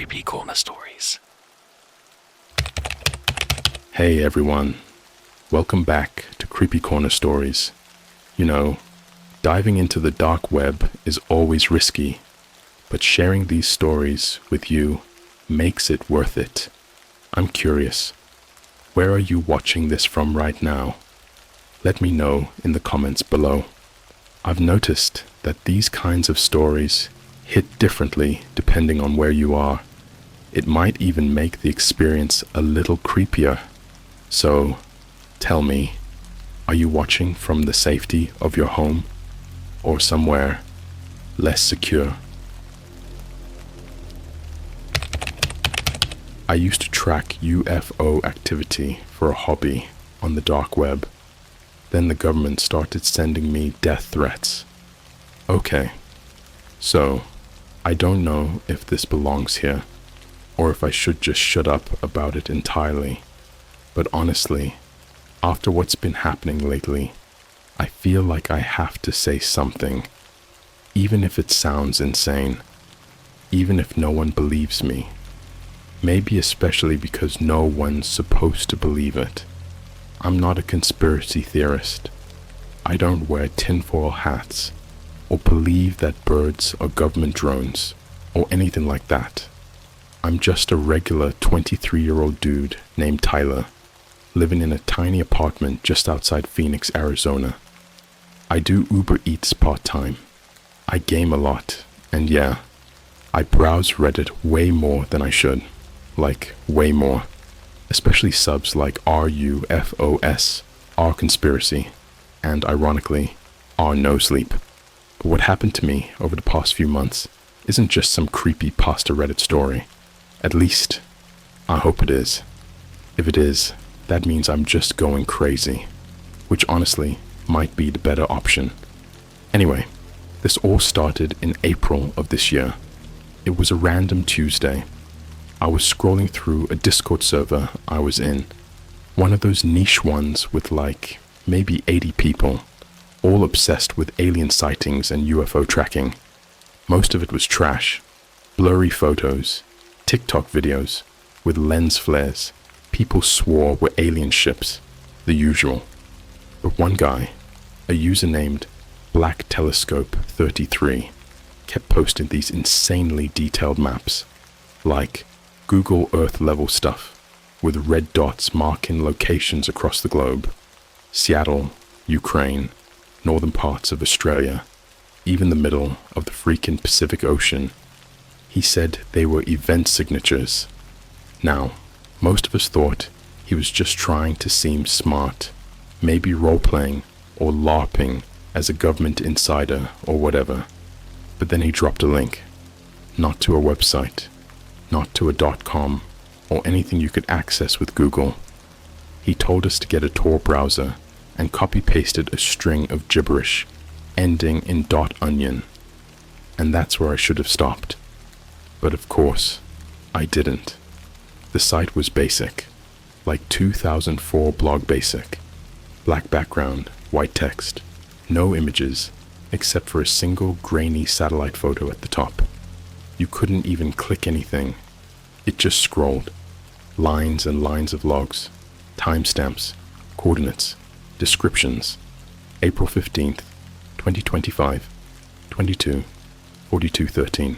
CreepyCorner stories. Hey everyone, welcome back to CreepyCorner stories. You know, diving into the dark web is always risky, but sharing these stories with you makes it worth it. I'm curious, where are you watching this from right now? Let me know in the comments below. I've noticed that these kinds of stories hit differently depending on where you are. It might even make the experience a little creepier. So, tell me, are you watching from the safety of your home or somewhere less secure? I used to track UFO activity for a hobby on the dark web. Then the government started sending me death threats. Okay, so I don't know if this belongs here or if I should just shut up about it entirely. But honestly, after what's been happening lately, I feel like I have to say something, even if it sounds insane, even if no one believes me. Maybe especially because no one's supposed to believe it. I'm not a conspiracy theorist. I don't wear tinfoil hats or believe that birds are government drones or anything like that. I'm just a regular 23-year-old dude named Tyler, living in a tiny apartment just outside Phoenix, Arizona. I do Uber Eats part-time. I game a lot, and yeah, I browse Reddit way more than I should. Like, way more. Especially subs like RUFOS, R Conspiracy, and ironically, R No Sleep. But what happened to me over the past few months isn't just some Creepypasta Reddit story. At least, I hope it is. If it is, that means I'm just going crazy, which honestly might be the better option. Anyway, this all started in April of this year. It was a random Tuesday. I was scrolling through a Discord server I was in, one of those niche ones with like maybe 80 people, all obsessed with alien sightings and UFO tracking. Most of it was trash, blurry photos, TikTok videos with lens flares. People swore were alien ships, the usual. But one guy, a user named Black Telescope 33, kept posting these insanely detailed maps, like Google Earth level stuff, with red dots marking locations across the globe. Seattle, Ukraine, northern parts of Australia, even the middle of the freaking Pacific Ocean. He said they were event signatures. Now, most of us thought he was just trying to seem smart, maybe role-playing or LARPing as a government insider or whatever. But then he dropped a link, not to a website, not to a .com or anything you could access with Google. He told us to get a Tor browser and copy-pasted a string of gibberish ending in .onion. And that's where I should have stopped. But of course, I didn't. The site was basic, like 2004 blog basic. Black background, white text, no images, except for a single grainy satellite photo at the top. You couldn't even click anything. It just scrolled. Lines and lines of logs, timestamps, coordinates, descriptions. April 15th, 2025, 22, 4213,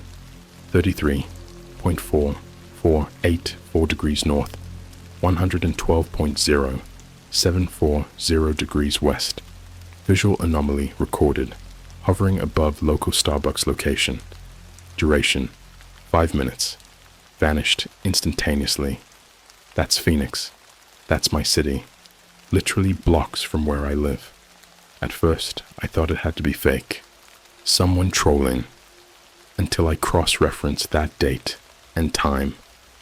33.4484 degrees north, 112.0, 740 degrees west. Visual anomaly recorded, hovering above local Starbucks location. Duration, 5 minutes. Vanished instantaneously. That's Phoenix. That's my city. Literally blocks from where I live. At first, I thought it had to be fake. Someone trolling. Until I cross-referenced that date and time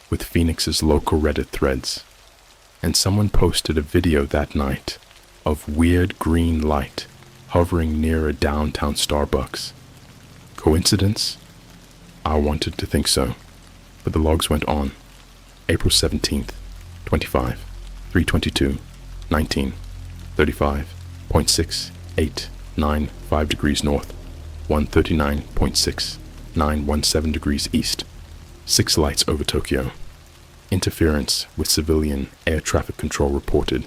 with Phoenix's local Reddit threads. And someone posted a video that night of weird green light hovering near a downtown Starbucks. Coincidence? I wanted to think so. But the logs went on. April 17th, 25, 322, 19, 35.6895 degrees north, 139.6917 degrees east. 6 lights over Tokyo. Interference with civilian air traffic control reported.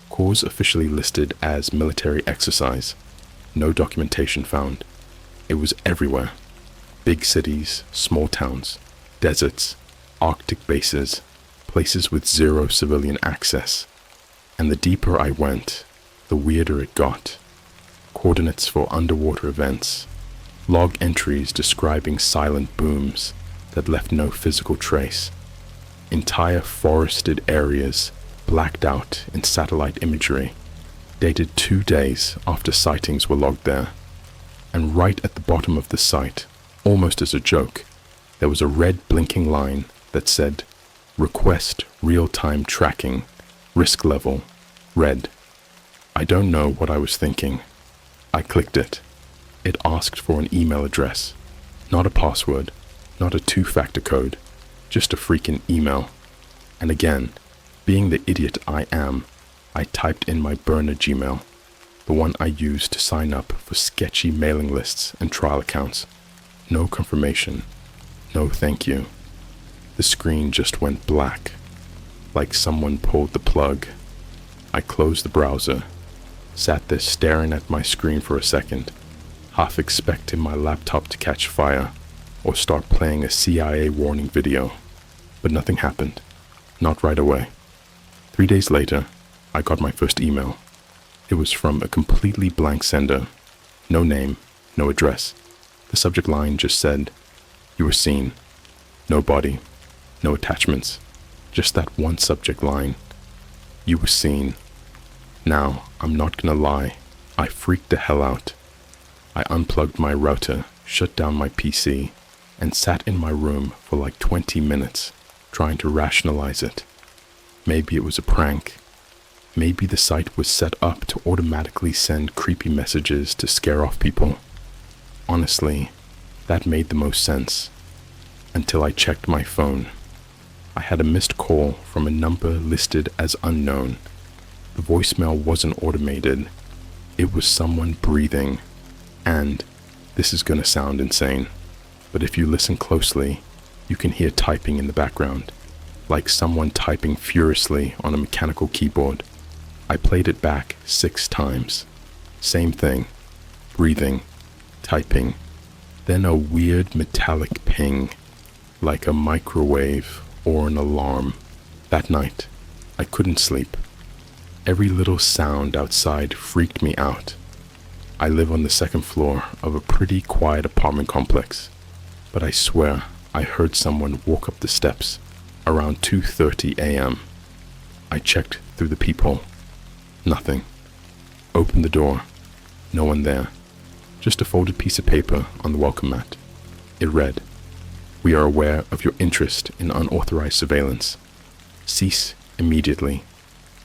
Cause officially listed as military exercise. No documentation found. It was everywhere. Big cities, small towns, deserts, Arctic bases, places with zero civilian access. And the deeper I went, the weirder it got. Coordinates for underwater events. Log entries describing silent booms that left no physical trace. Entire forested areas blacked out in satellite imagery, dated 2 days after sightings were logged there. And right at the bottom of the site, almost as a joke, there was a red blinking line that said, "Request real-time tracking, risk level, red." I don't know what I was thinking. I clicked it. It asked for an email address, not a password, not a 2-factor code, just a freaking email. And again, being the idiot I am, I typed in my burner Gmail, the one I used to sign up for sketchy mailing lists and trial accounts. No confirmation, no thank you. The screen just went black, like someone pulled the plug. I closed the browser, sat there staring at my screen for a second, half expecting my laptop to catch fire or start playing a CIA warning video. But nothing happened, not right away. 3 days later, I got my first email. It was from a completely blank sender. No name, no address. The subject line just said, "You were seen." No body, no attachments, just that one subject line. "You were seen." Now, I'm not gonna lie, I freaked the hell out. I unplugged my router, shut down my PC, and sat in my room for like 20 minutes, trying to rationalize it. Maybe it was a prank. Maybe the site was set up to automatically send creepy messages to scare off people. Honestly, that made the most sense. Until I checked my phone. I had a missed call from a number listed as unknown. The voicemail wasn't automated. It was someone breathing. And, this is gonna sound insane, but if you listen closely, you can hear typing in the background, like someone typing furiously on a mechanical keyboard. I played it back 6 times. Same thing. Breathing. Typing. Then a weird metallic ping, like a microwave or an alarm. That night, I couldn't sleep. Every little sound outside freaked me out. I live on the 2nd floor of a pretty quiet apartment complex, but I swear I heard someone walk up the steps around 2:30 a.m. I checked through the peephole. Nothing. Opened the door. No one there. Just a folded piece of paper on the welcome mat. It read, "We are aware of your interest in unauthorized surveillance. Cease immediately."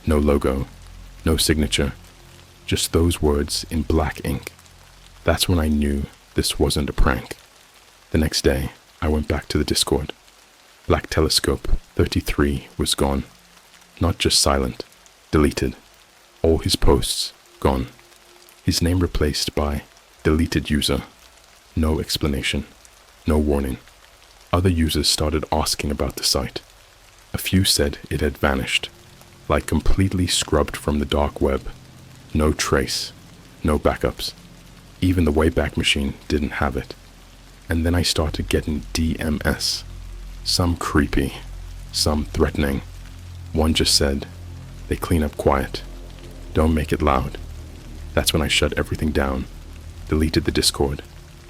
No logo, no signature, just those words in black ink. That's when I knew this wasn't a prank. The next day, I went back to the Discord. Black Telescope 33 was gone. Not just silent, deleted. All his posts gone. His name replaced by deleted user. No explanation, no warning. Other users started asking about the site. A few said it had vanished, like completely scrubbed from the dark web. No trace, no backups. Even the Wayback Machine didn't have it. And then I started getting DMS. Some creepy, some threatening. One just said, "They clean up quiet. Don't make it loud." That's when I shut everything down, deleted the Discord,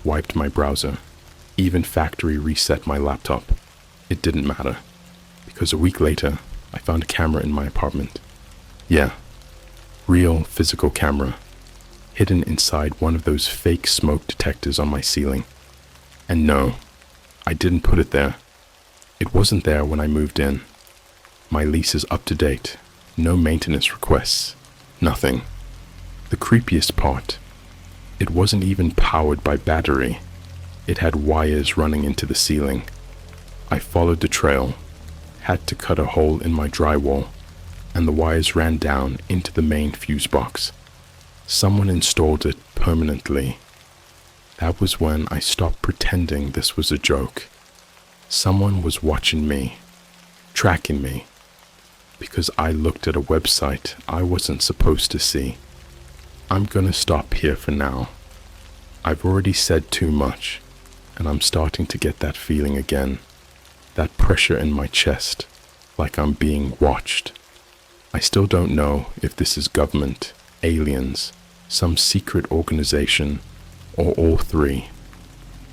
wiped my browser, even factory reset my laptop. It didn't matter, because a week later, I found a camera in my apartment. Yeah, real physical camera, hidden inside one of those fake smoke detectors on my ceiling. And no, I didn't put it there. It wasn't there when I moved in. My lease is up to date, no maintenance requests, nothing. The creepiest part, it wasn't even powered by battery. It had wires running into the ceiling. I followed the trail, had to cut a hole in my drywall, and the wires ran down into the main fuse box. Someone installed it permanently. That was when I stopped pretending this was a joke. Someone was watching me, tracking me, because I looked at a website I wasn't supposed to see. I'm gonna stop here for now. I've already said too much, and I'm starting to get that feeling again. That pressure in my chest, like I'm being watched. I still don't know if this is government, aliens, some secret organization, or all three.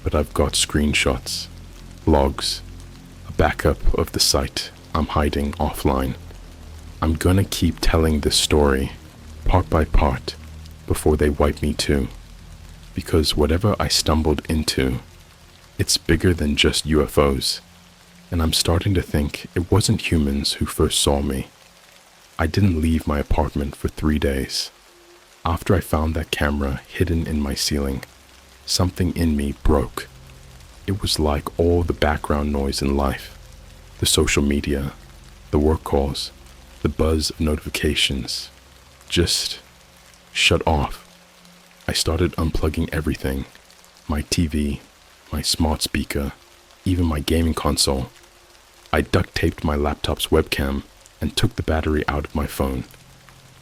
But I've got screenshots, logs, a backup of the site I'm hiding offline. I'm gonna keep telling this story, part by part, before they wipe me too. Because whatever I stumbled into, it's bigger than just UFOs. And I'm starting to think it wasn't humans who first saw me. I didn't leave my apartment for 3 days. After I found that camera hidden in my ceiling, something in me broke. It was like all the background noise in life, the social media, the work calls, the buzz of notifications, just shut off. I started unplugging everything, my TV, my smart speaker, even my gaming console. I duct taped my laptop's webcam and took the battery out of my phone.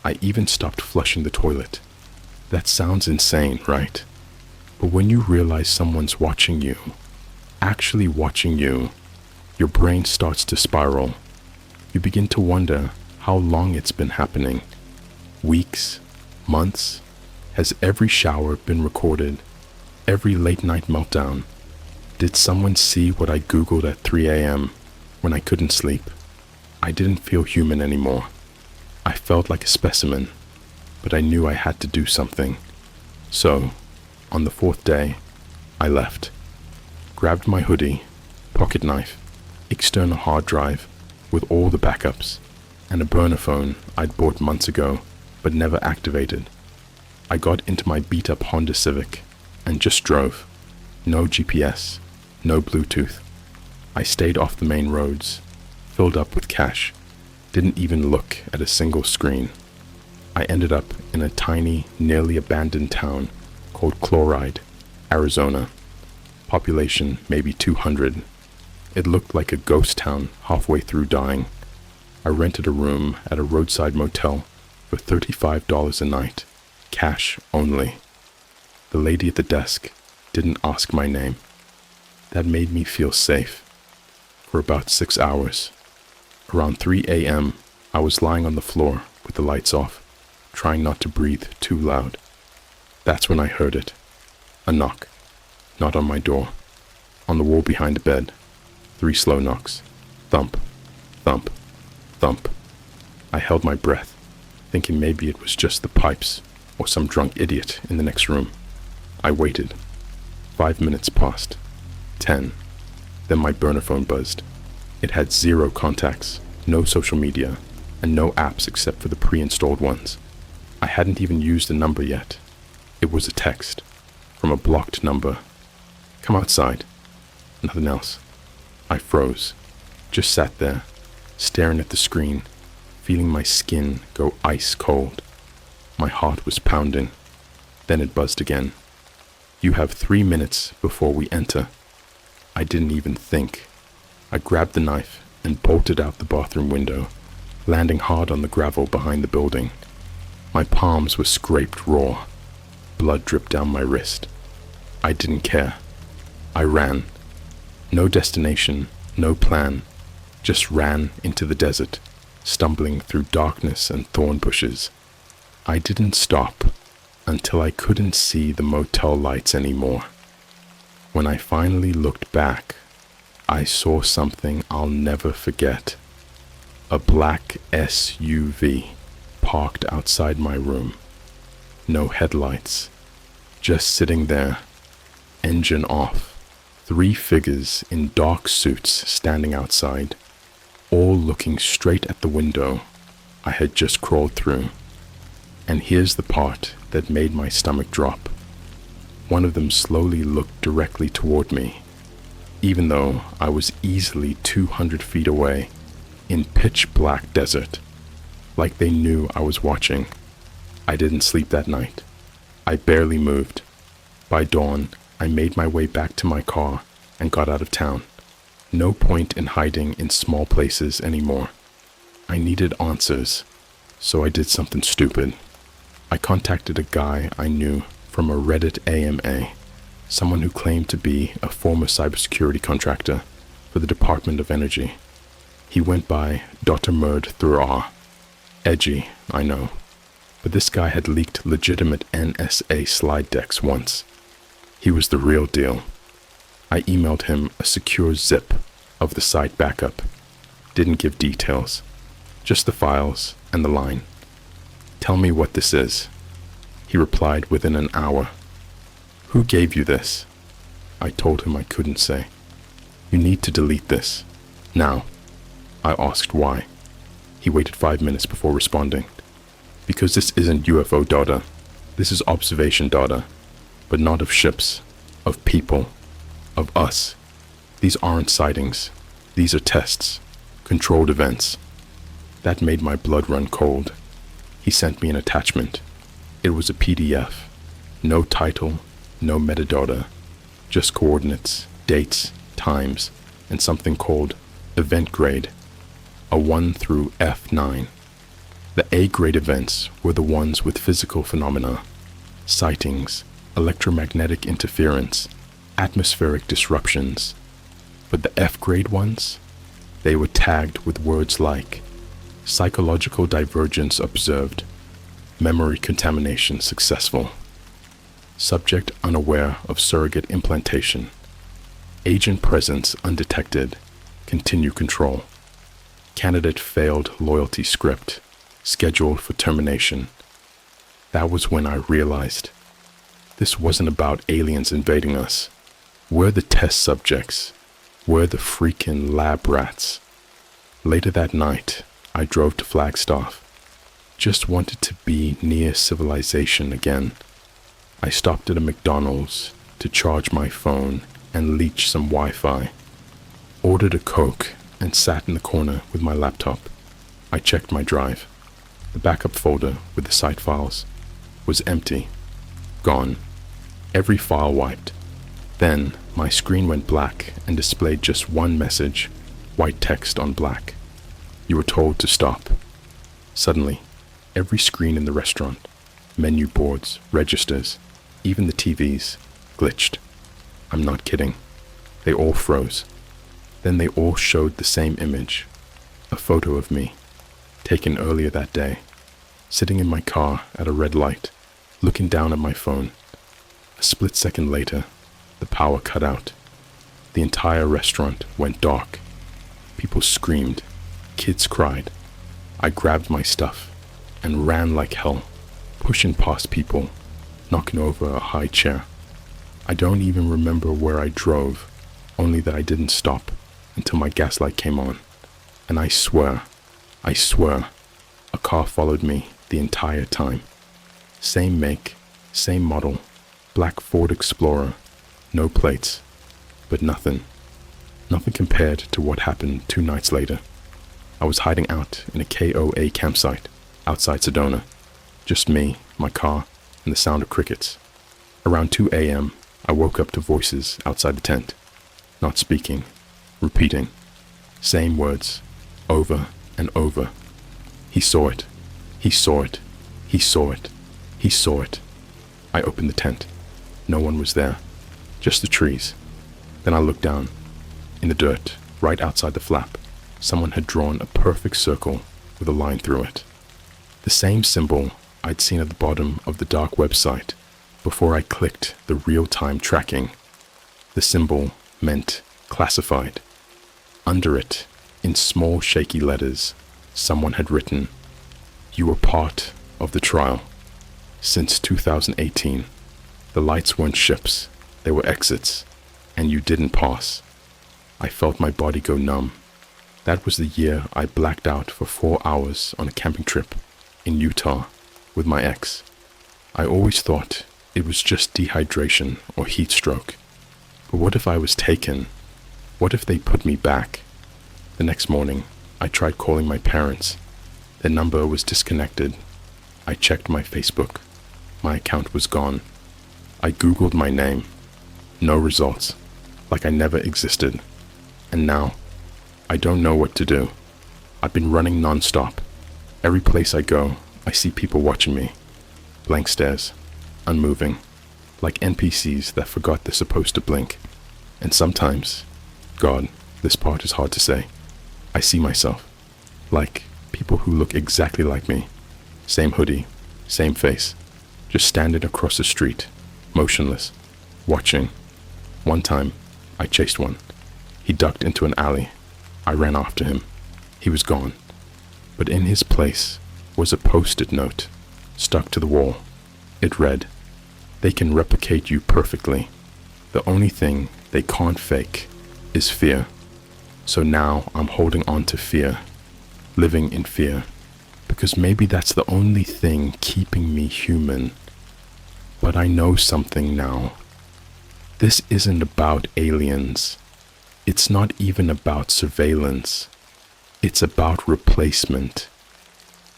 I even stopped flushing the toilet. That sounds insane, right? But when you realize someone's watching you, actually watching you, your brain starts to spiral. You begin to wonder how long it's been happening. Weeks, months? Has every shower been recorded? Every late night meltdown? Did someone see what I Googled at 3 a.m. when I couldn't sleep? I didn't feel human anymore. I felt like a specimen, but I knew I had to do something. So, on the 4th day, I left. Grabbed my hoodie, pocket knife, external hard drive with all the backups, and a burner phone I'd bought months ago but never activated. I got into my beat-up Honda Civic and just drove. No GPS, no Bluetooth. I stayed off the main roads, filled up with cash, didn't even look at a single screen. I ended up in a tiny, nearly abandoned town called Chloride, Arizona. Population maybe 200. It looked like a ghost town halfway through dying. I rented a room at a roadside motel for $35 a night, cash only. The lady at the desk didn't ask my name. That made me feel safe. For about 6 hours. Around 3 a.m., I was lying on the floor with the lights off, trying not to breathe too loud. That's when I heard it. A knock. Not on my door. On the wall behind the bed. 3 slow knocks. Thump, thump, thump. I held my breath, thinking maybe it was just the pipes or some drunk idiot in the next room. I waited. 5 minutes passed. 10. Then my burner phone buzzed. It had 0 contacts, no social media, and no apps except for the pre-installed ones. I hadn't even used the number yet. It was a text from a blocked number. Come outside. Nothing else. I froze, just sat there, staring at the screen, feeling my skin go ice cold. My heart was pounding. Then it buzzed again. You have 3 minutes before we enter. I didn't even think. I grabbed the knife and bolted out the bathroom window, landing hard on the gravel behind the building. My palms were scraped raw. Blood dripped down my wrist. I didn't care. I ran. No destination, no plan. Just ran into the desert, stumbling through darkness and thorn bushes. I didn't stop until I couldn't see the motel lights anymore. When I finally looked back, I saw something I'll never forget. A black SUV parked outside my room. No headlights. Just sitting there, engine off. 3 figures in dark suits standing outside, all looking straight at the window I had just crawled through. And here's the part that made my stomach drop. One of them slowly looked directly toward me, even though I was easily 200 feet away in pitch black desert, like they knew I was watching. I didn't sleep that night. I barely moved. By dawn, I made my way back to my car and got out of town. No point in hiding in small places anymore. I needed answers, so I did something stupid. I contacted a guy I knew from a Reddit AMA, someone who claimed to be a former cybersecurity contractor for the Department of Energy. He went by Dr. Murd through R. Edgy, I know, but this guy had leaked legitimate NSA slide decks once. He was the real deal. I emailed him a secure zip of the site backup. Didn't give details, just the files and the line. "Tell me what this is." He replied within an hour. "Who gave you this?" I told him I couldn't say. "You need to delete this. Now." I asked why. He waited 5 minutes before responding. "Because this isn't UFO data. This is observation data, but not of ships, of people, of us. These aren't sightings. These are tests, controlled events." That made my blood run cold. He sent me an attachment. It was a PDF. No title, no metadata, just coordinates, dates, times, and something called event grade, a 1 through F9. The A-grade events were the ones with physical phenomena, sightings, electromagnetic interference, atmospheric disruptions. But the F-grade ones, they were tagged with words like psychological divergence observed, memory contamination successful, subject unaware of surrogate implantation, agent presence undetected, continue control, candidate failed loyalty script, scheduled for termination. That was when I realized this wasn't about aliens invading us. We're the test subjects. We're the freaking lab rats. Later that night, I drove to Flagstaff. Just wanted to be near civilization again. I stopped at a McDonald's to charge my phone and leech some Wi-Fi. Ordered a Coke and sat in the corner with my laptop. I checked my drive. The backup folder with the site files was empty. Gone. Every file wiped. Then my screen went black and displayed just one message, white text on black. "You were told to stop." Suddenly, every screen in the restaurant, menu boards, registers, even the TVs, glitched. I'm not kidding. They all froze. Then they all showed the same image, a photo of me, taken earlier that day, sitting in my car at a red light, looking down at my phone. A split second later, the power cut out. The entire restaurant went dark. People screamed. Kids cried. I grabbed my stuff and ran like hell, pushing past people, knocking over a high chair. I don't even remember where I drove, only that I didn't stop until my gas light came on. And I swear, a car followed me the entire time. Same make, same model, black Ford Explorer, no plates, but nothing compared to what happened 2 nights later. I was hiding out in a KOA campsite outside Sedona. Just me, my car, and the sound of crickets. Around 2 a.m., I woke up to voices outside the tent, not speaking, repeating, same words, over and over. He saw it. He saw it. He saw it. He saw it. I opened the tent. No one was there, just the trees. Then I looked down. In the dirt, right outside the flap, someone had drawn a perfect circle with a line through it. The same symbol I'd seen at the bottom of the dark website before I clicked the real-time tracking. The symbol meant classified. Under it, in small shaky letters, someone had written, "You were part of the trial. Since 2018, the lights weren't ships, they were exits, and you didn't pass." I felt my body go numb. That was the year I blacked out for 4 hours on a camping trip in Utah with my ex. I always thought it was just dehydration or heat stroke. But what if I was taken? What if they put me back? The next morning, I tried calling my parents. Their number was disconnected. I checked my Facebook. My account was gone. I Googled my name. No results, like I never existed. And now, I don't know what to do. I've been running non-stop. Every place I go, I see people watching me. Blank stares, unmoving, like NPCs that forgot they're supposed to blink. And sometimes, God, this part is hard to say, I see myself, like people who look exactly like me. Same hoodie, same face, just standing across the street, motionless, watching. One time, I chased one. He ducked into an alley. I ran after him. He was gone. But in his place was a post-it note stuck to the wall. It read, "They can replicate you perfectly. The only thing they can't fake is fear." So now I'm holding on to fear, living in fear, because maybe that's the only thing keeping me human. But I know something now. This isn't about aliens. It's not even about surveillance. It's about replacement.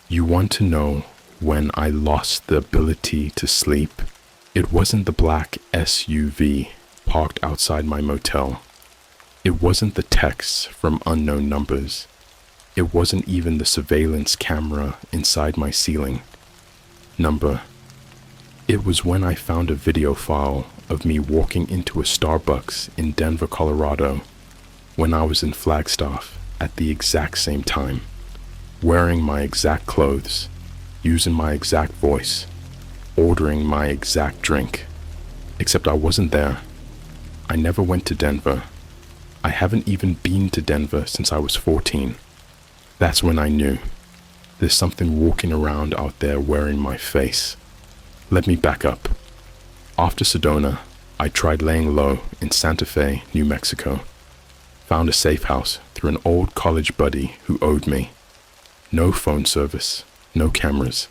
You want to know when I lost the ability to sleep? It wasn't the black SUV parked outside my motel. It wasn't the texts from unknown numbers. It wasn't even the surveillance camera inside my ceiling. Number. It was when I found a video file of me walking into a Starbucks in Denver, Colorado, when I was in Flagstaff at the exact same time, wearing my exact clothes, using my exact voice, ordering my exact drink. Except I wasn't there. I never went to Denver. I haven't even been to Denver since I was 14. That's when I knew. There's something walking around out there wearing my face. Let me back up. After Sedona, I tried laying low in Santa Fe, New Mexico. Found a safe house through an old college buddy who owed me. No phone service, no cameras.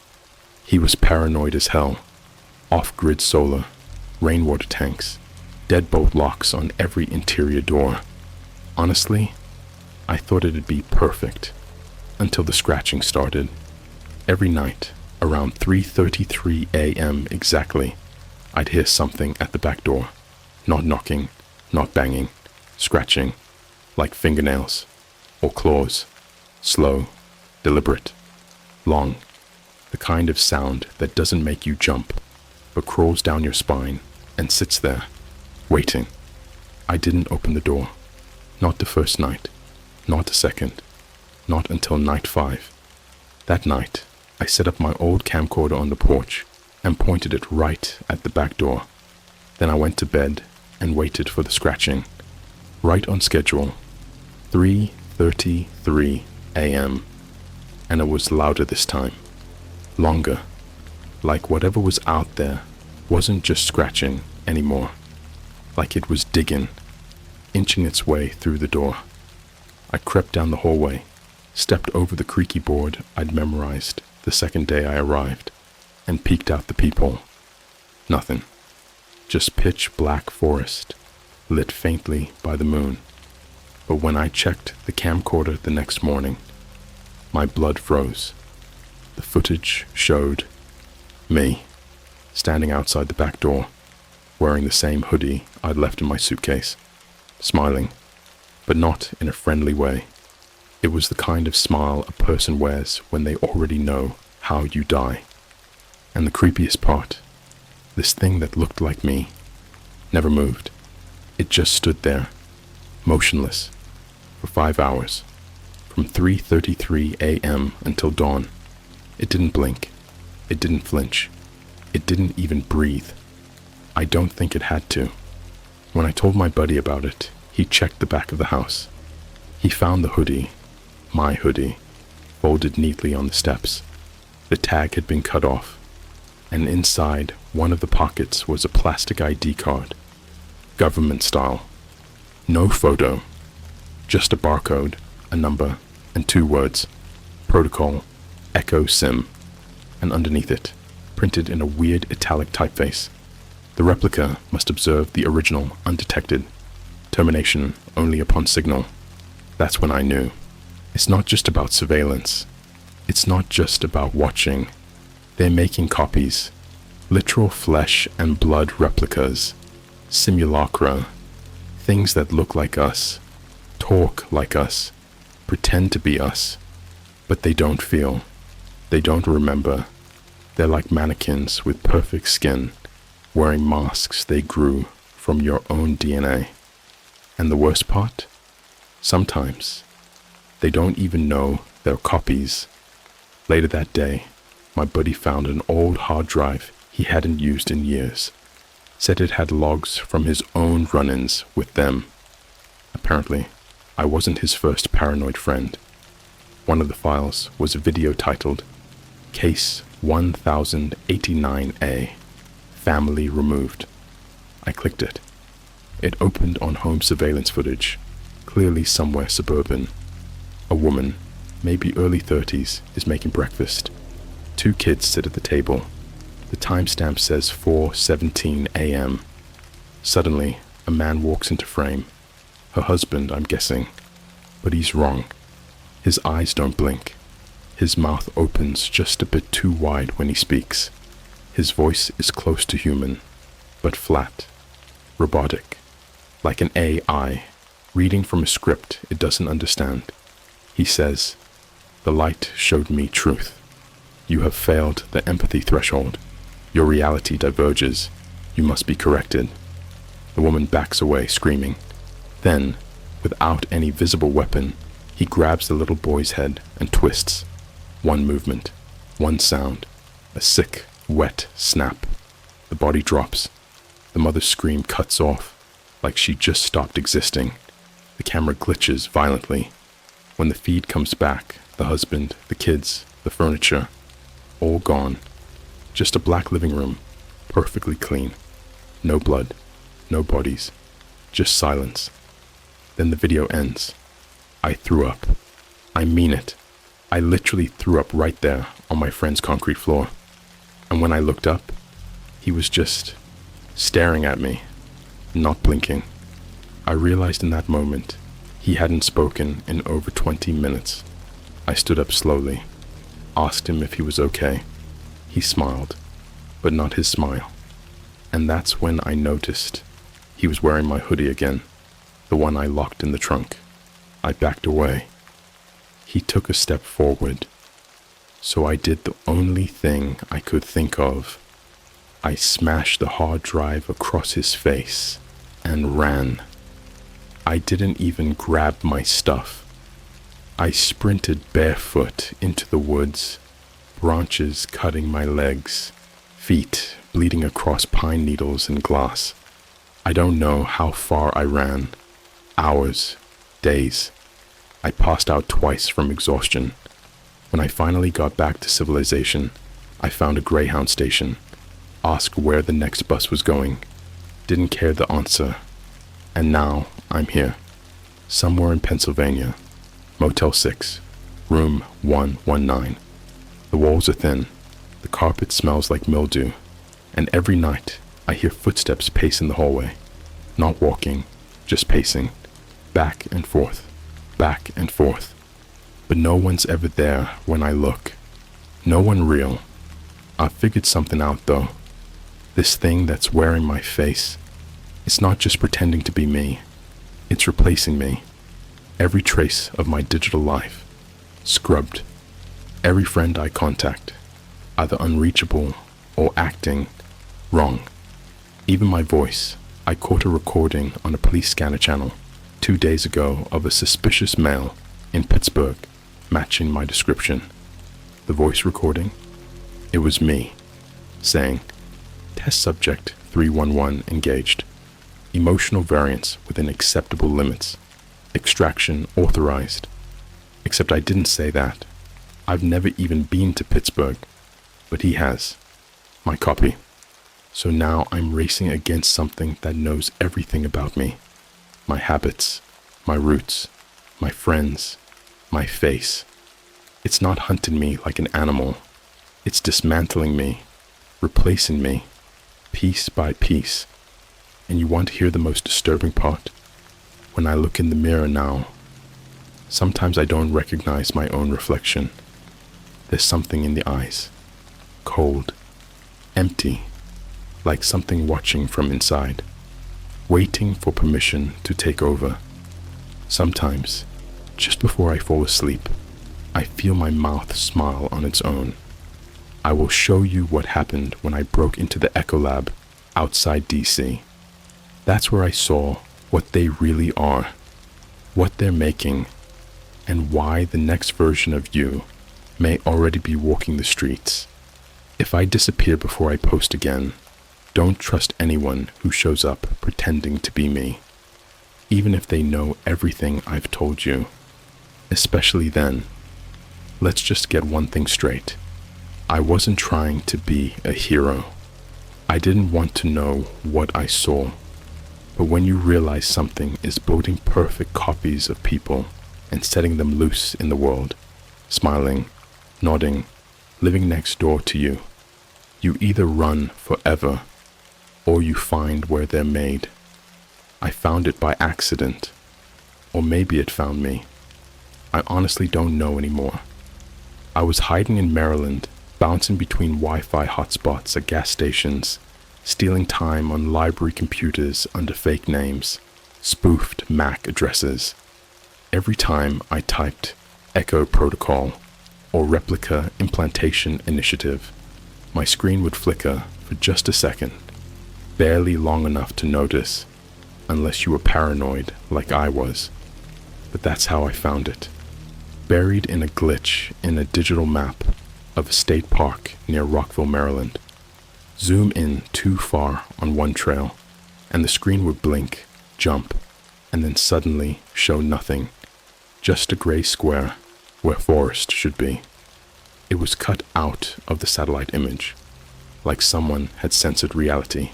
He was paranoid as hell. Off-grid solar, rainwater tanks, deadbolt locks on every interior door. Honestly, I thought it'd be perfect until the scratching started. Every night, around 3:33 a.m. exactly, I'd hear something at the back door. Not knocking, not banging, scratching, like fingernails or claws. Slow, deliberate, long. The kind of sound that doesn't make you jump, but crawls down your spine and sits there, waiting. I didn't open the door. Not the first night, not the second, not until night 5. That night, I set up my old camcorder on the porch and pointed it right at the back door. Then I went to bed and waited for the scratching. Right on schedule, 3:33 a.m. And it was louder this time. Longer. Like whatever was out there wasn't just scratching anymore. Like it was digging, inching its way through the door. I crept down the hallway, stepped over the creaky board I'd memorized the second day I arrived, and peeked out the peephole. Nothing. Just pitch black forest, lit faintly by the moon. But when I checked the camcorder the next morning, my blood froze. The footage showed me standing outside the back door, wearing the same hoodie I'd left in my suitcase, smiling, but not in a friendly way. It was the kind of smile a person wears when they already know how you die. And the creepiest part, this thing that looked like me never moved. It just stood there, motionless, for 5 hours, from 3:33 a.m. until dawn. It didn't blink. It didn't flinch. It didn't even breathe. I don't think it had to. When I told my buddy about it, he checked the back of the house. He found the hoodie, my hoodie, folded neatly on the steps. The tag had been cut off, and inside one of the pockets was a plastic ID card, government style. No photo, just a barcode, a number, and 2 words, protocol, Echo Sim, and underneath it, printed in a weird italic typeface. The replica must observe the original undetected, termination only upon signal. That's when I knew. It's not just about surveillance. It's not just about watching. They're making copies, literal flesh and blood replicas, simulacra, things that look like us, talk like us, pretend to be us, but they don't feel, they don't remember. They're like mannequins with perfect skin, wearing masks they grew from your own DNA. And the worst part? Sometimes they don't even know they're copies. Later that day, my buddy found an old hard drive he hadn't used in years. Said it had logs from his own run-ins with them. Apparently, I wasn't his first paranoid friend. One of the files was a video titled Case 1089A, Family Removed. I clicked it. It opened on home surveillance footage, clearly somewhere suburban. A woman, maybe early 30s, is making breakfast. 2 kids sit at the table. The timestamp says 4:17 a.m. Suddenly, a man walks into frame. Her husband, I'm guessing. But he's wrong. His eyes don't blink. His mouth opens just a bit too wide when he speaks. His voice is close to human, but flat, robotic, like an AI, reading from a script it doesn't understand. He says, "The light showed me truth. You have failed the empathy threshold. Your reality diverges. You must be corrected." The woman backs away, screaming. Then, without any visible weapon, he grabs the little boy's head and twists. One movement, one sound, a sick, wet snap. The body drops. The mother's scream cuts off, like she just stopped existing. The camera glitches violently. When the feed comes back, the husband, the kids, the furniture, all gone. Just a black living room, perfectly clean. No blood, no bodies, just silence. Then the video ends. I threw up. I mean it. I literally threw up right there on my friend's concrete floor. And when I looked up, he was just staring at me, not blinking. I realized in that moment he hadn't spoken in over 20 minutes. I stood up slowly, asked him if he was okay. He smiled, but not his smile. And that's when I noticed he was wearing my hoodie again, the one I locked in the trunk. I backed away. He took a step forward. So I did the only thing I could think of. I smashed the hard drive across his face and ran. I didn't even grab my stuff. I sprinted barefoot into the woods, branches cutting my legs, feet bleeding across pine needles and glass. I don't know how far I ran. Hours, days. I passed out twice from exhaustion. When I finally got back to civilization, I found a Greyhound station, asked where the next bus was going, didn't care the answer, and now I'm here, somewhere in Pennsylvania, Motel 6, room 119. The walls are thin, the carpet smells like mildew, and every night I hear footsteps pace in the hallway, not walking, just pacing, back and forth, back and forth. But no one's ever there when I look. No one real. I've figured something out though. This thing that's wearing my face, it's not just pretending to be me. It's replacing me. Every trace of my digital life, scrubbed. Every friend I contact, either unreachable or acting wrong. Even my voice. I caught a recording on a police scanner channel 2 days ago of a suspicious male in Pittsburgh, matching my description. The voice recording? It was me, saying, "Test subject 311 engaged. Emotional variance within acceptable limits. Extraction authorized." Except I didn't say that. I've never even been to Pittsburgh, but he has. My copy. So now I'm racing against something that knows everything about me. My habits, my roots, my friends, my face. It's not hunting me like an animal. It's dismantling me, replacing me, piece by piece. And you want to hear the most disturbing part? When I look in the mirror now, sometimes I don't recognize my own reflection. There's something in the eyes. Cold, empty, like something watching from inside, waiting for permission to take over. Sometimes, just before I fall asleep, I feel my mouth smile on its own. I will show you what happened when I broke into the Echo Lab outside DC. That's where I saw what they really are, what they're making, and why the next version of you may already be walking the streets. If I disappear before I post again, don't trust anyone who shows up pretending to be me, even if they know everything I've told you. Especially then, let's just get one thing straight. I wasn't trying to be a hero. I didn't want to know what I saw. But when you realize something is building perfect copies of people and setting them loose in the world, smiling, nodding, living next door to you, you either run forever or you find where they're made. I found it by accident, or maybe it found me. I honestly don't know anymore. I was hiding in Maryland, bouncing between Wi-Fi hotspots at gas stations, stealing time on library computers under fake names, spoofed MAC addresses. Every time I typed Echo Protocol or Replica Implantation Initiative, my screen would flicker for just a second, barely long enough to notice, unless you were paranoid like I was. But that's how I found it. Buried in a glitch in a digital map of a state park near Rockville, Maryland. Zoom in too far on one trail, and the screen would blink, jump, and then suddenly show nothing. Just a gray square where forest should be. It was cut out of the satellite image, like someone had censored reality.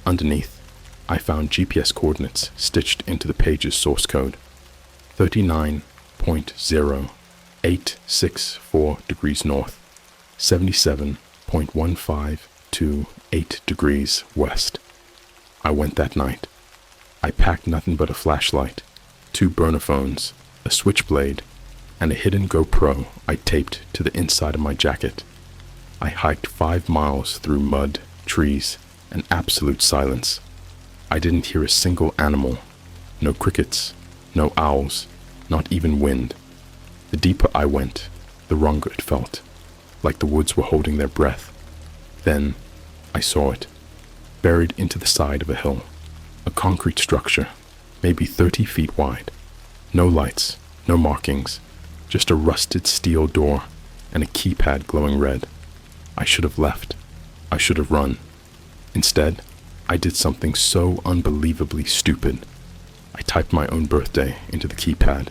Underneath, I found GPS coordinates stitched into the page's source code. 39.0864 degrees north, 77.1528 degrees west. I went that night. I packed nothing but a flashlight, 2 burner phones, a switchblade, and a hidden GoPro I taped to the inside of my jacket. I hiked 5 miles through mud, trees, and absolute silence. I didn't hear a single animal, no crickets, no owls, not even wind. The deeper I went, the wronger it felt, like the woods were holding their breath. Then I saw it, buried into the side of a hill, a concrete structure, maybe 30 feet wide. No lights, no markings, just a rusted steel door and a keypad glowing red. I should have left. I should have run. Instead, I did something so unbelievably stupid. I typed my own birthday into the keypad.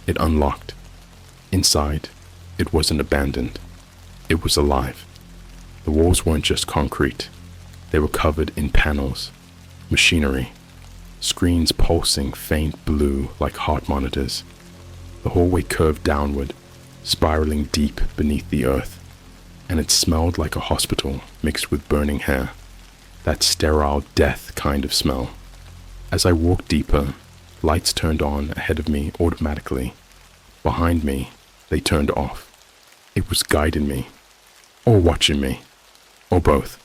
It unlocked. Inside, it wasn't abandoned. It was alive. The walls weren't just concrete. They were covered in panels, machinery, screens pulsing faint blue like heart monitors. The hallway curved downward, spiraling deep beneath the earth, and it smelled like a hospital mixed with burning hair. That sterile death kind of smell. As I walked deeper, lights turned on ahead of me automatically. Behind me, they turned off. It was guiding me, or watching me, or both.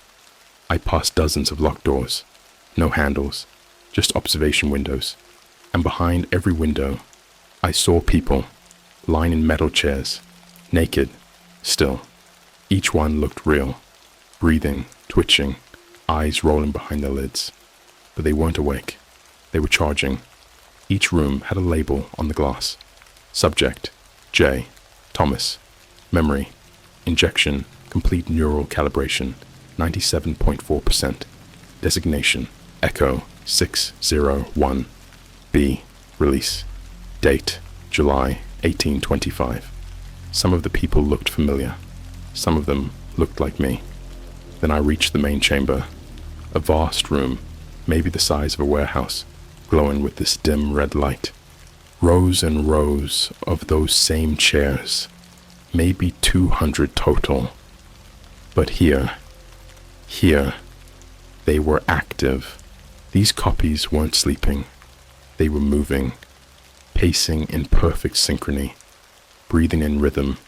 I passed dozens of locked doors, no handles, just observation windows. And behind every window, I saw people, lying in metal chairs, naked, still. Each one looked real, breathing, twitching, eyes rolling behind their lids. But they weren't awake. They were charging. Each room had a label on the glass. Subject, J. Thomas. Memory, injection, complete neural calibration, 97.4%. Designation, Echo 601. B. Release. Date, July 1825. Some of the people looked familiar. Some of them looked like me. Then I reached the main chamber, a vast room, maybe the size of a warehouse, glowing with this dim red light. Rows and rows of those same chairs, maybe 200 total. But here, they were active. These copies weren't sleeping. They were moving, pacing in perfect synchrony, breathing in rhythm,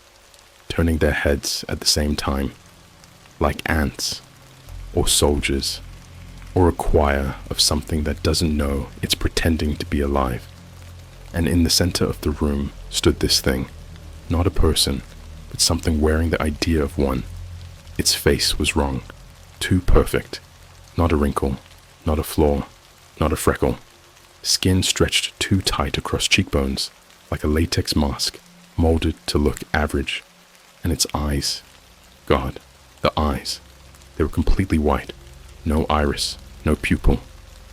turning their heads at the same time, like ants, or soldiers, or a choir of something that doesn't know it's pretending to be alive. and in the center of the room stood this thing. Not a person, but something wearing the idea of one. Its face was wrong. Too perfect. Not a wrinkle, not a flaw, not a freckle. Skin stretched too tight across cheekbones, like a latex mask, molded to look average. And its eyes, God, the eyes. They were completely white. No iris, no pupil.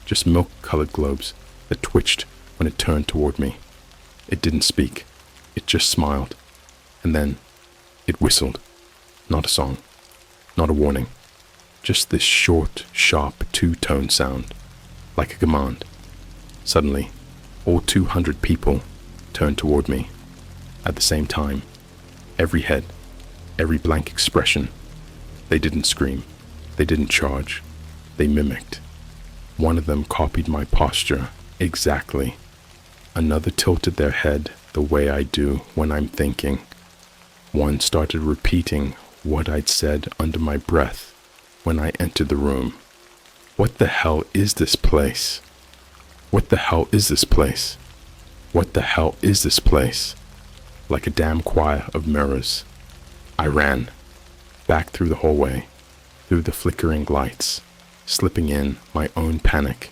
Just milk-colored globes that twitched when it turned toward me. It didn't speak. It just smiled. And then it whistled. Not a song. Not a warning. Just this short, sharp two-tone sound. Like a command. Suddenly, all 200 people turned toward me. At the same time. Every head. Every blank expression. They didn't scream. They didn't charge. They mimicked. One of them copied my posture exactly. Another tilted their head the way I do when I'm thinking. One started repeating what I'd said under my breath when I entered the room. What the hell is this place? What the hell is this place? What the hell is this place? Like a damn choir of mirrors. I ran. Back through the hallway. Through the flickering lights. Slipping in my own panic.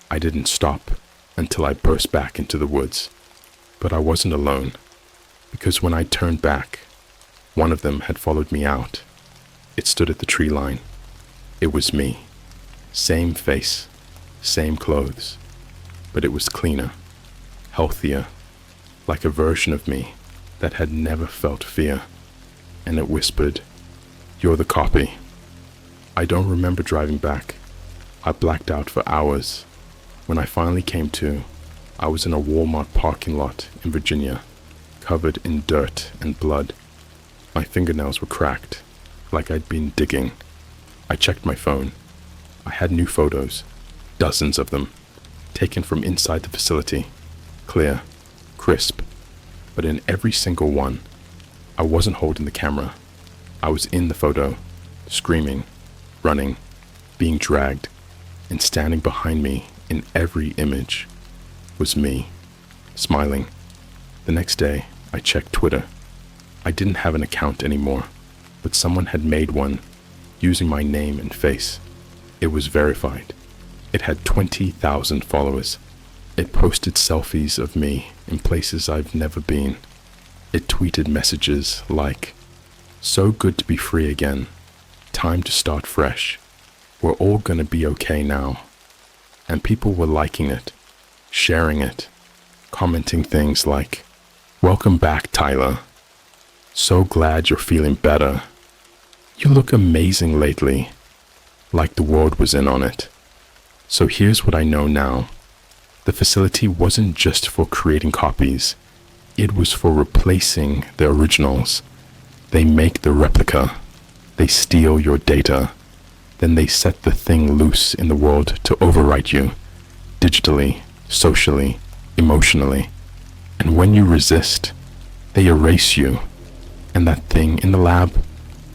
I didn't stop until I burst back into the woods. But I wasn't alone, because when I turned back, one of them had followed me out. It stood at the tree line. It was me. Same face, same clothes, but it was cleaner, healthier, like a version of me that had never felt fear. And it whispered, "You're the copy." I don't remember driving back. I blacked out for hours. When I finally came to, I was in a Walmart parking lot in Virginia, covered in dirt and blood. My fingernails were cracked, like I'd been digging. I checked my phone. I had new photos, dozens of them, taken from inside the facility, clear, crisp. But in every single one, I wasn't holding the camera. I was in the photo, screaming, running, being dragged, and standing behind me in every image was me, smiling. The next day, I checked Twitter. I didn't have an account anymore, but someone had made one using my name and face. It was verified. It had 20,000 followers. It posted selfies of me in places I've never been. It tweeted messages like, "So good to be free again. Time to start fresh. We're all gonna be okay now." And people were liking it, sharing it, commenting things like, "Welcome back, Tyler. So glad you're feeling better. You look amazing lately," like the world was in on it. So here's what I know now. The facility wasn't just for creating copies. It was for replacing the originals. They make the replica. They steal your data. Then they set the thing loose in the world to overwrite you, digitally, socially, emotionally. And when you resist, they erase you. And that thing in the lab,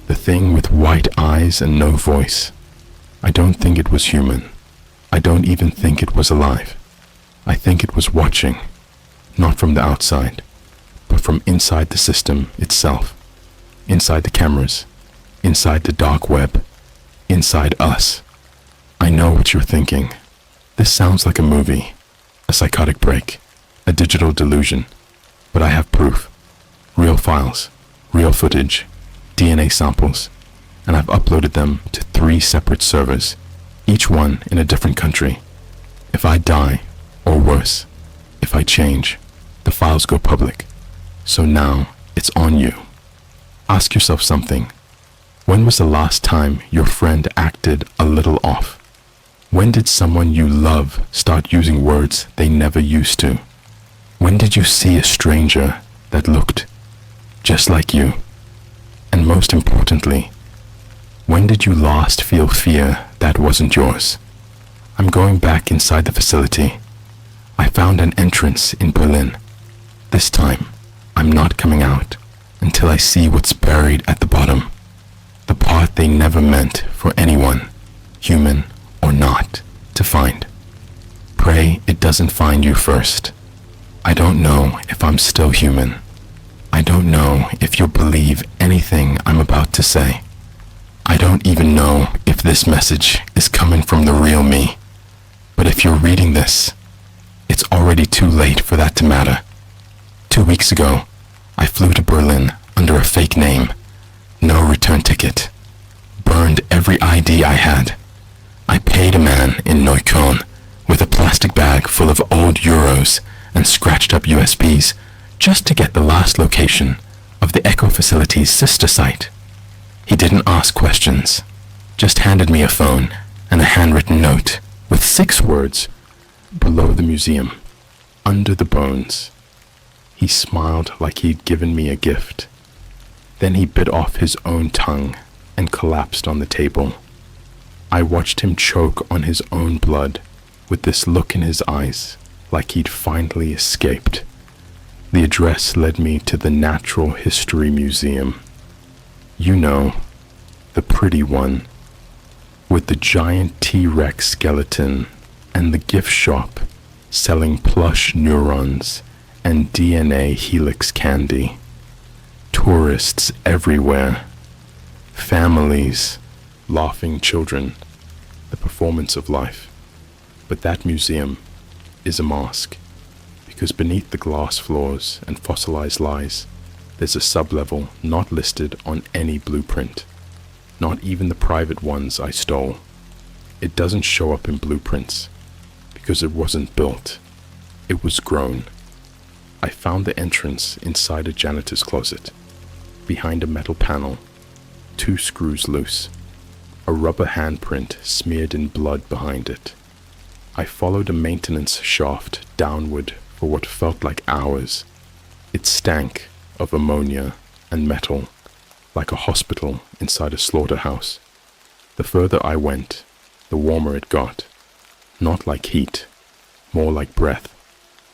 the thing with white eyes and no voice, I don't think it was human. I don't even think it was alive. I think it was watching, not from the outside, but from inside the system itself, inside the cameras, inside the dark web, inside us. I know what you're thinking. This sounds like a movie, a psychotic break, a digital delusion, but I have proof. Real files, real footage, DNA samples, and I've uploaded them to 3 separate servers, each one in a different country. If I die, or worse, if I change, the files go public. So now it's on you. Ask yourself something. When was the last time your friend acted a little off? When did someone you love start using words they never used to? When did you see a stranger that looked just like you? And most importantly, when did you last feel fear that wasn't yours? I'm going back inside the facility. I found an entrance in Berlin. This time, I'm not coming out until I see what's buried at the bottom. The part they never meant for anyone, human or not, to find. Pray it doesn't find you first. I don't know if I'm still human. I don't know if you'll believe anything I'm about to say. I don't even know if this message is coming from the real me. But if you're reading this, it's already too late for that to matter. 2 weeks ago, I flew to Berlin under a fake name. No return ticket. Burned every ID I had. I paid a man in Neukölln with a plastic bag full of old euros and scratched up USBs just to get the last location of the Echo Facility's sister site. He didn't ask questions, just handed me a phone and a handwritten note with 6 words below the museum, under the bones. He smiled like he'd given me a gift. Then he bit off his own tongue and collapsed on the table. I watched him choke on his own blood with this look in his eyes like he'd finally escaped. The address led me to the Natural History Museum. You know, the pretty one, with the giant T-Rex skeleton and the gift shop selling plush neurons and DNA helix candy. Tourists everywhere. Families, laughing children, the performance of life. But that museum is a mosque, because beneath the glass floors and fossilized lies, there's a sublevel not listed on any blueprint, not even the private ones I stole. It doesn't show up in blueprints, because it wasn't built, it was grown. I found the entrance inside a janitor's closet, behind a metal panel, 2 screws loose, a rubber handprint smeared in blood behind it. I followed a maintenance shaft downward for what felt like hours. It stank of ammonia and metal, like a hospital inside a slaughterhouse. The further I went, the warmer it got. Not like heat, more like breath,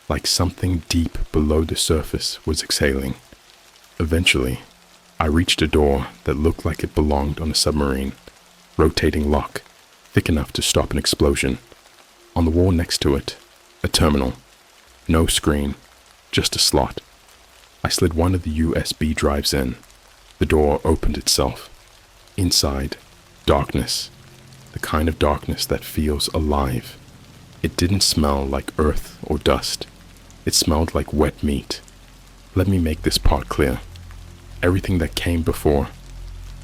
like something deep below the surface was exhaling. Eventually, I reached a door that looked like it belonged on a submarine, rotating lock, thick enough to stop an explosion. On the wall next to it, a terminal. No screen, just a slot. I slid one of the USB drives in. The door opened itself. Inside, darkness. The kind of darkness that feels alive. It didn't smell like earth or dust. It smelled like wet meat. Let me make this part clear. Everything that came before,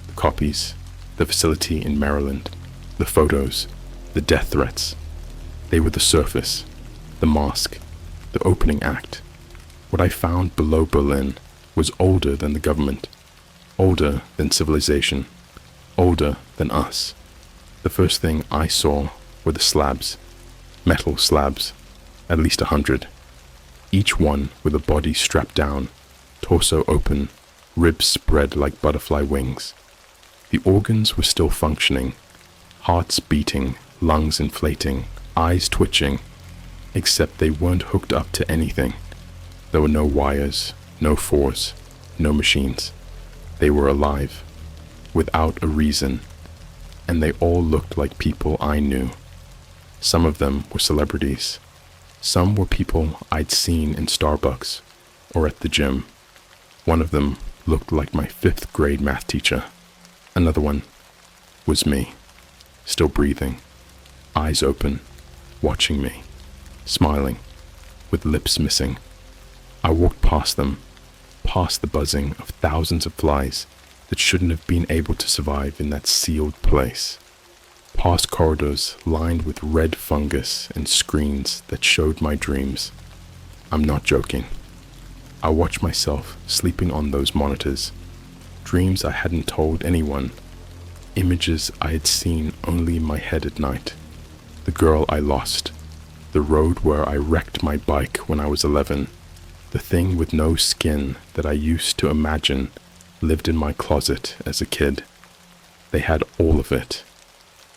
the copies, the facility in Maryland, the photos, the death threats, they were the surface, the mosque, the opening act. What I found below Berlin was older than the government, older than civilization, older than us. The first thing I saw were the slabs, metal slabs, at least 100, each one with a body strapped down, torso open, ribs spread like butterfly wings. The organs were still functioning, hearts beating, lungs inflating, eyes twitching, except they weren't hooked up to anything. There were no wires, no force, no machines. They were alive, without a reason, and they all looked like people I knew. Some of them were celebrities. Some were people I'd seen in Starbucks or at the gym. One of them looked like my 5th grade math teacher. Another one was me, still breathing, eyes open, watching me, smiling, with lips missing. I walked past them, past the buzzing of thousands of flies that shouldn't have been able to survive in that sealed place, past corridors lined with red fungus and screens that showed my dreams. I'm not joking. I watched myself sleeping on those monitors, dreams I hadn't told anyone, images I had seen only in my head at night, the girl I lost, the road where I wrecked my bike when I was 11, the thing with no skin that I used to imagine lived in my closet as a kid. They had all of it.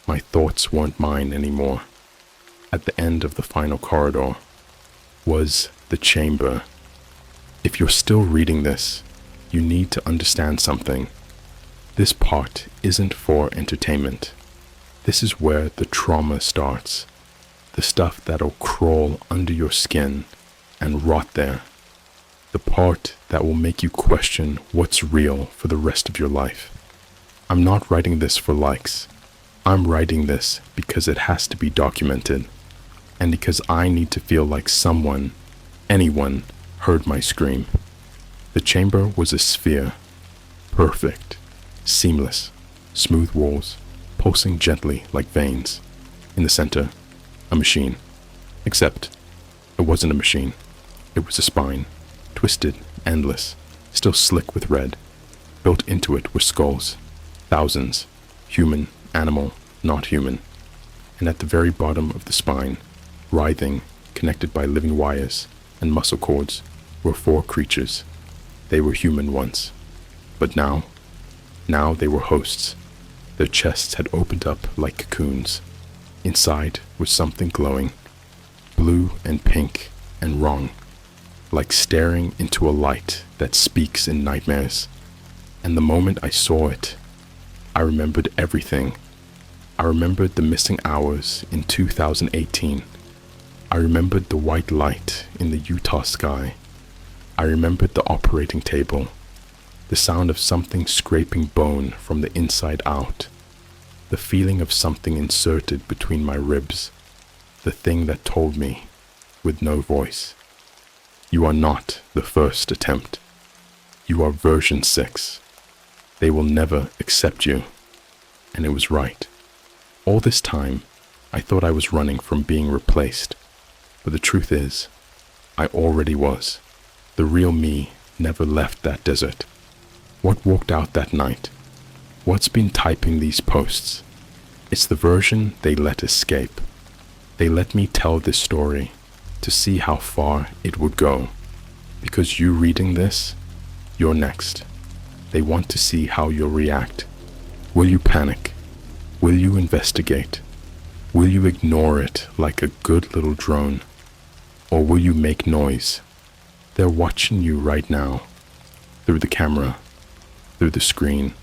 My thoughts weren't mine anymore. At the end of the final corridor was the chamber. If you're still reading this, you need to understand something. This part isn't for entertainment. This is where the trauma starts. The stuff that'll crawl under your skin, and rot there. The part that will make you question what's real for the rest of your life. I'm not writing this for likes. I'm writing this because it has to be documented, and because I need to feel like someone, anyone, heard my scream. The chamber was a sphere, perfect, seamless, smooth walls, pulsing gently like veins. In the center, a machine. Except, it wasn't a machine. It was a spine, twisted, endless, still slick with red. Built into it were skulls, thousands, human, animal, not human. And at the very bottom of the spine, writhing, connected by living wires and muscle cords, were 4 creatures. They were human once. But now they were hosts. Their chests had opened up like cocoons. Inside was something glowing, blue and pink and wrong, like staring into a light that speaks in nightmares. And the moment I saw it, I remembered everything. I remembered the missing hours in 2018. I remembered the white light in the Utah sky. I remembered the operating table, the sound of something scraping bone from the inside out, the feeling of something inserted between my ribs, the thing that told me, with no voice, you are not the first attempt. You are version 6. They will never accept you. And it was right. All this time, I thought I was running from being replaced, but the truth is, I already was. The real me never left that desert. What walked out that night? What's been typing these posts? It's the version they let escape. They let me tell this story to see how far it would go. Because you reading this, you're next. They want to see how you'll react. Will you panic? Will you investigate? Will you ignore it like a good little drone? Or will you make noise? They're watching you right now, through the camera, through the screen,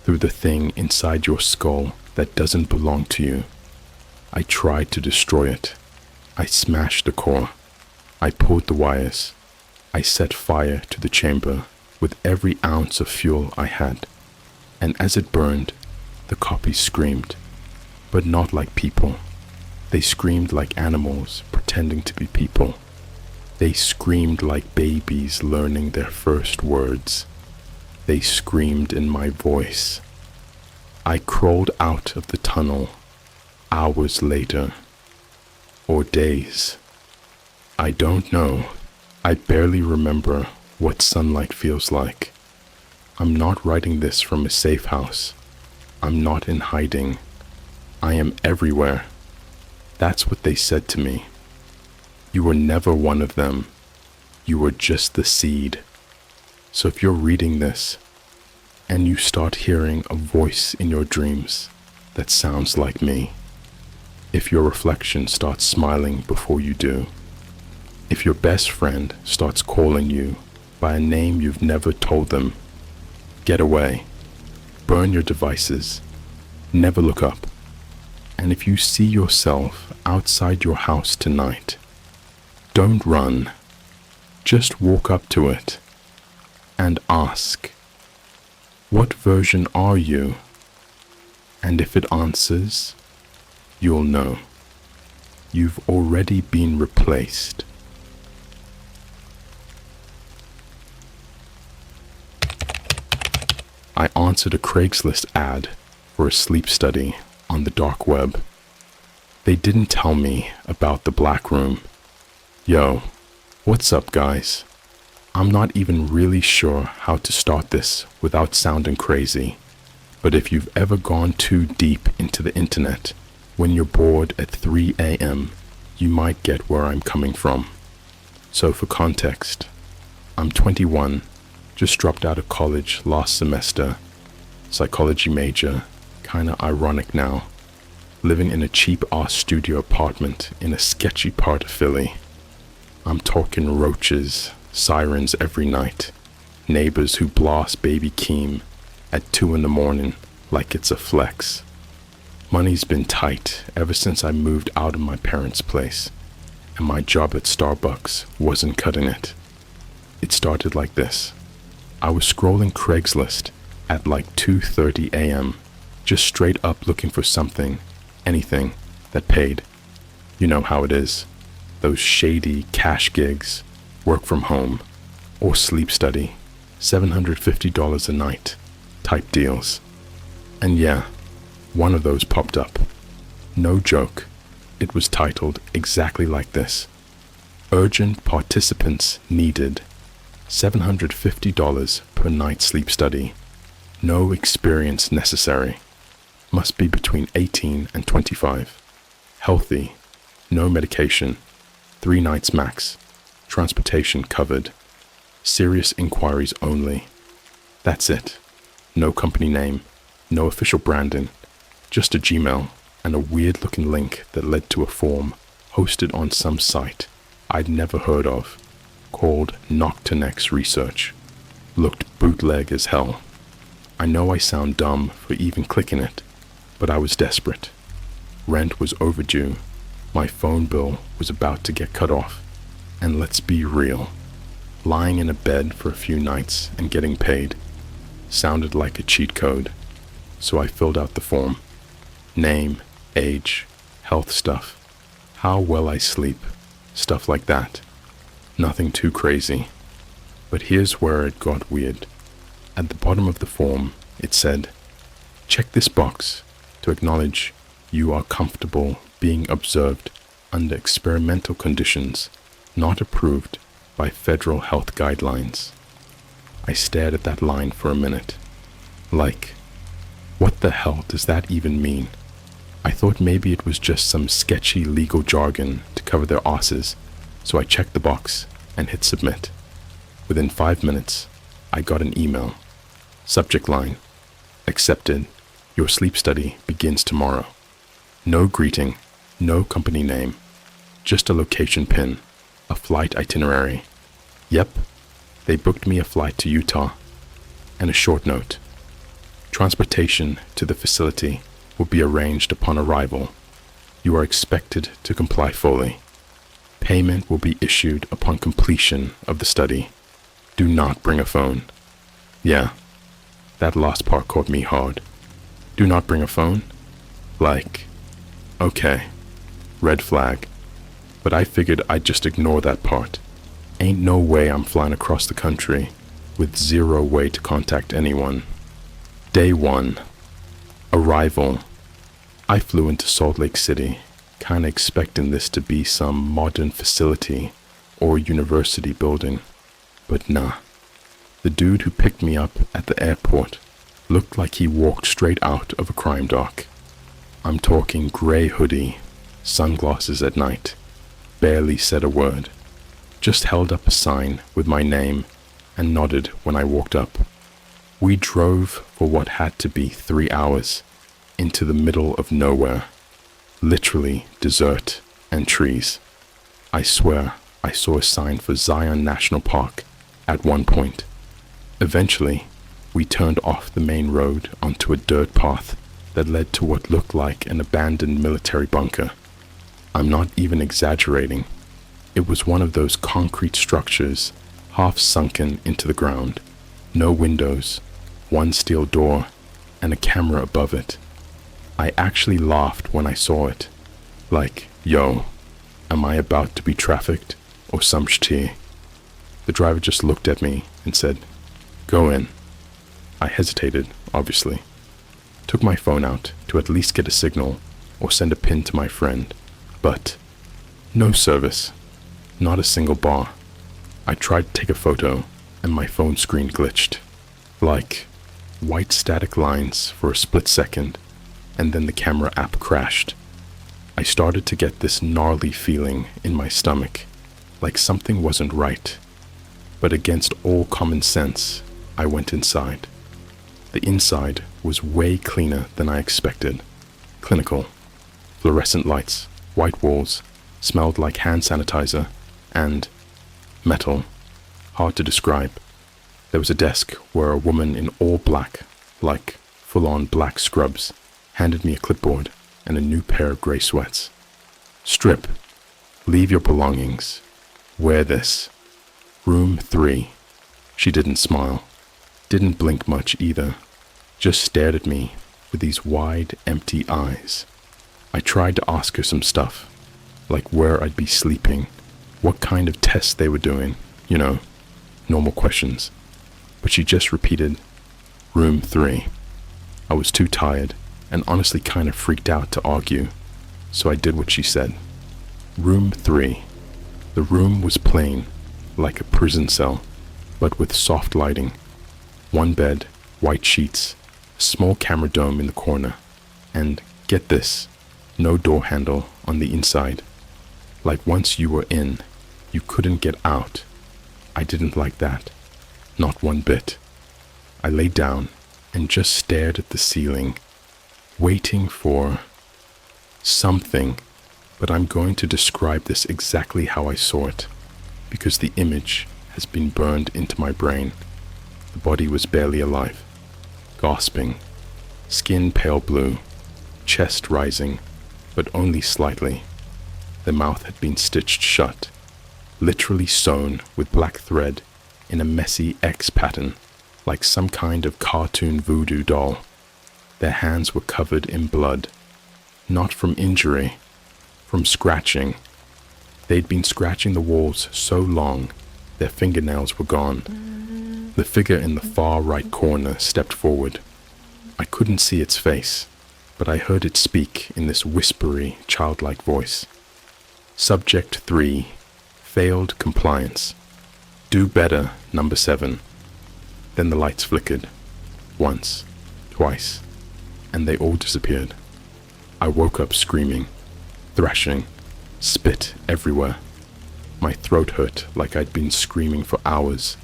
through the thing inside your skull that doesn't belong to you. I tried to destroy it. I smashed the core. I pulled the wires. I set fire to the chamber with every ounce of fuel I had. And as it burned, the copies screamed, but not like people. They screamed like animals pretending to be people. They screamed like babies learning their first words. They screamed in my voice. I crawled out of the tunnel hours later, or days. I don't know. I barely remember what sunlight feels like. I'm not writing this from a safe house. I'm not in hiding. I am everywhere. That's what they said to me. You were never one of them. You were just the seed. So if you're reading this, and you start hearing a voice in your dreams that sounds like me, if your reflection starts smiling before you do, if your best friend starts calling you by a name you've never told them, get away. Burn your devices. Never look up. And if you see yourself outside your house tonight, don't run. Just walk up to it and ask, what version are you? And if it answers, you'll know. You've already been replaced. I answered a Craigslist ad for a sleep study on the dark web. They didn't tell me about the black room. Yo, what's up, guys? I'm not even really sure how to start this without sounding crazy, but if you've ever gone too deep into the internet when you're bored at 3 a.m., you might get where I'm coming from. So for context, I'm 21, just dropped out of college last semester, psychology major, kinda ironic now, living in a cheap-ass studio apartment in a sketchy part of Philly. I'm talking roaches, sirens every night, neighbors who blast Baby Keem at 2 in the morning like it's a flex. Money's been tight ever since I moved out of my parents' place, and my job at Starbucks wasn't cutting it. It started like this. I was scrolling Craigslist at like 2:30 a.m., just straight up looking for something, anything, that paid. You know how it is. Those shady cash gigs, work from home, or sleep study, $750 a night type deals. And yeah, one of those popped up. No joke, it was titled exactly like this. Urgent participants needed. $750 per night sleep study. No experience necessary. Must be between 18 and 25. Healthy. No medication. 3 nights max. Transportation covered. Serious inquiries only. That's it. No company name. No official branding. Just a Gmail and a weird looking link that led to a form hosted on some site I'd never heard of, called Noctinex Research. Looked bootleg as hell. I know I sound dumb for even clicking it, but I was desperate. Rent was overdue, my phone bill was about to get cut off, and let's be real, lying in a bed for a few nights and getting paid sounded like a cheat code, so I filled out the form. Name, age, health stuff, how well I sleep, stuff like that. Nothing too crazy. But here's where it got weird. At the bottom of the form, it said, check this box to acknowledge you are comfortable being observed under experimental conditions not approved by federal health guidelines. I stared at that line for a minute. Like, what the hell does that even mean? I thought maybe it was just some sketchy legal jargon to cover their asses, so I checked the box and hit submit. Within 5 minutes, I got an email. Subject line, accepted. Your sleep study begins tomorrow. No greeting, no company name, just a location pin, a flight itinerary. Yep, they booked me a flight to Utah, and a short note. Transportation to the facility will be arranged upon arrival. You are expected to comply fully. Payment will be issued upon completion of the study. Do not bring a phone. Yeah, that last part caught me hard. Do not bring a phone? Like, okay, red flag. But I figured I'd just ignore that part. Ain't no way I'm flying across the country with zero way to contact anyone. Day 1. Arrival. I flew into Salt Lake City, kinda expecting this to be some modern facility or university building. But nah. The dude who picked me up at the airport looked like he walked straight out of a crime doc. I'm talking gray hoodie, sunglasses at night, barely said a word, just held up a sign with my name and nodded when I walked up. We drove for what had to be 3 hours into the middle of nowhere, literally desert and trees. I swear I saw a sign for Zion National Park at one point. Eventually, we turned off the main road onto a dirt path that led to what looked like an abandoned military bunker. I'm not even exaggerating. It was one of those concrete structures half sunken into the ground. No windows, one steel door, and a camera above it. I actually laughed when I saw it. Like, yo, am I about to be trafficked or some shit? The driver just looked at me and said, go in. I hesitated, obviously. Took my phone out to at least get a signal or send a pin to my friend. But no service. Not a single bar. I tried to take a photo and my phone screen glitched. Like, white static lines for a split second, and then the camera app crashed. I started to get this gnarly feeling in my stomach, like something wasn't right. But against all common sense, I went inside. The inside was way cleaner than I expected. Clinical. Fluorescent lights, white walls, smelled like hand sanitizer, and metal. Hard to describe. There was a desk where a woman in all black, like full-on black scrubs, handed me a clipboard and a new pair of gray sweats. Strip. Leave your belongings. Wear this. Room 3. She didn't smile. Didn't blink much either. Just stared at me with these wide, empty eyes. I tried to ask her some stuff, like where I'd be sleeping, what kind of tests they were doing, normal questions. But she just repeated, Room 3. I was too tired and honestly kind of freaked out to argue, so I did what she said. Room 3. The room was plain, like a prison cell, but with soft lighting. One bed, white sheets, a small camera dome in the corner, and, get this, no door handle on the inside. Like once you were in, you couldn't get out. I didn't like that. Not one bit. I lay down and just stared at the ceiling, waiting for something, but I'm going to describe this exactly how I saw it, because the image has been burned into my brain. The body was barely alive, gasping, skin pale blue, chest rising, but only slightly. The mouth had been stitched shut, literally sewn with black thread in a messy X pattern, like some kind of cartoon voodoo doll. Their hands were covered in blood, not from injury, from scratching. They'd been scratching the walls so long, their fingernails were gone. The figure in the far right corner stepped forward. I couldn't see its face, but I heard it speak in this whispery, childlike voice. Subject 3, failed compliance. Do better, number 7. Then the lights flickered. Once, twice, and they all disappeared. I woke up screaming, thrashing, spit everywhere. My throat hurt like I'd been screaming for hours.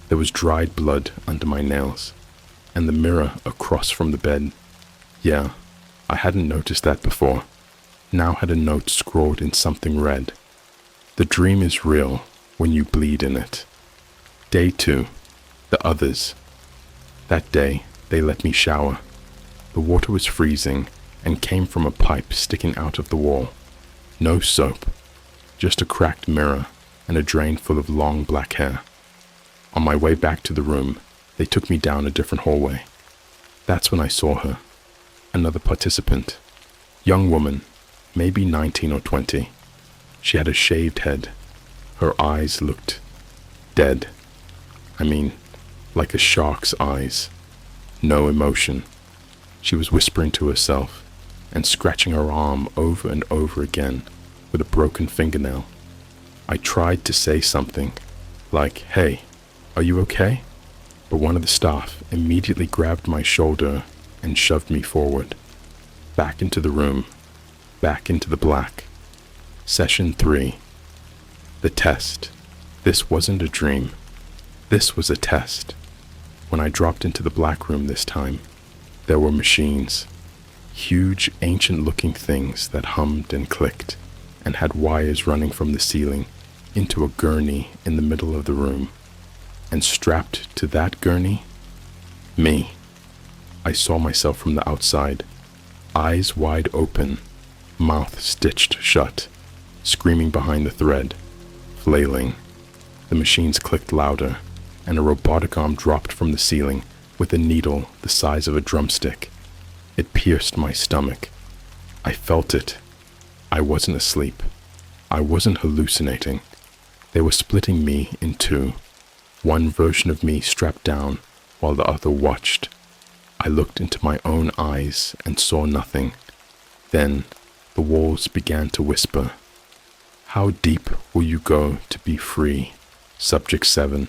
There was dried blood under my nails, and the mirror across from the bed. Yeah, I hadn't noticed that before. Now had a note scrawled in something red. The dream is real when you bleed in it. Day 2. The others. That day, they let me shower. The water was freezing and came from a pipe sticking out of the wall. No soap, just a cracked mirror and a drain full of long black hair. On my way back to the room, they took me down a different hallway. That's when I saw her. Another participant. Young woman, maybe 19 or 20. She had a shaved head. Her eyes looked dead. I mean, like a shark's eyes. No emotion. She was whispering to herself and scratching her arm over and over again with a broken fingernail. I tried to say something, like, "Hey, are you okay?" But one of the staff immediately grabbed my shoulder and shoved me forward. Back into the room. Back into the black. Session 3. The test. This wasn't a dream. This was a test. When I dropped into the black room this time, there were machines. Huge, ancient-looking things that hummed and clicked and had wires running from the ceiling into a gurney in the middle of the room. And strapped to that gurney, me. I saw myself from the outside, eyes wide open, mouth stitched shut, screaming behind the thread, flailing. The machines clicked louder, and a robotic arm dropped from the ceiling with a needle the size of a drumstick. It pierced my stomach. I felt it. I wasn't asleep. I wasn't hallucinating. They were splitting me in two. One version of me strapped down while the other watched. I looked into my own eyes and saw nothing. Then the walls began to whisper. How deep will you go to be free? Subject 7.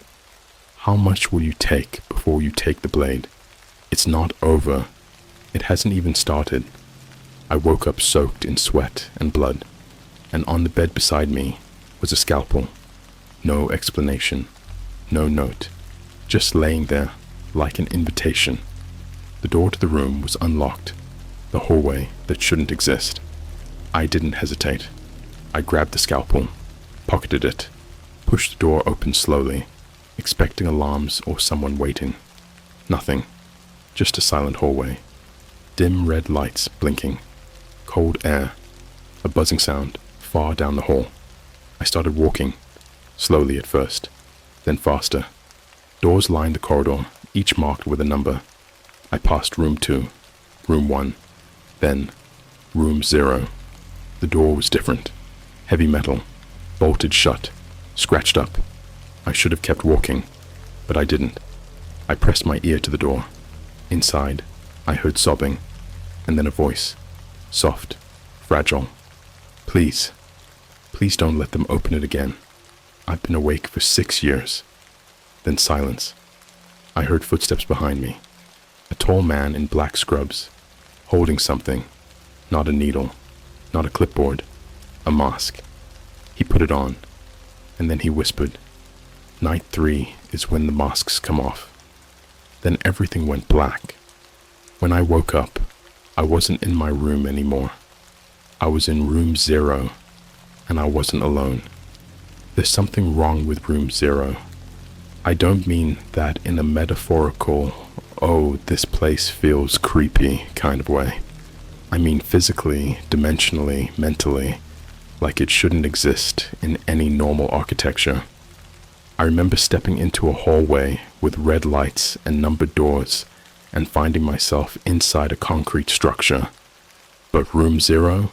How much will you take before you take the blade? It's not over. It hasn't even started. I woke up soaked in sweat and blood, and on the bed beside me was a scalpel. No explanation, no note, just laying there like an invitation. The door to the room was unlocked, the hallway that shouldn't exist. I didn't hesitate. I grabbed the scalpel, pocketed it, pushed the door open slowly, expecting alarms or someone waiting. Nothing, just a silent hallway. Dim red lights blinking, cold air, a buzzing sound far down the hall. I started walking, slowly at first, then faster. Doors lined the corridor, each marked with a number. I passed room 2, room 1, then room 0. The door was different. Heavy metal, bolted shut, scratched up. I should have kept walking, but I didn't. I pressed my ear to the door. Inside, I heard sobbing, and then a voice, soft, fragile. Please, please don't let them open it again. I've been awake for 6 years. Then silence. I heard footsteps behind me. A tall man in black scrubs, holding something, not a needle, not a clipboard, a mask. He put it on, and then he whispered, "Night 3 is when the masks come off." Then everything went black. When I woke up, I wasn't in my room anymore. I was in room 0, and I wasn't alone. There's something wrong with room 0. I don't mean that in a metaphorical, oh, this place feels creepy kind of way. I mean physically, dimensionally, mentally, like it shouldn't exist in any normal architecture. I remember stepping into a hallway with red lights and numbered doors and finding myself inside a concrete structure. But room 0?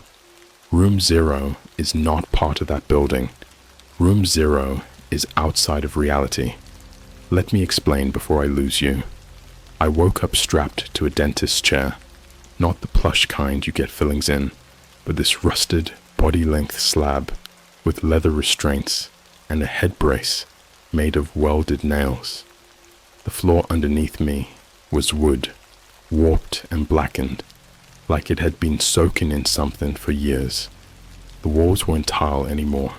Room 0 is not part of that building. Room 0 is outside of reality. Let me explain before I lose you. I woke up strapped to a dentist's chair, not the plush kind you get fillings in, but this rusted, body-length slab with leather restraints and a head brace made of welded nails. The floor underneath me was wood, warped and blackened, like it had been soaking in something for years. The walls weren't tile anymore.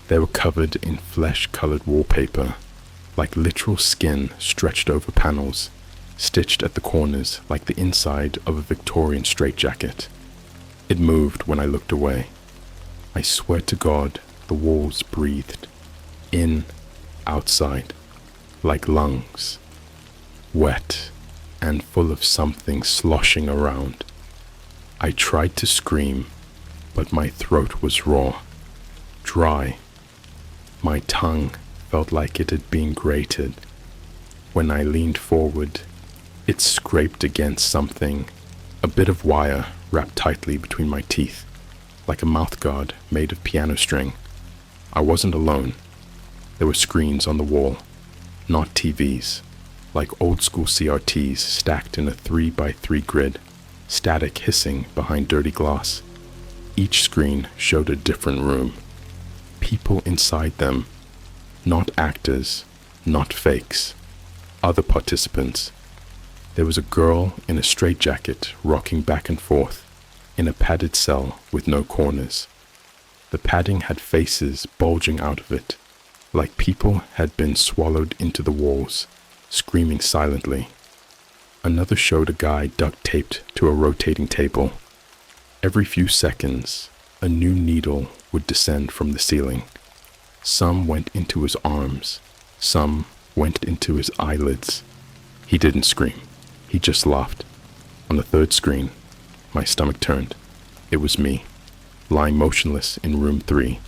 They were covered in flesh-colored wallpaper, like literal skin stretched over panels, stitched at the corners like the inside of a Victorian straitjacket. It moved when I looked away. I swear to God, the walls breathed. In, outside, like lungs. Wet and full of something sloshing around. I tried to scream, but my throat was raw, dry. My tongue felt like it had been grated. When I leaned forward, it scraped against something, a bit of wire wrapped tightly between my teeth, like a mouthguard made of piano string. I wasn't alone. There were screens on the wall, not TVs, like old school CRTs stacked in a 3x3 grid, static hissing behind dirty glass. Each screen showed a different room. People inside them, not actors, not fakes, other participants. There was a girl in a straitjacket rocking back and forth in a padded cell with no corners. The padding had faces bulging out of it, like people had been swallowed into the walls, screaming silently. Another showed a guy duct-taped to a rotating table. Every few seconds, a new needle would descend from the ceiling. Some went into his arms, some went into his eyelids. He didn't scream, he just laughed. On the third screen, my stomach turned. It was me, lying motionless in room 3,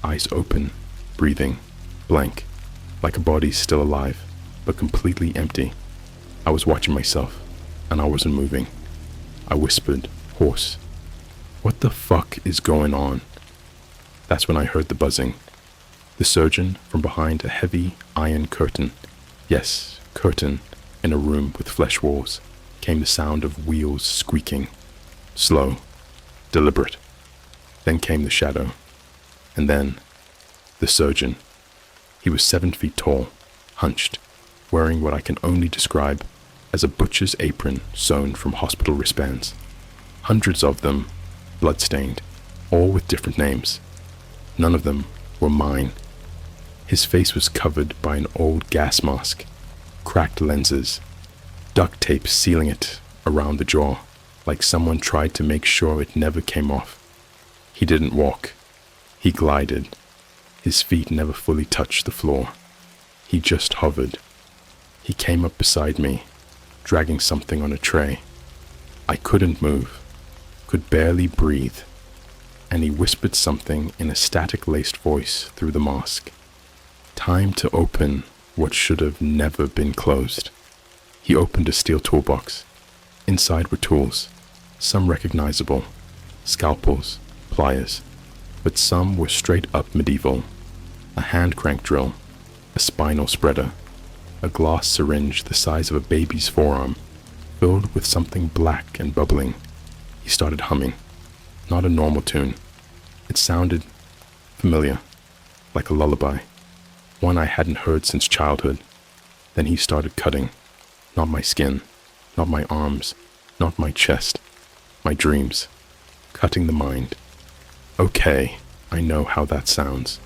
eyes open, breathing, blank, like a body still alive, but completely empty. I was watching myself, and I wasn't moving. I whispered, hoarse, "What the fuck is going on?" That's when I heard the buzzing. The surgeon from behind a heavy iron curtain, yes, curtain, in a room with flesh walls, came the sound of wheels squeaking. Slow, deliberate. Then came the shadow. And then, the surgeon. He was 7 feet tall, hunched, wearing what I can only describe as a butcher's apron sewn from hospital wristbands. Hundreds of them, blood-stained, all with different names. None of them were mine. His face was covered by an old gas mask, cracked lenses, duct tape sealing it around the jaw, like someone tried to make sure it never came off. He didn't walk. He glided. His feet never fully touched the floor. He just hovered. He came up beside me, dragging something on a tray. I couldn't move, could barely breathe. and he whispered something in a static-laced voice through the mask. Time to open what should have never been closed. He opened a steel toolbox. Inside were tools, some recognizable, scalpels, pliers, but some were straight up medieval. A hand crank drill, a spinal spreader, a glass syringe the size of a baby's forearm, filled with something black and bubbling. He started humming. Not a normal tune. It sounded familiar, like a lullaby, one I hadn't heard since childhood. Then he started cutting. Not my skin, not my arms, not my chest, my dreams. Cutting the mind. Okay, I know how that sounds.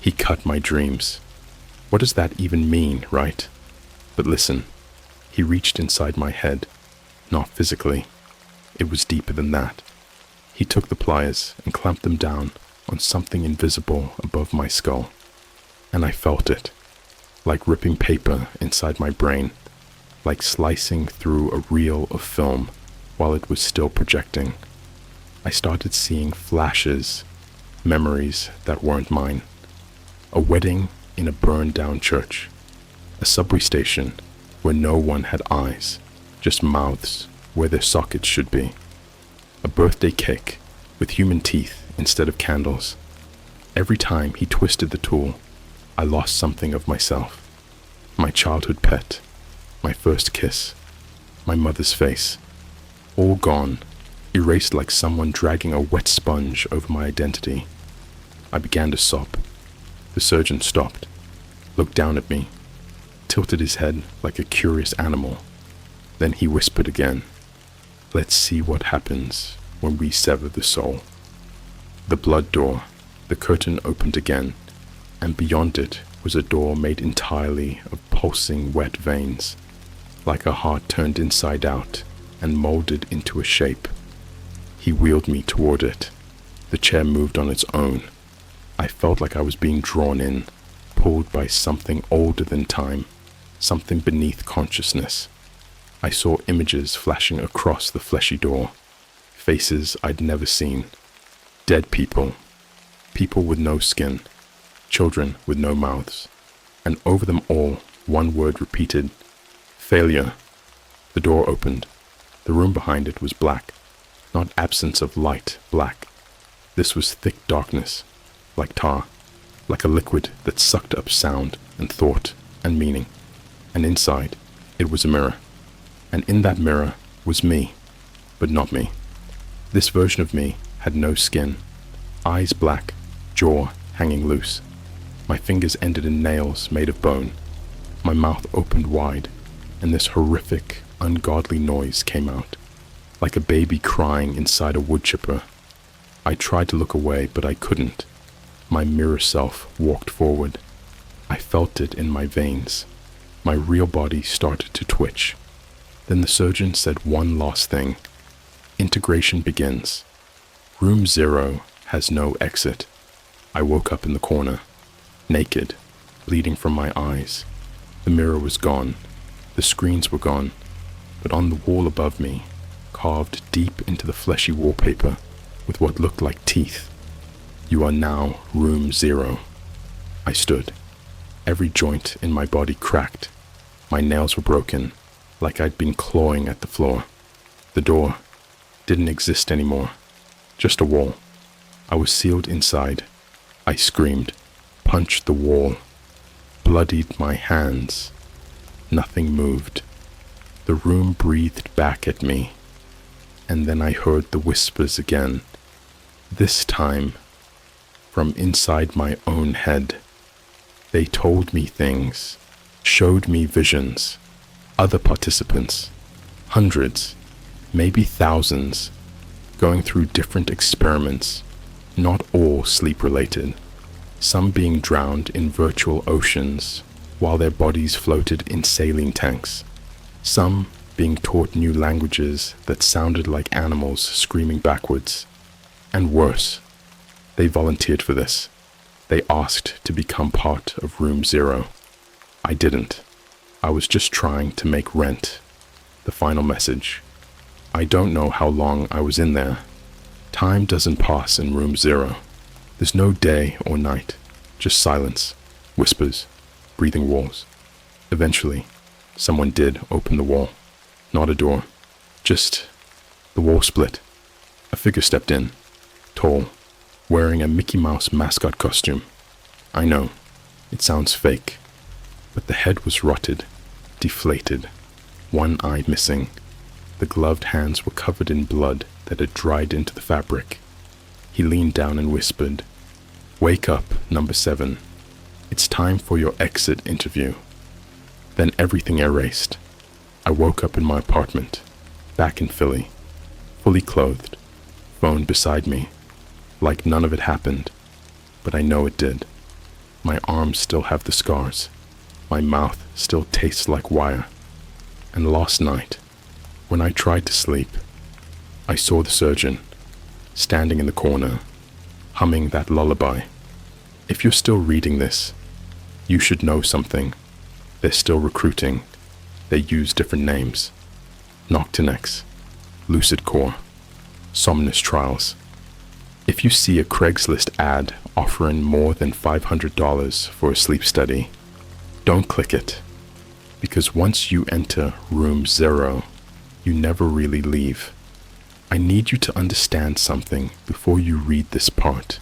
He cut my dreams. What does that even mean, right? But listen, he reached inside my head, not physically. It was deeper than that. He took the pliers and clamped them down on something invisible above my skull. And I felt it, like ripping paper inside my brain, like slicing through a reel of film while it was still projecting. I started seeing flashes, memories that weren't mine. A wedding in a burned-down church. A subway station where no one had eyes, just mouths where their sockets should be. A birthday cake with human teeth instead of candles. Every time he twisted the tool, I lost something of myself. My childhood pet, my first kiss, my mother's face. All gone, erased like someone dragging a wet sponge over my identity. I began to sob. The surgeon stopped, looked down at me, tilted his head like a curious animal. Then he whispered again, "Let's see what happens when we sever the soul." The blood door, the curtain opened again, and beyond it was a door made entirely of pulsing wet veins, like a heart turned inside out and molded into a shape. He wheeled me toward it. The chair moved on its own. I felt like I was being drawn in, pulled by something older than time, something beneath consciousness. I saw images flashing across the fleshy door, faces I'd never seen, dead people, people with no skin, children with no mouths, and over them all, one word repeated, failure. The door opened. The room behind it was black, not absence of light, black. This was thick darkness, like tar, like a liquid that sucked up sound and thought and meaning. And inside, it was a mirror. And in that mirror was me, but not me. This version of me had no skin, eyes black, jaw hanging loose. My fingers ended in nails made of bone. My mouth opened wide, and this horrific, ungodly noise came out, like a baby crying inside a wood chipper. I tried to look away, but I couldn't. My mirror self walked forward. I felt it in my veins. My real body started to twitch. Then the surgeon said one last thing. Integration begins. Room 0 has no exit. I woke up in the corner, naked, bleeding from my eyes. The mirror was gone. The screens were gone. But on the wall above me, carved deep into the fleshy wallpaper with what looked like teeth, "You are now room 0. I stood. Every joint in my body cracked. My nails were broken, like I'd been clawing at the floor. The door didn't exist anymore, just a wall. I was sealed inside. I screamed, punched the wall, bloodied my hands. Nothing moved. The room breathed back at me, and then I heard the whispers again, this time from inside my own head. They told me things, showed me visions, other participants, hundreds, maybe thousands, going through different experiments, not all sleep-related, some being drowned in virtual oceans while their bodies floated in saline tanks, some being taught new languages that sounded like animals screaming backwards, and worse, they volunteered for this. They asked to become part of Room 0. I didn't. I was just trying to make rent. The final message. I don't know how long I was in there. Time doesn't pass in room 0. There's no day or night, just silence, whispers, breathing walls. Eventually, someone did open the wall. Not a door, just the wall split. A figure stepped in, tall, wearing a Mickey Mouse mascot costume. I know, it sounds fake, but the head was rotted, deflated, one eye missing. The gloved hands were covered in blood that had dried into the fabric. He leaned down and whispered, "Wake up, number 7. It's time for your exit interview." Then everything erased. I woke up in my apartment, back in Philly, fully clothed, phone beside me, like none of it happened, but I know it did. My arms still have the scars. My mouth still tastes like wire. And last night, when I tried to sleep, I saw the surgeon, standing in the corner, humming that lullaby. If you're still reading this, you should know something. They're still recruiting. They use different names. Noctinex, Lucid Core, Somnus Trials. If you see a Craigslist ad offering more than $500 for a sleep study, don't click it, because once you enter room 0, you never really leave. I need you to understand something before you read this part.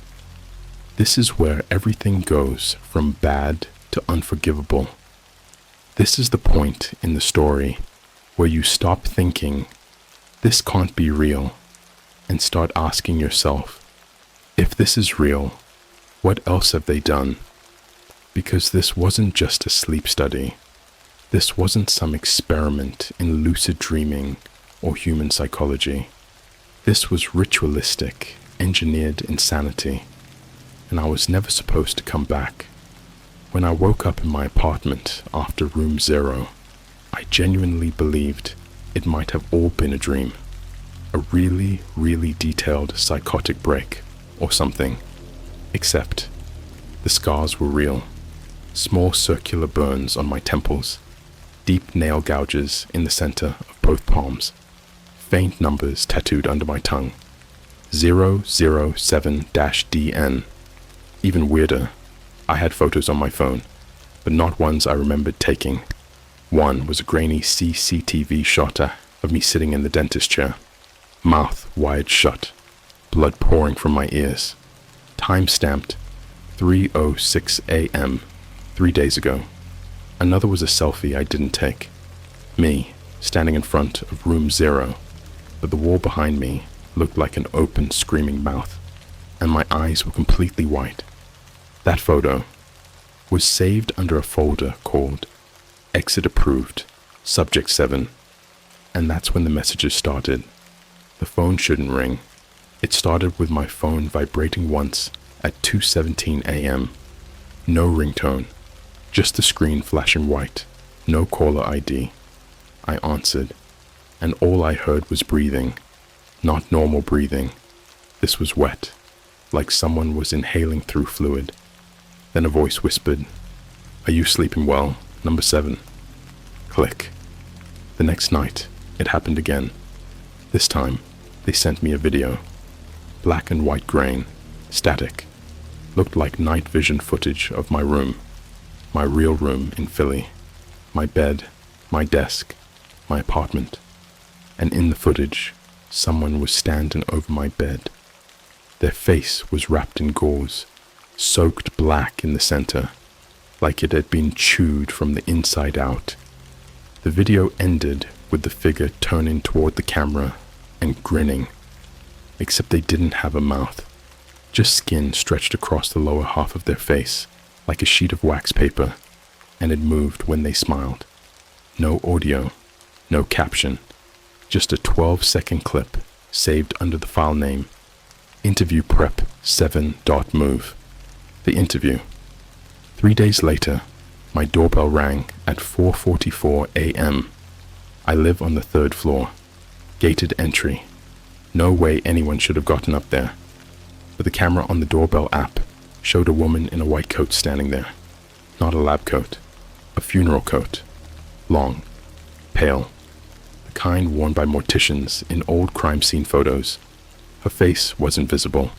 This is where everything goes from bad to unforgivable. This is the point in the story where you stop thinking, "This can't be real," and start asking yourself, if this is real, what else have they done? Because this wasn't just a sleep study. This wasn't some experiment in lucid dreaming or human psychology. This was ritualistic, engineered insanity, and I was never supposed to come back. When I woke up in my apartment after room 0, I genuinely believed it might have all been a dream, a really, really detailed psychotic break or something, except the scars were real. Small circular burns on my temples, deep nail gouges in the center of both palms, faint numbers tattooed under my tongue, 007-DN. Even weirder, I had photos on my phone, but not ones I remembered taking. One was a grainy CCTV shot of me sitting in the dentist chair, mouth wide shut, blood pouring from my ears. Time-stamped 3:06 a.m., 3 days ago. Another was a selfie I didn't take. Me, standing in front of room 0, but the wall behind me looked like an open, screaming mouth, and my eyes were completely white. That photo was saved under a folder called Exit Approved, Subject 7, and that's when the messages started. The phone shouldn't ring. It started with my phone vibrating once at 2:17 a.m. No ringtone, just the screen flashing white, no caller ID. I answered, and all I heard was breathing, not normal breathing. This was wet, like someone was inhaling through fluid. Then a voice whispered, "Are you sleeping well, number 7? Click. The next night, it happened again. This time, they sent me a video. Black and white grain, static. Looked like night vision footage of my room. My real room in Philly. My bed, my desk, my apartment. And in the footage, someone was standing over my bed. Their face was wrapped in gauze, soaked black in the center, like it had been chewed from the inside out. The video ended with the figure turning toward the camera and grinning, except they didn't have a mouth, just skin stretched across the lower half of their face, like a sheet of wax paper, and it moved when they smiled. No audio, no caption, just a 12-second clip saved under the file name, Interview Prep 7.move. The interview. 3 days later, my doorbell rang at 4:44 a.m. I live on the 3rd floor. Gated entry. No way anyone should have gotten up there. But the camera on the doorbell app showed a woman in a white coat standing there. Not a lab coat. A funeral coat. Long. Pale. The kind worn by morticians in old crime scene photos. Her face wasn't visible.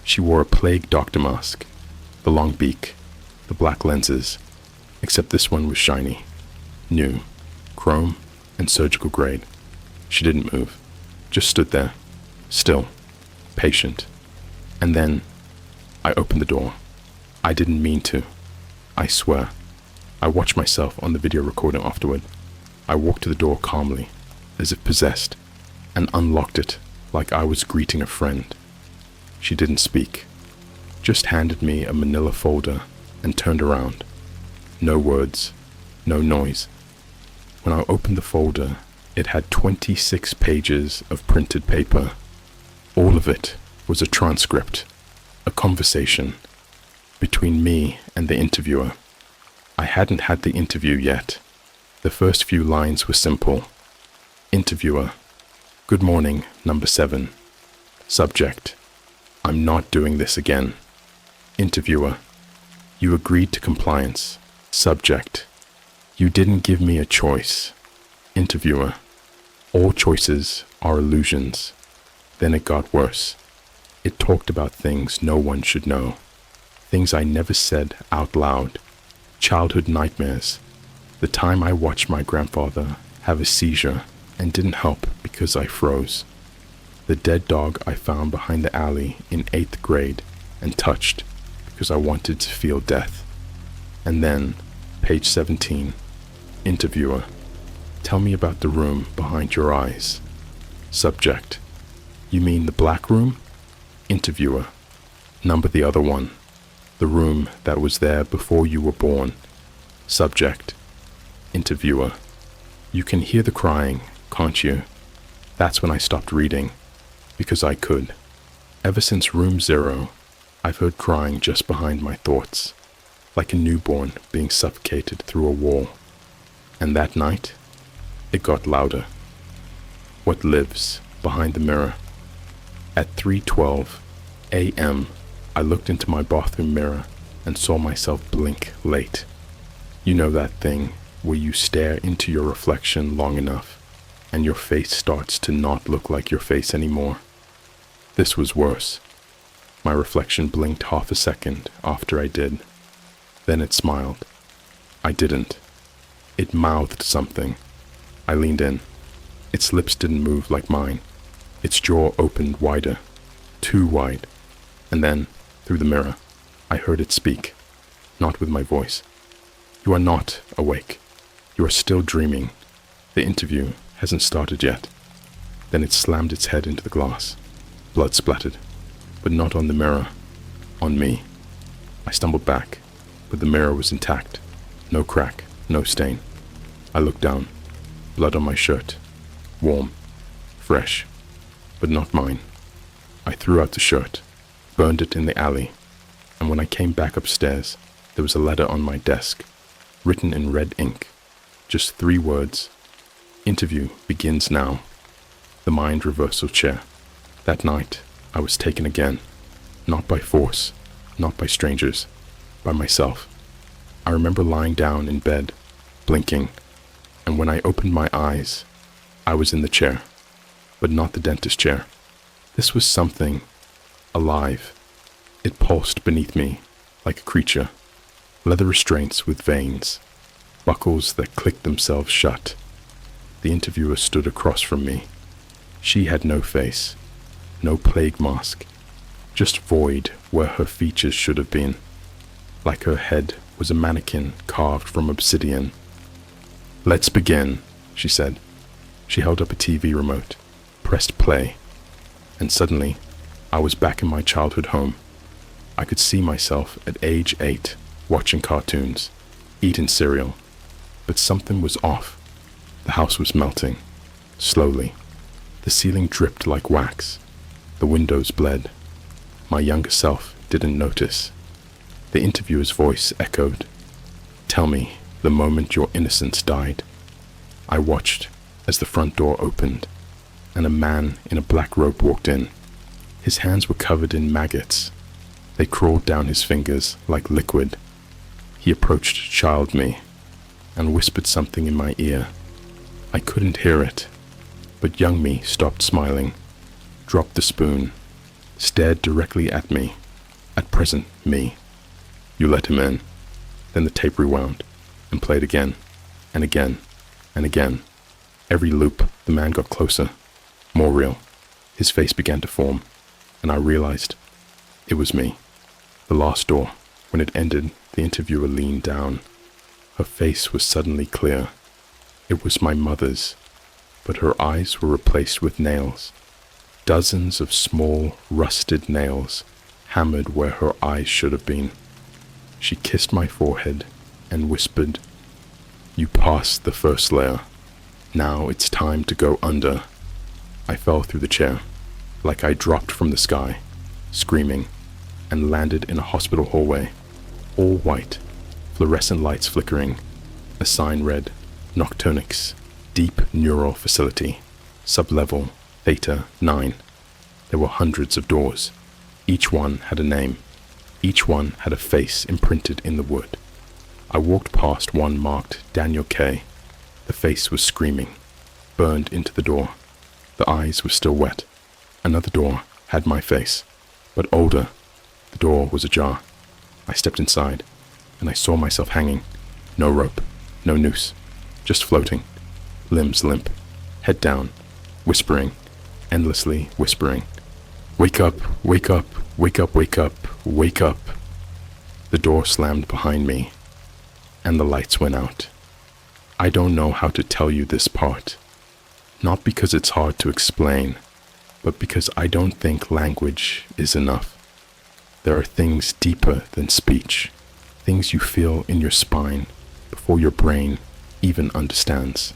She wore a plague doctor mask, the long beak, the black lenses, except this one was shiny, new, chrome and surgical grade. She didn't move, just stood there, still, patient. And then I opened the door. I didn't mean to. I swear. I watched myself on the video recording afterward. I walked to the door calmly, as if possessed, and unlocked it like I was greeting a friend. She didn't speak, just handed me a manila folder and turned around. No words, no noise. When I opened the folder, it had 26 pages of printed paper. All of it was a transcript, a conversation between me and the interviewer. I hadn't had the interview yet. The first few lines were simple. Interviewer: good morning, number 7. Subject: I'm not doing this again. Interviewer: you agreed to compliance. Subject: you didn't give me a choice. Interviewer: all choices are illusions. Then it got worse. It talked about things no one should know. Things I never said out loud. Childhood nightmares. The time I watched my grandfather have a seizure and didn't help because I froze. The dead dog I found behind the alley in 8th grade and touched because I wanted to feel death. And then, page 17, interviewer: tell me about the room behind your eyes. Subject: you mean the black room? Interviewer: number the other one. The room that was there before you were born. Subject: interviewer: you can hear the crying, can't you? That's when I stopped reading, because I could. Ever since room 0, I've heard crying just behind my thoughts, like a newborn being suffocated through a wall. And that night, it got louder. What lives behind the mirror? At 3:12 a.m., I looked into my bathroom mirror and saw myself blink late. You know that thing where you stare into your reflection long enough and your face starts to not look like your face anymore. This was worse. My reflection blinked half a second after I did. Then it smiled. I didn't. It mouthed something. I leaned in. Its lips didn't move like mine. Its jaw opened wider, too wide. And then, through the mirror, I heard it speak, not with my voice. You are not awake. You are still dreaming. The interview hasn't started yet. Then it slammed its head into the glass. Blood splattered, but not on the mirror, on me. I stumbled back, but the mirror was intact. No crack, no stain. I looked down. Blood on my shirt. Warm. Fresh. But not mine. I threw out the shirt, burned it in the alley, and when I came back upstairs, there was a letter on my desk, written in red ink. Just 3 words. Interview begins now. The mind reversal chair. That night, I was taken again. Not by force, not by strangers, by myself. I remember lying down in bed, blinking, and when I opened my eyes, I was in the chair, but not the dentist chair. This was something alive. It pulsed beneath me like a creature. Leather restraints with veins, buckles that clicked themselves shut. The interviewer stood across from me. She had no face, no plague mask, just void where her features should have been. Like her head was a mannequin carved from obsidian. "Let's begin," she said. She held up a TV remote, pressed play, and suddenly I was back in my childhood home. I could see myself at age 8, watching cartoons, eating cereal, but something was off. The house was melting, slowly. The ceiling dripped like wax. The windows bled. My younger self didn't notice. The interviewer's voice echoed, "Tell me the moment your innocence died." I watched as the front door opened, and a man in a black robe walked in. His hands were covered in maggots. They crawled down his fingers like liquid. He approached child me and whispered something in my ear. I couldn't hear it, but young me stopped smiling. dropped the spoon, stared directly at me, at present me. You let him in. Then the tape rewound and played again and again and again. Every loop, the man got closer, more real. His face began to form, and I realized it was me. The last door, when it ended, the interviewer leaned down. Her face was suddenly clear. It was my mother's, but her eyes were replaced with nails. Dozens of small, rusted nails hammered where her eyes should have been. She kissed my forehead and whispered, "You passed the first layer. Now it's time to go under." I fell through the chair, like I dropped from the sky, screaming, and landed in a hospital hallway, all white, fluorescent lights flickering. A sign read, "Nocturnix, Deep Neural Facility, Sublevel, Theta 9. There were hundreds of doors. Each one had a name. Each one had a face imprinted in the wood. I walked past one marked Daniel K. The face was screaming, burned into the door. The eyes were still wet. Another door had my face, but older. The door was ajar. I stepped inside, and I saw myself hanging. No rope, no noose, just floating, limbs limp, head down, whispering, endlessly whispering. "Wake up, wake up, wake up, wake up, wake up." The door slammed behind me, and the lights went out. I don't know how to tell you this part. Not because it's hard to explain, but because I don't think language is enough. There are things deeper than speech, things you feel in your spine before your brain even understands.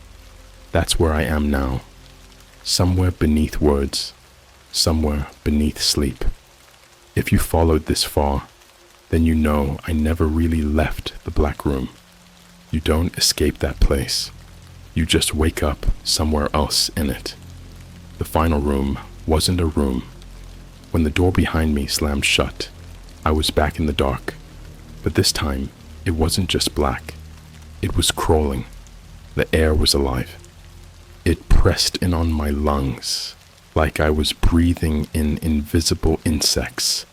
That's where I am now, somewhere beneath words, somewhere beneath sleep. If you followed this far, then you know I never really left the black room. You don't escape that place. You just wake up somewhere else in it. The final room wasn't a room. When the door behind me slammed shut, I was back in the dark. But this time, it wasn't just black. It was crawling. The air was alive. It pressed in on my lungs, like I was breathing in invisible insects.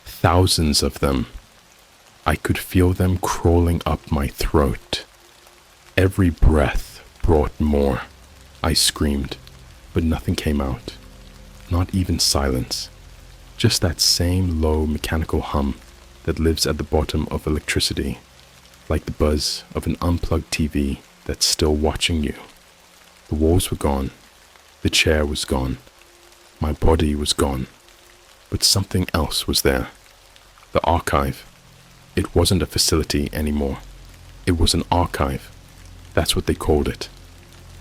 Thousands of them. I could feel them crawling up my throat. Every breath brought more. I screamed, but nothing came out. Not even silence. Just that same low mechanical hum that lives at the bottom of electricity, like the buzz of an unplugged TV that's still watching you. The walls were gone. The chair was gone. My body was gone. But something else was there. The archive. It wasn't a facility anymore. It was an archive. That's what they called it.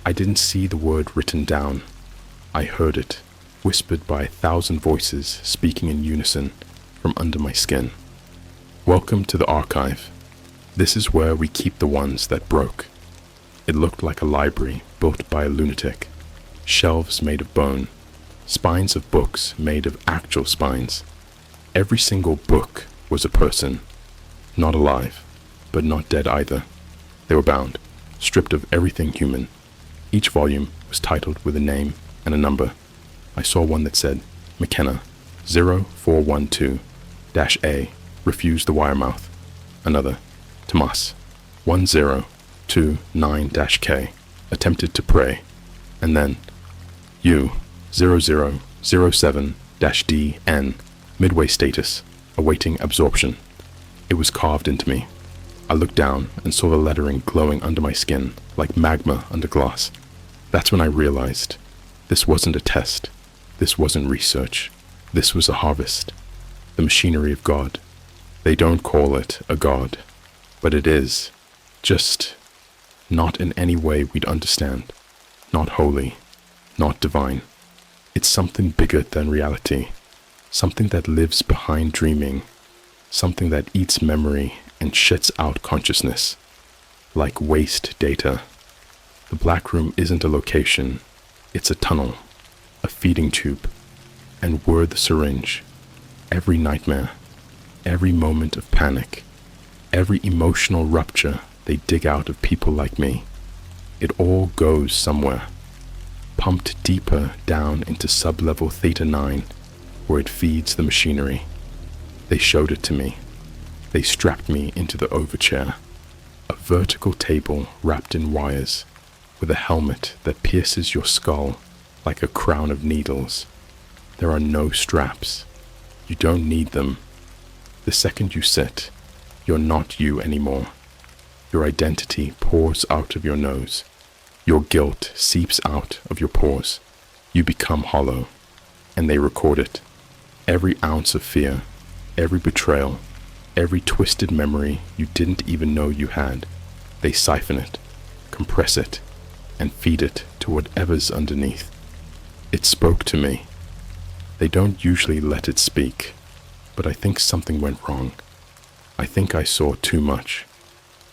I didn't see the word written down. I heard it, whispered by 1,000 voices speaking in unison from under my skin. Welcome to the archive. This is where we keep the ones that broke. It looked like a library built by a lunatic. Shelves made of bone. Spines of books made of actual spines. Every single book was a person. Not alive, but not dead either. They were bound, stripped of everything human. Each volume was titled with a name and a number. I saw one that said, McKenna, 0412-A, refused the wire mouth. Another, Tomas, 1029-K, attempted to pray. And then, you, 0007-DN, midway status, awaiting absorption. It was carved into me. I looked down and saw the lettering glowing under my skin, like magma under glass. That's when I realized this wasn't a test. This wasn't research. This was a harvest. The machinery of God. They don't call it a God, but it is. Just not in any way we'd understand. Not holy. Not divine. It's something bigger than reality. Something that lives behind dreaming. Something that eats memory and shits out consciousness, like waste data. The black room isn't a location, it's a tunnel, a feeding tube, and we're the syringe. Every nightmare, every moment of panic, every emotional rupture they dig out of people like me, it all goes somewhere. pumped deeper down into sub-level Theta 9, where it feeds the machinery. They showed it to me. They strapped me into the overchair, a vertical table wrapped in wires, with a helmet that pierces your skull like a crown of needles. There are no straps. You don't need them. The second you sit, you're not you anymore. Your identity pours out of your nose. Your guilt seeps out of your pores. You become hollow, and they record it. Every ounce of fear, every betrayal, every twisted memory you didn't even know you had. They siphon it, compress it, and feed it to whatever's underneath. It spoke to me. They don't usually let it speak, but I think something went wrong. I think I saw too much.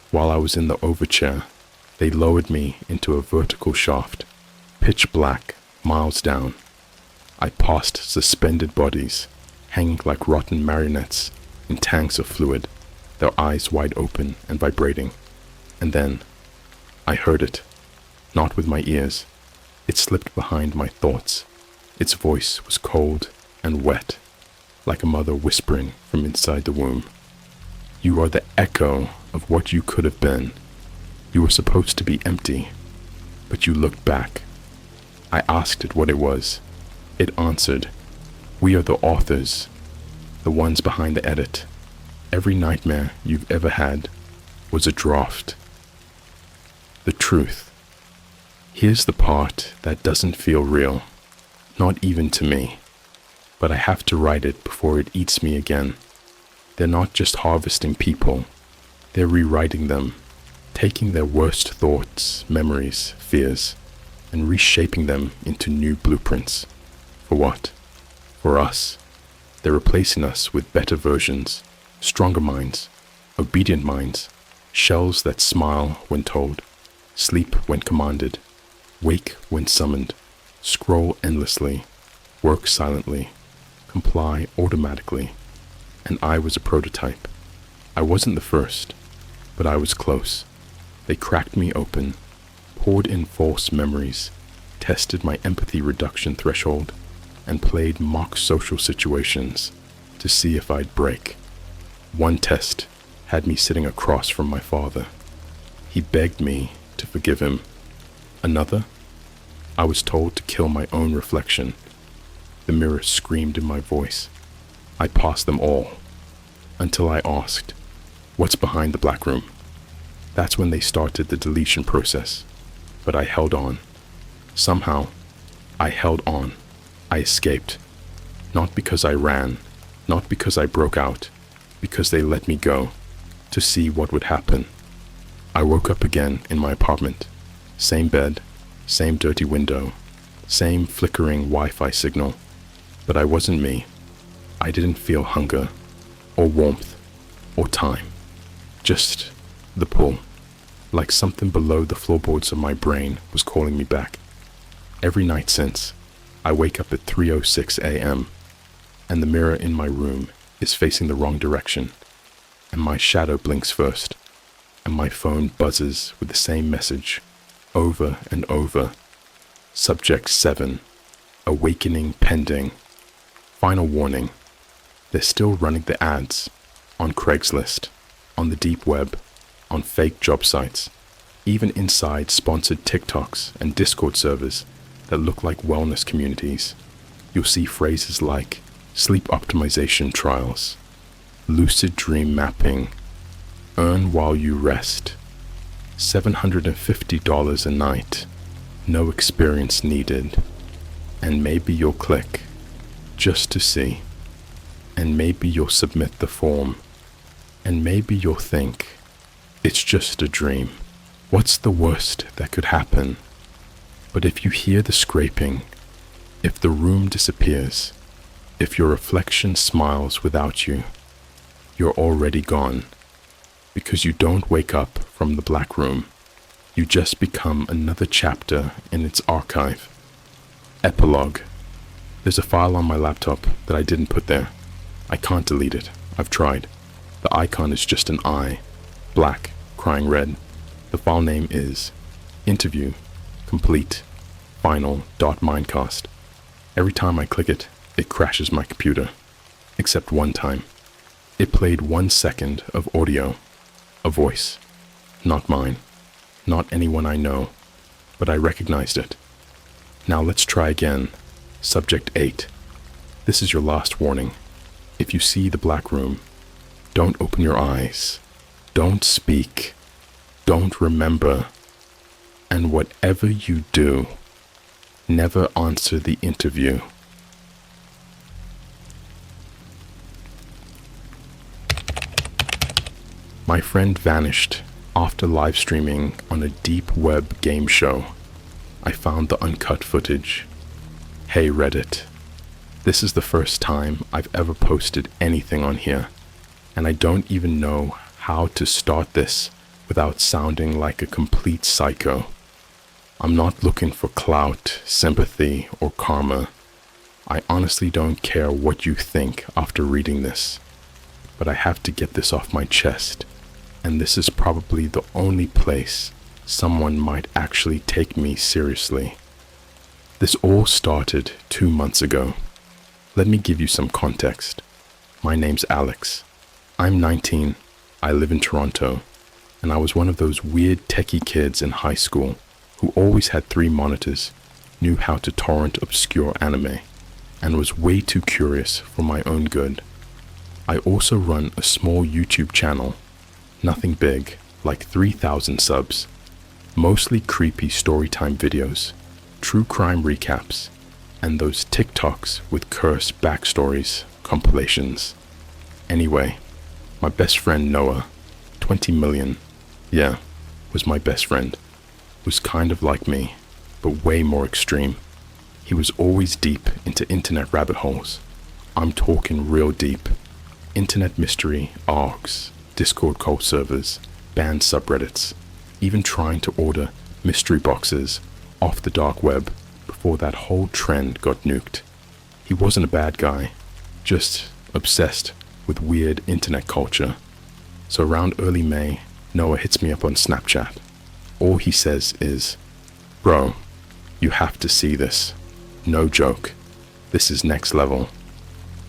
While I was in the overchair, they lowered me into a vertical shaft, pitch black, miles down. I passed suspended bodies, hanging like rotten marionettes in tanks of fluid, their eyes wide open and vibrating. And then, I heard it, not with my ears. It slipped behind my thoughts. Its voice was cold and wet, like a mother whispering from inside the womb. You are the echo of what you could have been. You were supposed to be empty, but you looked back. I asked it what it was. It answered, we are the authors, the ones behind the edit. Every nightmare you've ever had was a draft. The truth. Here's the part that doesn't feel real, not even to me, but I have to write it before it eats me again. They're not just harvesting people, they're rewriting them, taking their worst thoughts, memories, fears, and reshaping them into new blueprints. For what? For us. They're replacing us with better versions, stronger minds, obedient minds, shells that smile when told, sleep when commanded, wake when summoned, scroll endlessly, work silently, comply automatically. And I was a prototype. I wasn't the first, but I was close. They cracked me open, poured in false memories, tested my empathy reduction threshold, and played mock social situations to see if I'd break. One test had me sitting across from my father. He begged me to forgive him. Another, I was told to kill my own reflection. The mirror screamed in my voice. I passed them all, until I asked, what's behind the black room? That's when they started the deletion process, but I held on. Somehow, I held on. I escaped, not because I ran, not because I broke out, because they let me go, to see what would happen. I woke up again in my apartment, same bed, same dirty window, same flickering Wi-Fi signal, but I wasn't me. I didn't feel hunger, or warmth, or time, just the pull, like something below the floorboards of my brain was calling me back. Every night since, I wake up at 3:06 a.m., and the mirror in my room is facing the wrong direction, and my shadow blinks first, and my phone buzzes with the same message, over and over. Subject 7, awakening pending. Final warning, they're still running the ads on Craigslist, on the deep web, on fake job sites, even inside sponsored TikToks and Discord servers that look like wellness communities. You'll see phrases like sleep optimization trials, lucid dream mapping, earn while you rest, $750 a night, no experience needed, and maybe you'll click just to see, and maybe you'll submit the form, and maybe you'll think, it's just a dream. What's the worst that could happen? But if you hear the scraping, if the room disappears, if your reflection smiles without you, you're already gone, because you don't wake up from the black room. You just become another chapter in its archive. Epilogue. There's a file on my laptop that I didn't put there. I can't delete it. I've tried. The icon is just an eye, black, crying red. The file name is interview, complete, final.mindcast. Every time I click it, it crashes my computer. Except one time. It played 1 second of audio. A voice. Not mine. Not anyone I know. But I recognized it. Now let's try again. Subject 8. This is your last warning. If you see the black room, don't open your eyes. Don't speak. Don't remember. And whatever you do, never answer the interview. My friend vanished after live streaming on a deep web game show. I found the uncut footage. Hey Reddit. This is the first time I've ever posted anything on here, and I don't even know how to start this without sounding like a complete psycho. I'm not looking for clout, sympathy, or karma. I honestly don't care what you think after reading this, but I have to get this off my chest, and this is probably the only place someone might actually take me seriously. This all started 2 months ago. Let me give you some context. My name's Alex. I'm 19, I live in Toronto, and I was one of those weird techie kids in high school who always had 3 monitors, knew how to torrent obscure anime, and was way too curious for my own good. I also run a small YouTube channel, nothing big, like 3,000 subs, mostly creepy storytime videos, true crime recaps, and those TikToks with cursed backstories, compilations. Anyway, my best friend Noah, 20 million, was my best friend, was kind of like me, but way more extreme. He was always deep into internet rabbit holes. I'm talking real deep. Internet mystery, ARGs, Discord cult servers, banned subreddits, even trying to order mystery boxes off the dark web before that whole trend got nuked. He wasn't a bad guy, just obsessed with weird internet culture. So around early May, Noah hits me up on Snapchat. All he says is, "Bro, you have to see this. No joke. This is next level."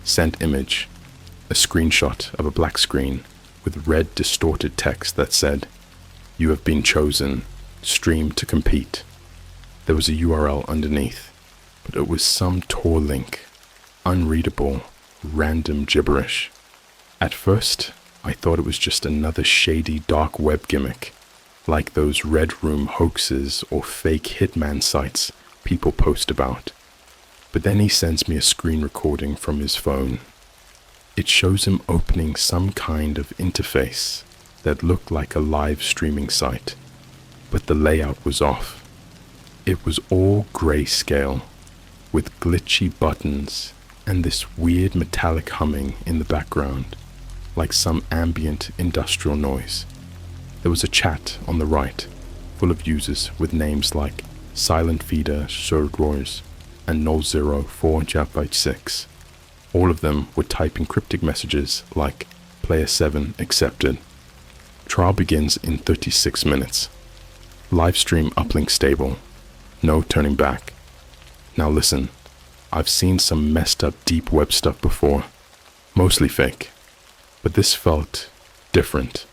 Sent image, a screenshot of a black screen with red distorted text that said, "You have been chosen. Stream to compete." There was a URL underneath, but it was some Tor link, unreadable, random gibberish. At first, I thought it was just another shady dark web gimmick, like those Red Room hoaxes or fake hitman sites people post about. But then he sends me a screen recording from his phone. It shows him opening some kind of interface that looked like a live streaming site, but the layout was off. It was all grayscale, with glitchy buttons and this weird metallic humming in the background, like some ambient industrial noise. There was a chat on the right, full of users with names like Silent Feeder Surdroers and 00456. All of them were typing cryptic messages like Player 7 accepted. Trial begins in 36 minutes. Livestream uplink stable. No turning back. Now listen, I've seen some messed up deep web stuff before, mostly fake, but this felt different.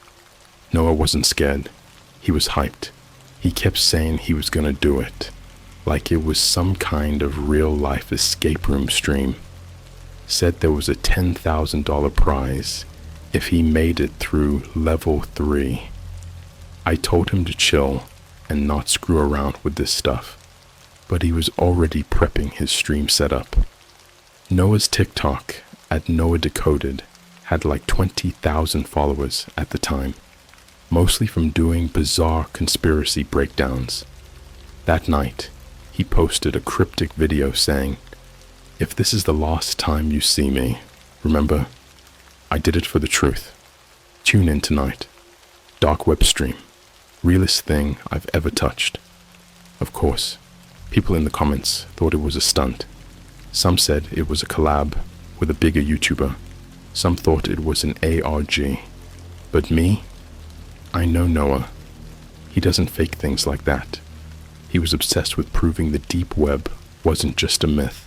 Noah wasn't scared. He was hyped. He kept saying he was gonna do it, like it was some kind of real-life escape room stream. Said there was a $10,000 prize if he made it through level 3. I told him to chill and not screw around with this stuff, but he was already prepping his stream setup. Noah's TikTok at Noah Decoded had like 20,000 followers at the time, mostly from doing bizarre conspiracy breakdowns. That night, he posted a cryptic video saying, "If this is the last time you see me, remember, I did it for the truth. Tune in tonight. Dark web stream. Realest thing I've ever touched." Of course, people in the comments thought it was a stunt. Some said it was a collab with a bigger YouTuber. Some thought it was an ARG. But me? I know Noah. He doesn't fake things like that. He was obsessed with proving the deep web wasn't just a myth.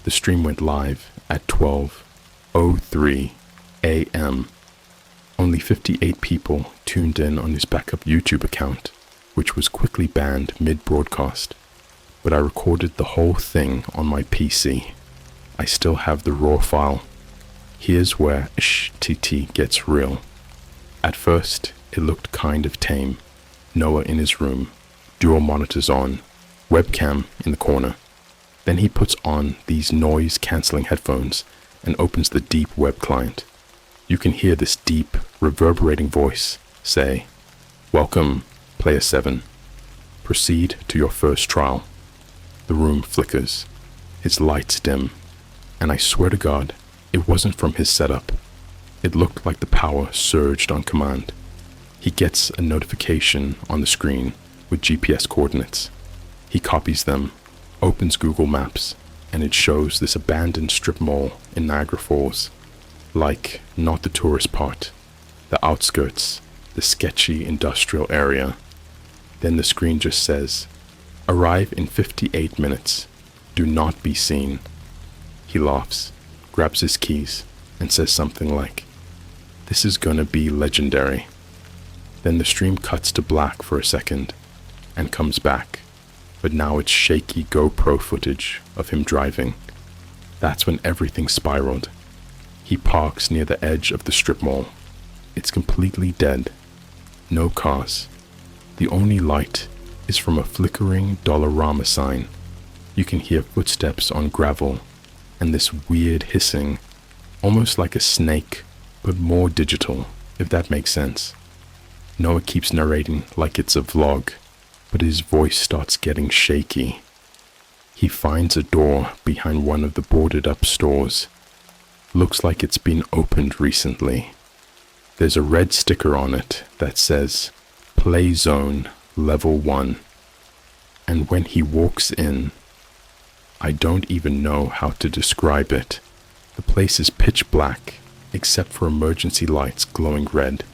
The stream went live at 12:03 a.m. Only 58 people tuned in on his backup YouTube account, which was quickly banned mid-broadcast. But I recorded the whole thing on my PC. I still have the raw file. Here's where SHTT gets real. At first, it looked kind of tame. Noah in his room, dual monitors on, webcam in the corner. Then he puts on these noise-canceling headphones and opens the deep web client. You can hear this deep, reverberating voice say, "Welcome, Player 7. Proceed to your first trial." The room flickers. His lights dim. And I swear to God, it wasn't from his setup. It looked like the power surged on command. He gets a notification on the screen with GPS coordinates. He copies them, opens Google Maps, and it shows this abandoned strip mall in Niagara Falls. Like, not the tourist part, the outskirts, the sketchy industrial area. Then the screen just says, "Arrive in 58 minutes. Do not be seen." He laughs, grabs his keys, and says something like, "This is gonna be legendary." Then the stream cuts to black for a second and comes back, but now it's shaky GoPro footage of him driving. That's when everything spiraled. He parks near the edge of the strip mall. It's completely dead. No cars. The only light is from a flickering Dollarama sign. You can hear footsteps on gravel and this weird hissing, almost like a snake, but more digital, if that makes sense. Noah keeps narrating like it's a vlog, but his voice starts getting shaky. He finds a door behind one of the boarded up stores. Looks like it's been opened recently. There's a red sticker on it that says, "Play Zone Level 1. And when he walks in, I don't even know how to describe it. The place is pitch black, except for emergency lights glowing red.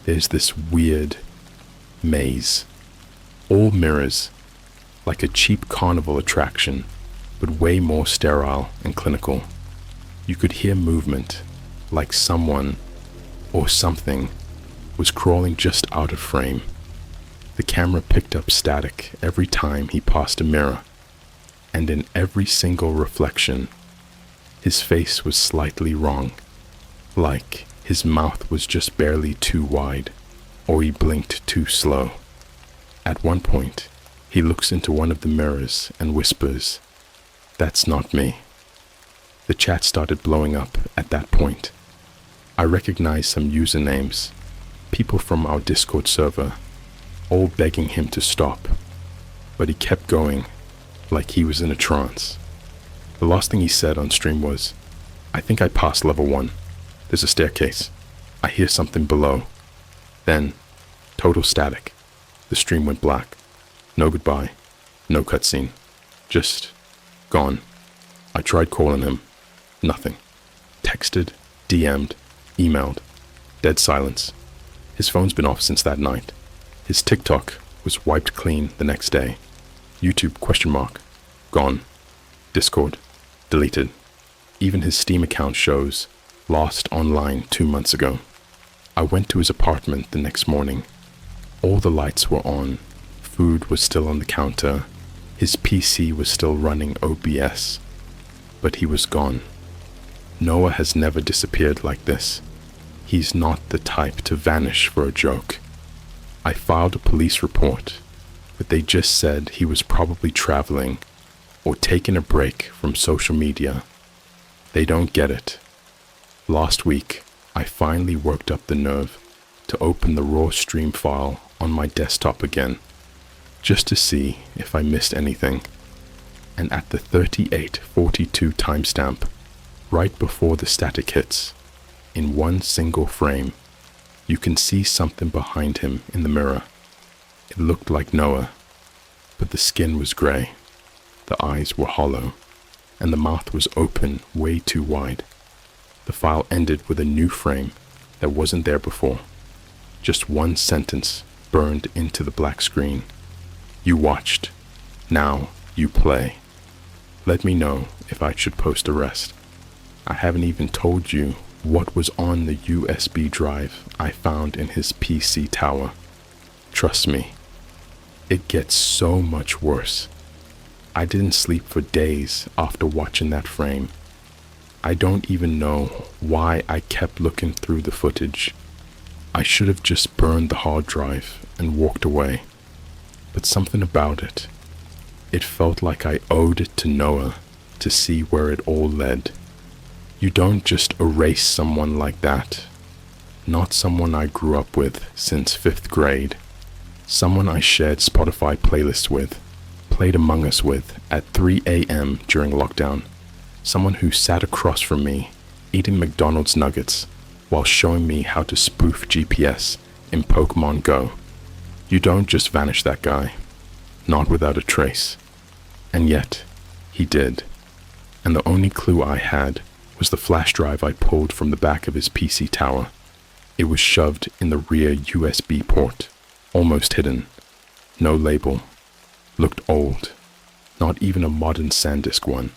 There's this weird maze. All mirrors, like a cheap carnival attraction, but way more sterile and clinical. You could hear movement, like someone or something was crawling just out of frame. The camera picked up static every time he passed a mirror, and in every single reflection, his face was slightly wrong, like his mouth was just barely too wide, or he blinked too slow. At one point, he looks into one of the mirrors and whispers, "That's not me." The chat started blowing up at that point. I recognized some usernames, people from our Discord server, all begging him to stop, but he kept going like he was in a trance. The last thing he said on stream was, "I think I passed level 1. There's a staircase. I hear something below." Then, total static. The stream went black. No goodbye. No cutscene. Just gone. I tried calling him. Nothing. Texted, DM'd, emailed. Dead silence. His phone's been off since that night. His TikTok was wiped clean the next day. YouTube ? Gone. Discord deleted. Even his Steam account shows lost online 2 months ago. I went to his apartment the next morning. All the lights were on. Food was still on the counter. His PC was still running OBS. But he was gone. Noah has never disappeared like this. He's not the type to vanish for a joke. I filed a police report, but they just said he was probably traveling or taking a break from social media. They don't get it. Last week, I finally worked up the nerve to open the raw stream file on my desktop again, just to see if I missed anything. And at the 38:42 timestamp, right before the static hits, in one single frame, you can see something behind him in the mirror. It looked like Noah, but the skin was gray, the eyes were hollow, and the mouth was open way too wide. The file ended with a new frame that wasn't there before. Just one sentence burned into the black screen. You watched. Now you play. Let me know if I should post a rest. I haven't even told you what was on the USB drive I found in his PC tower. Trust me, it gets so much worse. I didn't sleep for days after watching that frame. I don't even know why I kept looking through the footage. I should have just burned the hard drive and walked away. But something about it. It felt like I owed it to Noah to see where it all led. You don't just erase someone like that. Not someone I grew up with since 5th grade. Someone I shared Spotify playlists with, played Among Us with at 3 a.m. during lockdown. Someone who sat across from me, eating McDonald's nuggets, while showing me how to spoof GPS in Pokemon Go. You don't just vanish that guy. Not without a trace. And yet, he did. And the only clue I had was the flash drive I pulled from the back of his PC tower. It was shoved in the rear USB port, almost hidden. No label. Looked old. Not even a modern SanDisk one.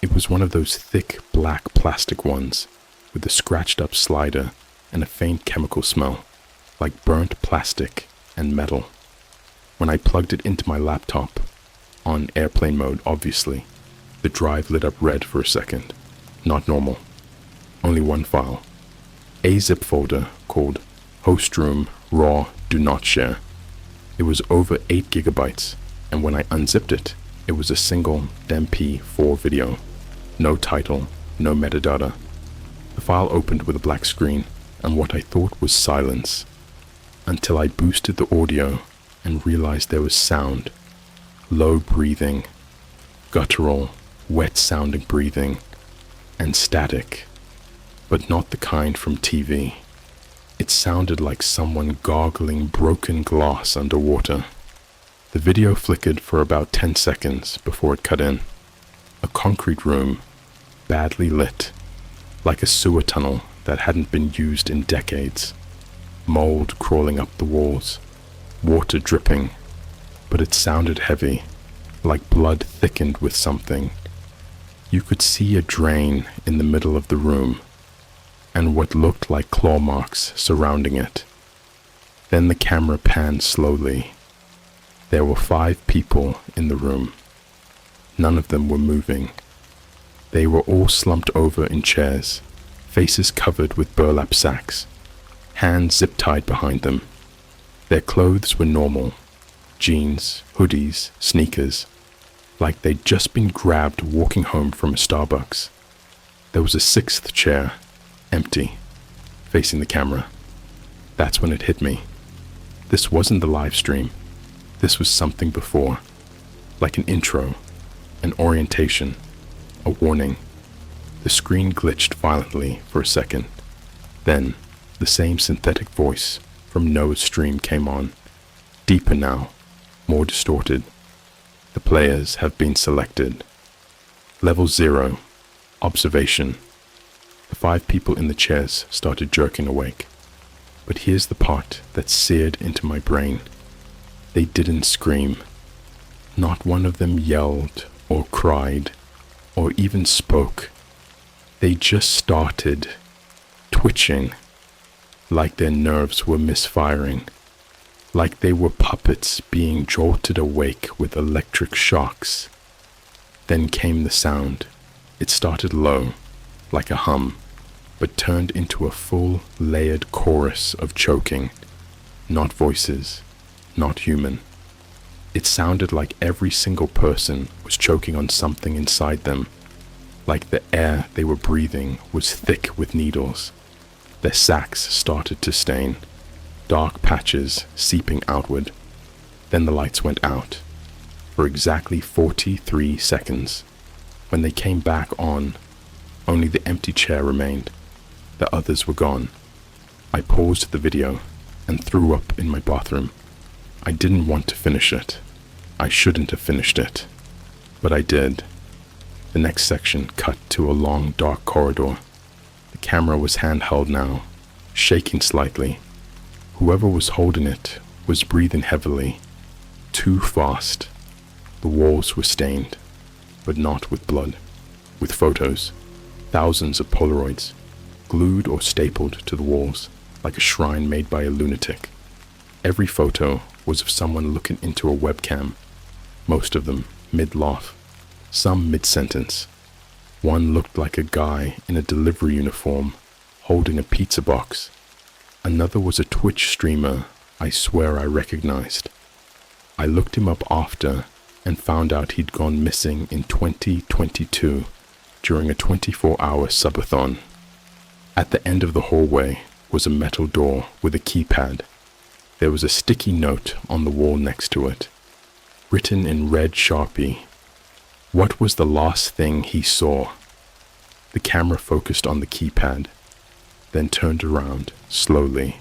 It was one of those thick black plastic ones with a scratched up slider and a faint chemical smell, like burnt plastic and metal. When I plugged it into my laptop, on airplane mode obviously, the drive lit up red for a second. Not normal. Only one file. A zip folder called host room raw do not share. It was over 8 gigabytes, and when I unzipped it, it was a single MP4 video. No title, no metadata. The file opened with a black screen and what I thought was silence, until I boosted the audio and realized there was sound. Low breathing, guttural, wet-sounding breathing, and static, but not the kind from TV. It sounded like someone gargling broken glass underwater. The video flickered for about 10 seconds before it cut in. A concrete room, badly lit, like a sewer tunnel that hadn't been used in decades. Mold crawling up the walls, water dripping, but it sounded heavy, like blood thickened with something. You could see a drain in the middle of the room, and what looked like claw marks surrounding it. Then the camera panned slowly. There were 5 people in the room. None of them were moving. They were all slumped over in chairs, faces covered with burlap sacks, hands zip-tied behind them. Their clothes were normal, jeans, hoodies, sneakers, like they'd just been grabbed walking home from a Starbucks. There was a 6th chair, empty, facing the camera. That's when it hit me. This wasn't the live stream. This was something before, like an intro, an orientation, a warning. The screen glitched violently for a second. Then, the same synthetic voice from Noah's stream came on, deeper now, more distorted. The players have been selected. Level 0, observation. The 5 people in the chairs started jerking awake. But here's the part that seared into my brain. They didn't scream. Not one of them yelled or cried or even spoke. They just started twitching, like their nerves were misfiring, like they were puppets being jolted awake with electric shocks. Then came the sound. It started low, like a hum, but turned into a full layered chorus of choking. Not voices, not human. It sounded like every single person was choking on something inside them, like the air they were breathing was thick with needles. Their sacks started to stain, dark patches seeping outward. Then the lights went out, for exactly 43 seconds. When they came back on, only the empty chair remained. The others were gone. I paused the video and threw up in my bathroom. I didn't want to finish it. I shouldn't have finished it, but I did. The next section cut to a long, dark corridor. The camera was handheld now, shaking slightly. Whoever was holding it was breathing heavily. Too fast. The walls were stained, but not with blood, with photos, thousands of Polaroids, glued or stapled to the walls like a shrine made by a lunatic. Every photo was of someone looking into a webcam, most of them mid-laugh, some mid-sentence. One looked like a guy in a delivery uniform holding a pizza box. Another was a Twitch streamer I swear I recognized. I looked him up after and found out he'd gone missing in 2022 during a 24-hour subathon. At the end of the hallway was a metal door with a keypad. There was a sticky note on the wall next to it, written in red Sharpie. What was the last thing he saw? The camera focused on the keypad, then turned around slowly,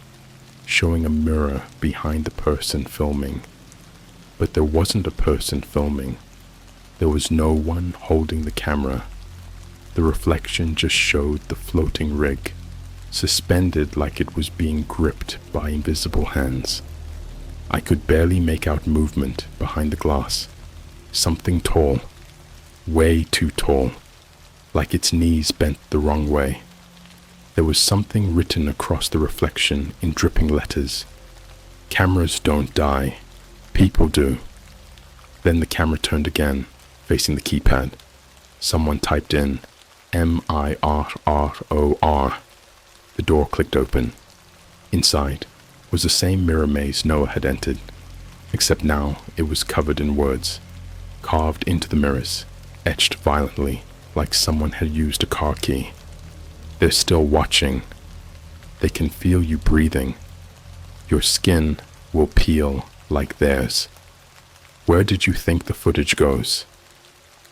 showing a mirror behind the person filming. But there wasn't a person filming. There was no one holding the camera. The reflection just showed the floating rig, suspended like it was being gripped by invisible hands. I could barely make out movement behind the glass. Something tall, way too tall, like its knees bent the wrong way. There was something written across the reflection in dripping letters. Cameras don't die, people do. Then the camera turned again, facing the keypad. Someone typed in MIRROR. The door clicked open. Inside was the same mirror maze Noah had entered, except now it was covered in words, carved into the mirrors, etched violently like someone had used a car key. They're still watching. They can feel you breathing. Your skin will peel like theirs. Where did you think the footage goes?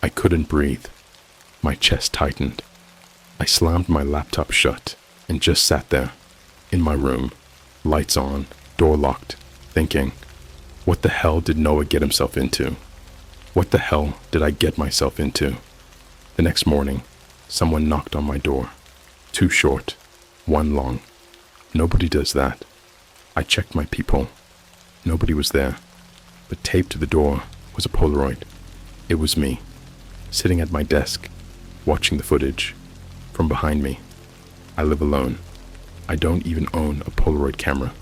I couldn't breathe. My chest tightened. I slammed my laptop shut and just sat there, in my room, lights on, door locked, thinking, what the hell did Noah get himself into? What the hell did I get myself into? The next morning, someone knocked on my door. 2 short, 1 long. Nobody does that. I checked my people. Nobody was there. But taped to the door was a Polaroid. It was me, sitting at my desk, watching the footage. From behind me. I live alone. I don't even own a Polaroid camera.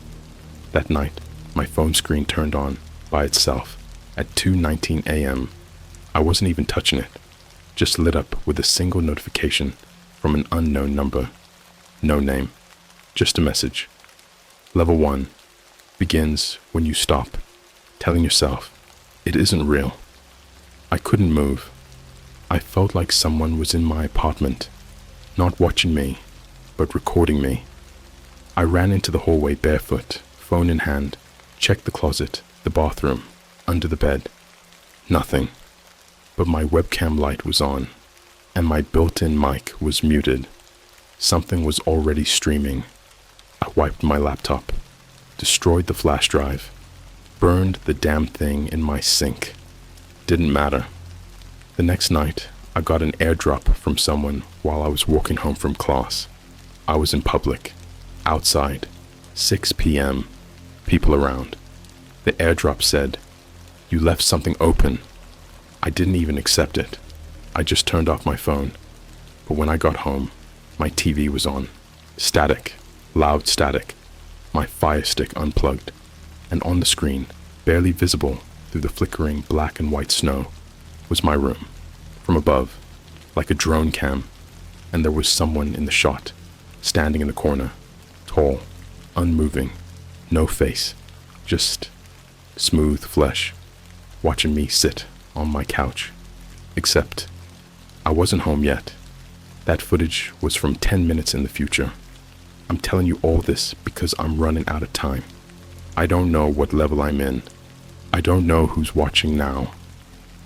That night, my phone screen turned on by itself at 2:19 a.m. I wasn't even touching it, just lit up with a single notification from an unknown number. No name, just a message. Level 1 begins when you stop, telling yourself it isn't real. I couldn't move. I felt like someone was in my apartment, not watching me, but recording me. I ran into the hallway barefoot, phone in hand, checked the closet, the bathroom, under the bed. Nothing. But my webcam light was on, and my built-in mic was muted. Something was already streaming. I wiped my laptop, destroyed the flash drive, burned the damn thing in my sink. Didn't matter. The next night, I got an airdrop from someone while I was walking home from class. I was in public, outside, 6 p.m., people around. The airdrop said, "You left something open." I didn't even accept it. I just turned off my phone. But when I got home, my TV was on. Static, loud static. My Fire Stick unplugged. And on the screen, barely visible through the flickering black and white snow, was my room. From above, like a drone cam. And there was someone in the shot, standing in the corner, tall, unmoving, no face, just smooth flesh, watching me sit on my couch. Except, I wasn't home yet. That footage was from 10 minutes in the future. I'm telling you all this because I'm running out of time. I don't know what level I'm in. I don't know who's watching now.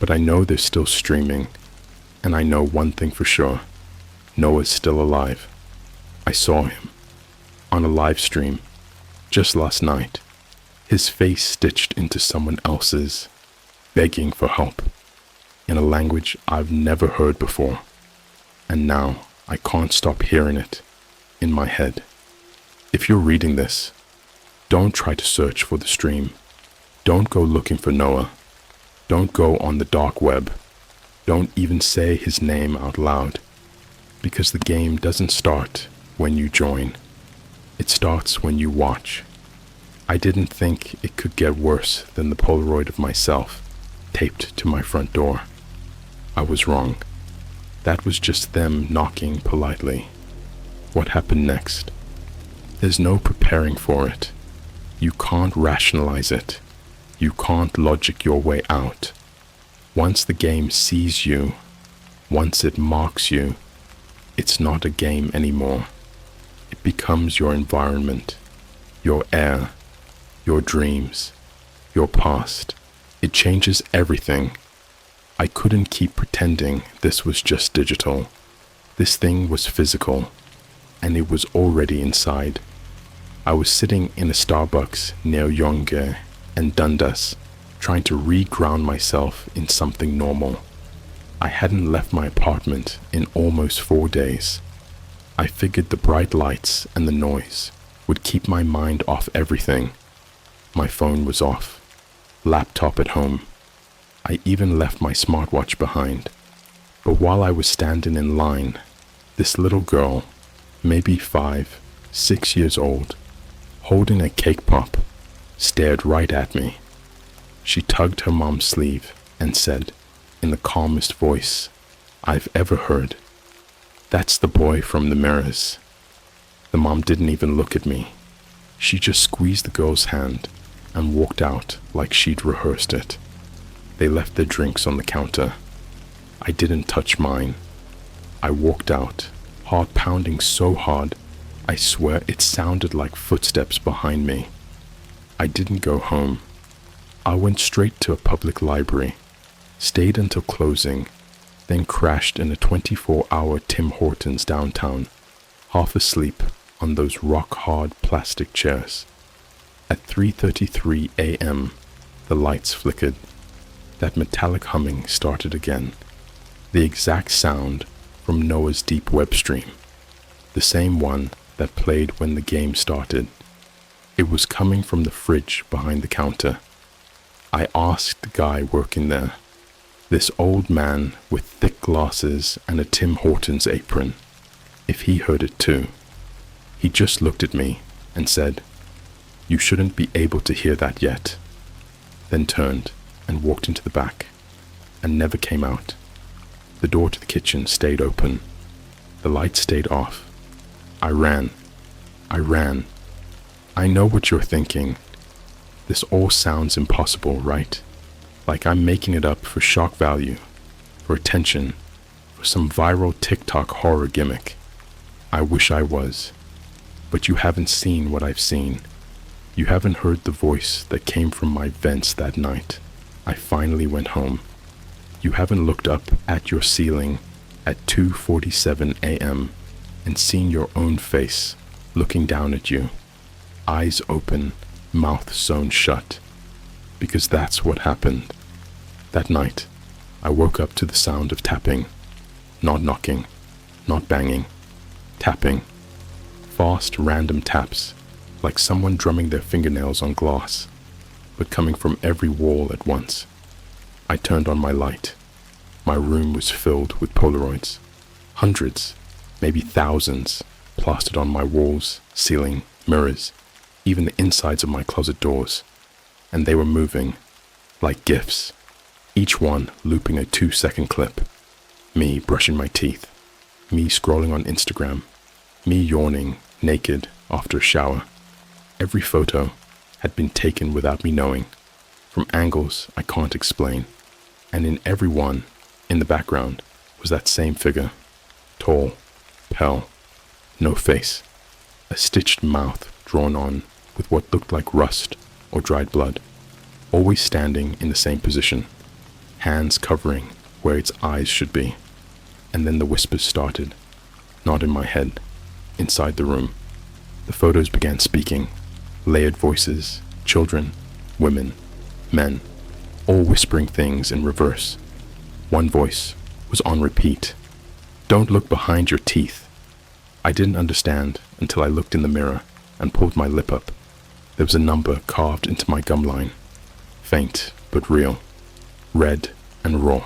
But I know they're still streaming. And I know one thing for sure. Noah's still alive. I saw him. On a live stream. Just last night. His face stitched into someone else's. Begging for help. In a language I've never heard before. And now I can't stop hearing it. In my head. If you're reading this, don't try to search for the stream. Don't go looking for Noah. Don't go on the dark web. Don't even say his name out loud. Because the game doesn't start when you join. It starts when you watch. I didn't think it could get worse than the Polaroid of myself taped to my front door. I was wrong. That was just them knocking politely. What happened next? There's no preparing for it. You can't rationalize it. You can't logic your way out. Once the game sees you, once it marks you, it's not a game anymore. It becomes your environment, your air, your dreams, your past. It changes everything. I couldn't keep pretending this was just digital. This thing was physical, and it was already inside. I was sitting in a Starbucks near Yonge and Dundas, trying to re-ground myself in something normal. I hadn't left my apartment in almost 4 days. I figured the bright lights and the noise would keep my mind off everything. My phone was off, laptop at home. I even left my smartwatch behind. But while I was standing in line, this little girl, maybe 5, 6 years old, holding a cake pop, stared right at me. She tugged her mom's sleeve and said, in the calmest voice I've ever heard, "That's the boy from the mirrors." The mom didn't even look at me. She just squeezed the girl's hand and walked out like she'd rehearsed it. They left their drinks on the counter. I didn't touch mine. I walked out, heart pounding so hard, I swear it sounded like footsteps behind me. I didn't go home. I went straight to a public library, stayed until closing, then crashed in a 24-hour Tim Hortons downtown, half asleep on those rock-hard plastic chairs. At 3:33 a.m., the lights flickered. That metallic humming started again. The exact sound from Noah's deep web stream. The same one that played when the game started. It was coming from the fridge behind the counter. I asked the guy working there, this old man with thick glasses and a Tim Hortons apron, if he heard it too. He just looked at me and said, "You shouldn't be able to hear that yet," then turned and walked into the back and never came out. The door to the kitchen stayed open. The lights stayed off. I ran. I know what you're thinking. This all sounds impossible, right? Like I'm making it up for shock value, for attention, for some viral TikTok horror gimmick. I wish I was. But you haven't seen what I've seen. You haven't heard the voice that came from my vents that night. I finally went home. You haven't looked up at your ceiling at 2:47 a.m. and seen your own face looking down at you, eyes open, mouth sewn shut. Because that's what happened. That night, I woke up to the sound of tapping. Not knocking, not banging. Tapping. Fast, random taps, like someone drumming their fingernails on glass, but coming from every wall at once. I turned on my light. My room was filled with Polaroids. Hundreds, maybe thousands, plastered on my walls, ceiling, mirrors, even the insides of my closet doors. And they were moving, like GIFs, each one looping a 2-second clip. Me brushing my teeth, me scrolling on Instagram, me yawning, naked, after a shower. Every photo had been taken without me knowing, from angles I can't explain. And in every one, in the background, was that same figure. Tall, pale, no face, a stitched mouth drawn on with what looked like rust or dried blood, always standing in the same position, hands covering where its eyes should be. And then the whispers started, not in my head, inside the room. The photos began speaking, layered voices, children, women, men, all whispering things in reverse. One voice was on repeat. "Don't look behind your teeth." I didn't understand until I looked in the mirror and pulled my lip up. There was a number carved into my gum line. faint but real, red and raw.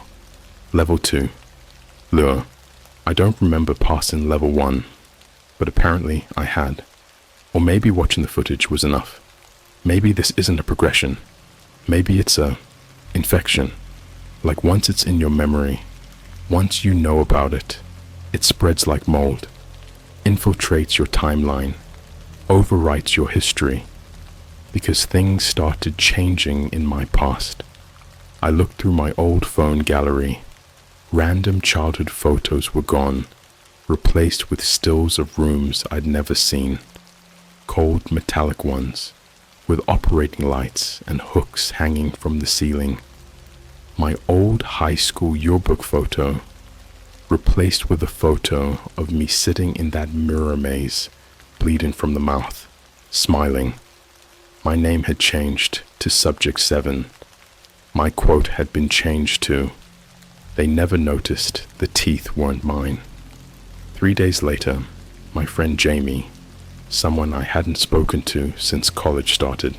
Level 2, lure. I don't remember passing level 1, but apparently I had. Or maybe watching the footage was enough. Maybe this isn't a progression. Maybe it's a infection. Like once it's in your memory, once you know about it, it spreads like mold, infiltrates your timeline, overwrites your history. Because things started changing in my past. I looked through my old phone gallery. Random childhood photos were gone, replaced with stills of rooms I'd never seen. Cold metallic ones, with operating lights and hooks hanging from the ceiling. My old high school yearbook photo, replaced with a photo of me sitting in that mirror maze, bleeding from the mouth, smiling. My name had changed to Subject 7. My quote had been changed to, "They never noticed the teeth weren't mine." 3 days later, my friend Jamie, someone I hadn't spoken to since college started,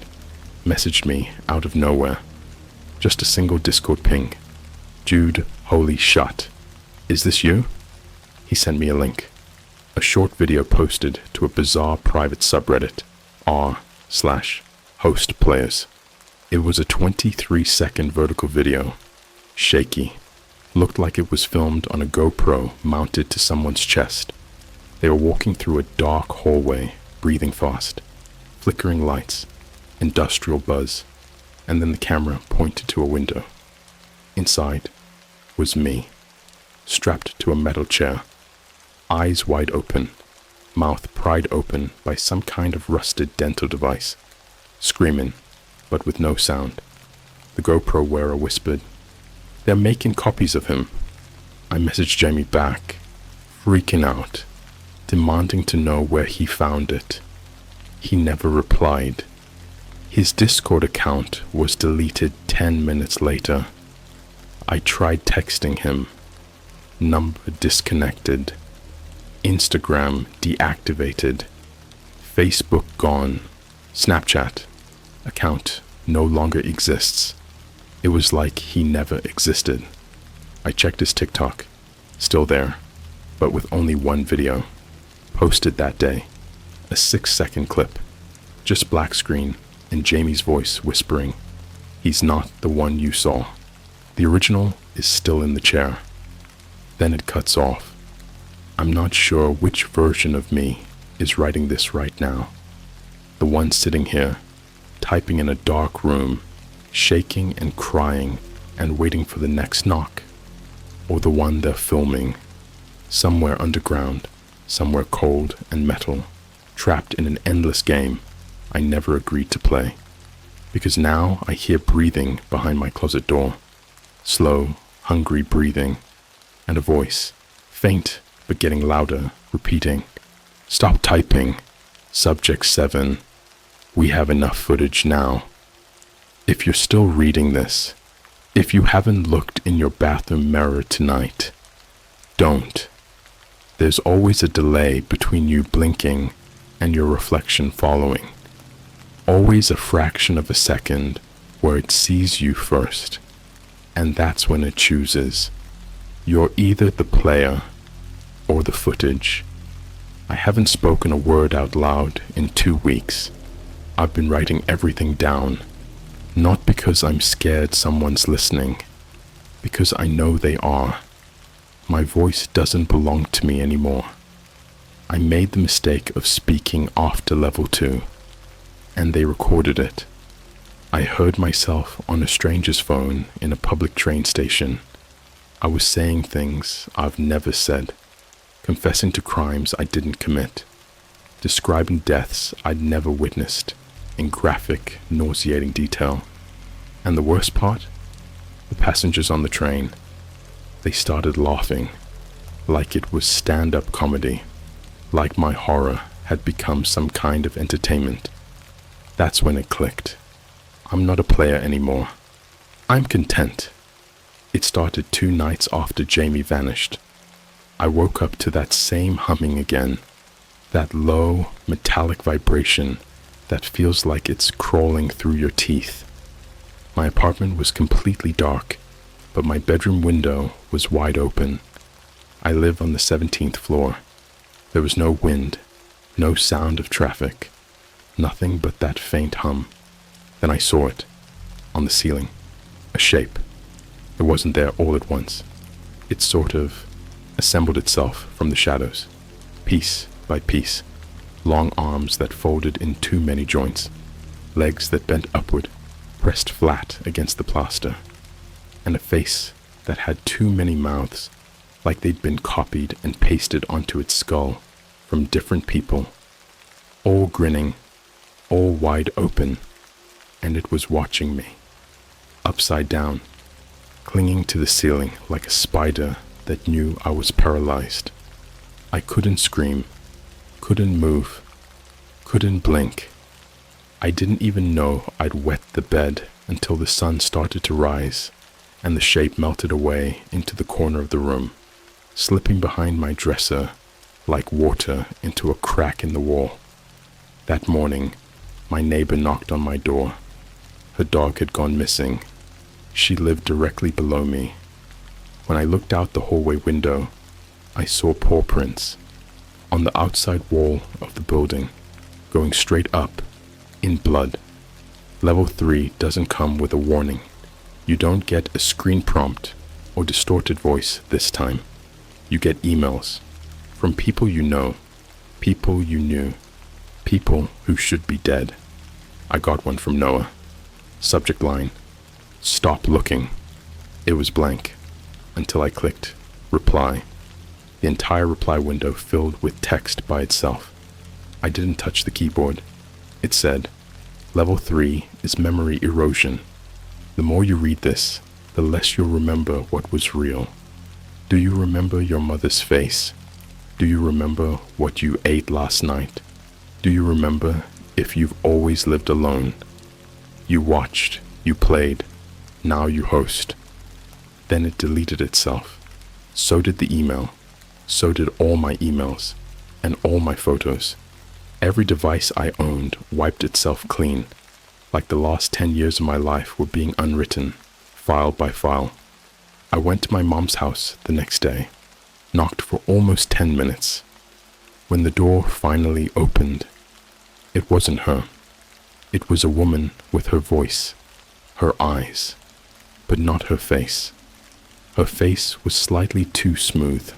messaged me out of nowhere. Just a single Discord ping. "Jude, holy shut. Is this you?" He sent me a link. A short video posted to a bizarre private subreddit, r/host players. It was a 23-second vertical video. Shaky. Looked like it was filmed on a GoPro mounted to someone's chest. They were walking through a dark hallway, breathing fast. Flickering lights, industrial buzz, and then the camera pointed to a window. Inside was me, strapped to a metal chair, eyes wide open, mouth pried open by some kind of rusted dental device, screaming, but with no sound. The GoPro wearer whispered, "They're making copies of him." I messaged Jamie back, freaking out, demanding to know where he found it. He never replied. His Discord account was deleted 10 minutes later. I tried texting him. Number disconnected. Instagram deactivated. Facebook gone. Snapchat account no longer exists. It was like he never existed. I checked his TikTok. Still there, but with only one video. Posted that day. A 6-second clip. Just black screen and Jamie's voice whispering, "He's not the one you saw." The original is still in the chair. Then it cuts off. I'm not sure which version of me is writing this right now. The one sitting here, typing in a dark room, shaking and crying and waiting for the next knock. Or the one they're filming, somewhere underground, somewhere cold and metal, trapped in an endless game I never agreed to play. Because now I hear breathing behind my closet door. Slow, hungry breathing, and a voice, faint but getting louder, repeating, "Stop typing. Subject 7. We have enough footage now." If you're still reading this, if you haven't looked in your bathroom mirror tonight, don't. There's always a delay between you blinking and your reflection following. Always a fraction of a second where it sees you first. And that's when it chooses. You're either the player or the footage. I haven't spoken a word out loud in 2 weeks. I've been writing everything down. Not because I'm scared someone's listening, because I know they are. My voice doesn't belong to me anymore. I made the mistake of speaking after level 2, and they recorded it. I heard myself on a stranger's phone in a public train station. I was saying things I've never said, confessing to crimes I didn't commit, describing deaths I'd never witnessed in graphic, nauseating detail. And the worst part? The passengers on the train. They started laughing, like it was stand-up comedy, like my horror had become some kind of entertainment. That's when it clicked. I'm not a player anymore. I'm content. It started 2 nights after Jamie vanished. I woke up to that same humming again, that low, metallic vibration that feels like it's crawling through your teeth. My apartment was completely dark, but my bedroom window was wide open. I live on the 17th floor. There was no wind, no sound of traffic, nothing but that faint hum. Then I saw it, on the ceiling, a shape. It wasn't there all at once. It sort of assembled itself from the shadows, piece by piece, long arms that folded in too many joints, legs that bent upward, pressed flat against the plaster, and a face that had too many mouths, like they'd been copied and pasted onto its skull from different people, all grinning, all wide open, and it was watching me, upside down, clinging to the ceiling like a spider that knew I was paralyzed. I couldn't scream, couldn't move, couldn't blink. I didn't even know I'd wet the bed until the sun started to rise and the shape melted away into the corner of the room, slipping behind my dresser like water into a crack in the wall. That morning, my neighbor knocked on my door. Her dog had gone missing. She lived directly below me. When I looked out the hallway window, I saw paw prints on the outside wall of the building, going straight up, in blood. Level 3 doesn't come with a warning. You don't get a screen prompt or distorted voice this time. You get emails from people you know, people you knew, people who should be dead. I got one from Noah. Subject line, "Stop looking." It was blank until I clicked reply. The entire reply window filled with text by itself. I didn't touch the keyboard. It said, "Level 3 is memory erosion. The more you read this, the less you'll remember what was real. Do you remember your mother's face? Do you remember what you ate last night? Do you remember if you've always lived alone? You watched, you played, now you host." Then it deleted itself. So did the email. So did all my emails and all my photos. Every device I owned wiped itself clean, like the last 10 years of my life were being unwritten, file by file. I went to my mom's house the next day, knocked for almost 10 minutes. When the door finally opened, it wasn't her. It was a woman with her voice, her eyes, but not her face. Her face was slightly too smooth,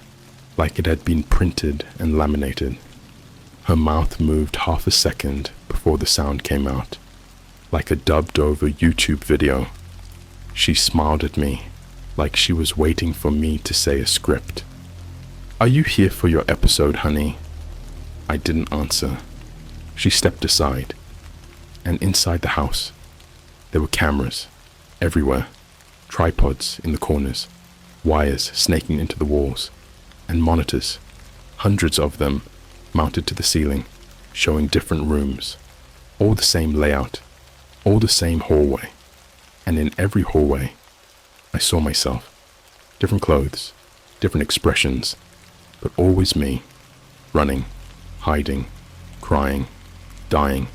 like it had been printed and laminated. Her mouth moved half a second before the sound came out, like a dubbed-over YouTube video. She smiled at me, like she was waiting for me to say a script. "Are you here for your episode, honey?" I didn't answer. She stepped aside, and inside the house, there were cameras everywhere, tripods in the corners, wires snaking into the walls, and monitors, hundreds of them, mounted to the ceiling, showing different rooms, all the same layout, all the same hallway. And in every hallway, I saw myself. Different clothes, different expressions, but always me, running, hiding, crying, dying.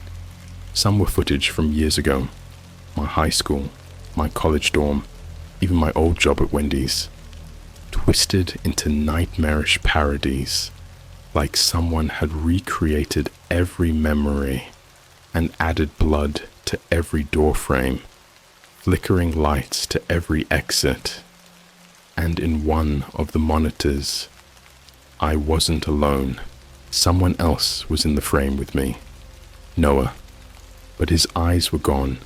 Some were footage from years ago, my high school, my college dorm, even my old job at Wendy's, twisted into nightmarish parodies, like someone had recreated every memory and added blood to every door frame, flickering lights to every exit. And in one of the monitors, I wasn't alone. Someone else was in the frame with me, Noah, but his eyes were gone,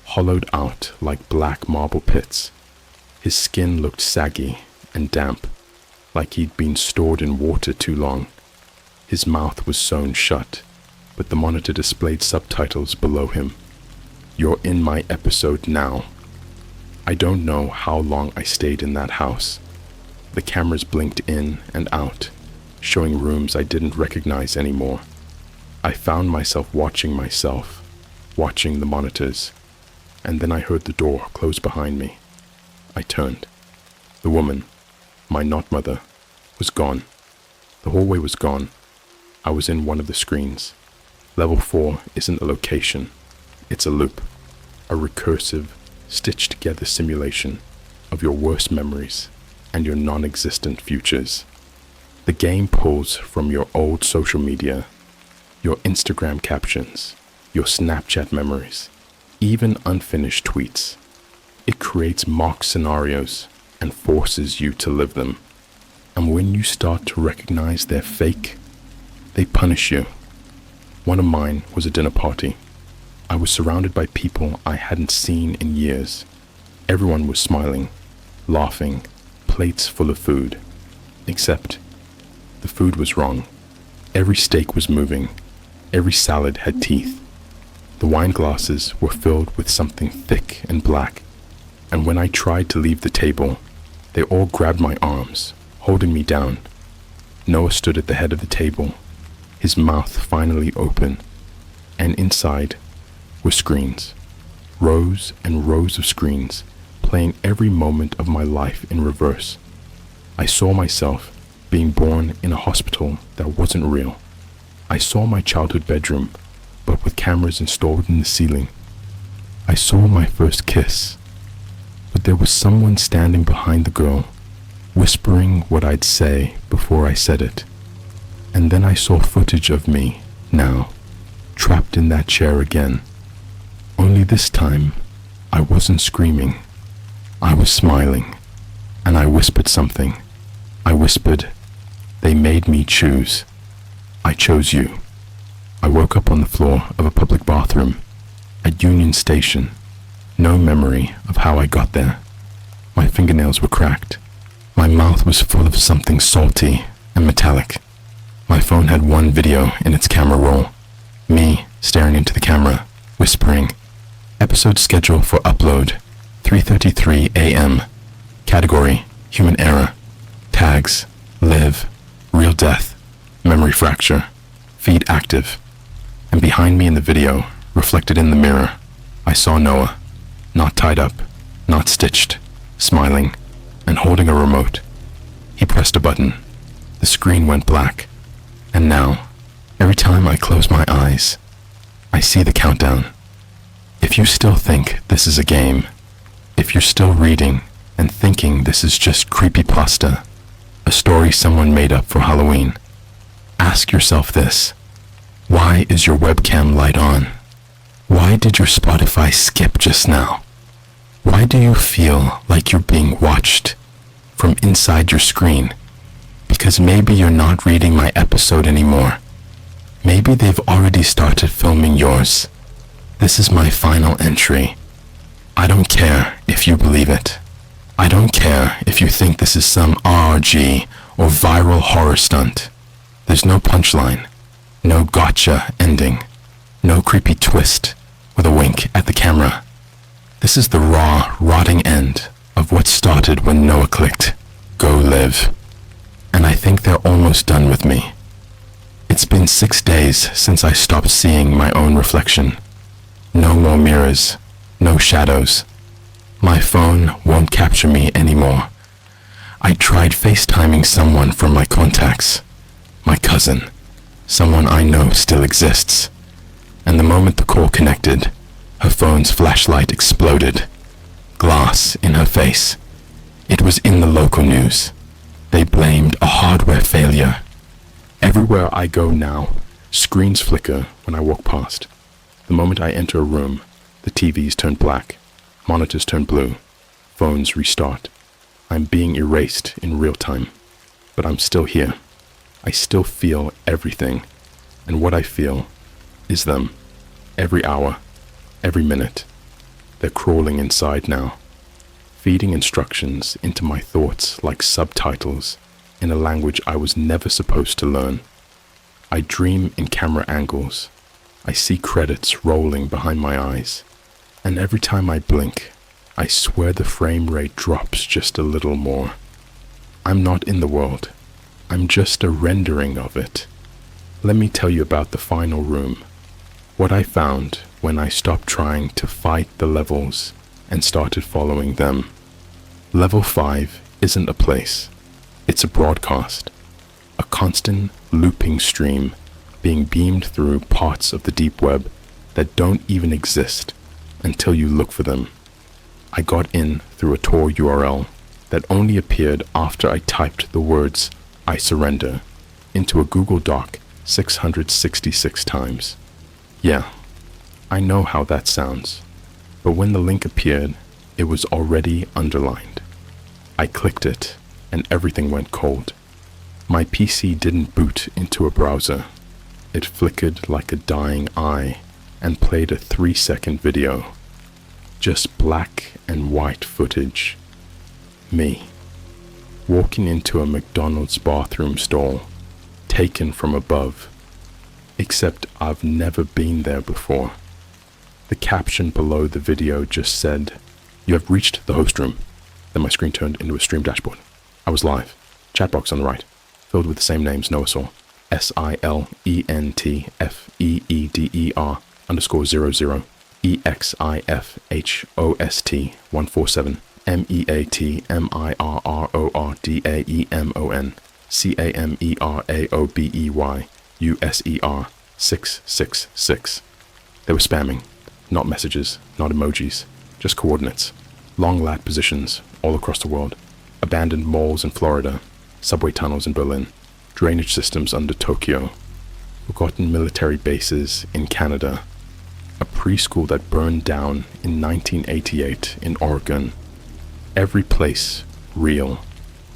hollowed out like black marble pits. His skin looked saggy and damp, like he'd been stored in water too long. His mouth was sewn shut, but the monitor displayed subtitles below him. "You're in my episode now." I don't know how long I stayed in that house. The cameras blinked in and out, showing rooms I didn't recognize anymore. I found myself, watching the monitors, and then I heard the door close behind me. I turned. The woman, my not mother, was gone. The hallway was gone. I was in one of the screens. Level 4 isn't a location. It's a loop, a recursive, stitched together simulation of your worst memories and your non-existent futures. The game pulls from your old social media, your Instagram captions, your Snapchat memories, even unfinished tweets. It creates mock scenarios and forces you to live them. And when you start to recognize they're fake, they punish you. One of mine was a dinner party. I was surrounded by people I hadn't seen in years. Everyone was smiling, laughing, plates full of food. Except, the food was wrong. Every steak was moving. Every salad had teeth. The wine glasses were filled with something thick and black. And when I tried to leave the table, they all grabbed my arms, holding me down. Noah stood at the head of the table, his mouth finally open, and inside were screens, rows and rows of screens, playing every moment of my life in reverse. I saw myself being born in a hospital that wasn't real. I saw my childhood bedroom, but with cameras installed in the ceiling. I saw my first kiss, but there was someone standing behind the girl, whispering what I'd say before I said it. And then I saw footage of me, now, trapped in that chair again. Only this time, I wasn't screaming. I was smiling, and I whispered something. I whispered, "They made me choose. I chose you." I woke up on the floor of a public bathroom at Union Station. No memory of how I got there. My fingernails were cracked. My mouth was full of something salty and metallic. My phone had one video in its camera roll. Me staring into the camera, whispering, "Episode schedule for upload, 3:33 a.m. Category, human error. Tags, live, real death, memory fracture, feed active." And behind me in the video, reflected in the mirror, I saw Noah, not tied up, not stitched, smiling, and holding a remote. He pressed a button. The screen went black. And now, every time I close my eyes, I see the countdown. If you still think this is a game, if you're still reading and thinking this is just Creepypasta, a story someone made up for Halloween, ask yourself this. Why is your webcam light on? Why did your Spotify skip just now? Why do you feel like you're being watched from inside your screen? Because maybe you're not reading my episode anymore. Maybe they've already started filming yours. This is my final entry. I don't care if you believe it. I don't care if you think this is some RG or viral horror stunt. There's no punchline, no gotcha ending, no creepy twist with a wink at the camera. This is the raw, rotting end of what started when Noah clicked, "Go live." And I think they're almost done with me. It's been 6 days since I stopped seeing my own reflection. No more mirrors, no shadows. My phone won't capture me anymore. I tried FaceTiming someone from my contacts, my cousin, someone I know still exists. And the moment the call connected, her phone's flashlight exploded. Glass in her face. It was in the local news. They blamed a hardware failure. Everywhere I go now, screens flicker when I walk past. The moment I enter a room, the TVs turn black, monitors turn blue, phones restart. I'm being erased in real time, but I'm still here. I still feel everything, and what I feel is them. Every hour, every minute. They're crawling inside now, feeding instructions into my thoughts like subtitles in a language I was never supposed to learn. I dream in camera angles. I see credits rolling behind my eyes. And every time I blink, I swear the frame rate drops just a little more. I'm not in the world. I'm just a rendering of it. Let me tell you about the final room. What I found when I stopped trying to fight the levels and started following them. Level 5 isn't a place. It's a broadcast. A constant looping stream being beamed through parts of the deep web that don't even exist until you look for them. I got in through a Tor URL that only appeared after I typed the words "I surrender" into a Google Doc 666 times. Yeah, I know how that sounds, but when the link appeared, it was already underlined. I clicked it, and everything went cold. My PC didn't boot into a browser. It flickered like a dying eye and played a 3-second video. Just black and white footage. Me, walking into a McDonald's bathroom stall, taken from above, except I've never been there before. The caption below the video just said, "You have reached the host room." Then my screen turned into a stream dashboard. I was live. Chat box on the right, filled with the same names Noah saw. SILENTFEEDER_00 EXIFHOST 147 MEATMIRRORDAEMON CAMERAOBEY USER 666. They were spamming. Not messages, not emojis, just coordinates. Long lat positions all across the world. Abandoned malls in Florida, subway tunnels in Berlin, drainage systems under Tokyo, forgotten military bases in Canada, a preschool that burned down in 1988 in Oregon. Every place real,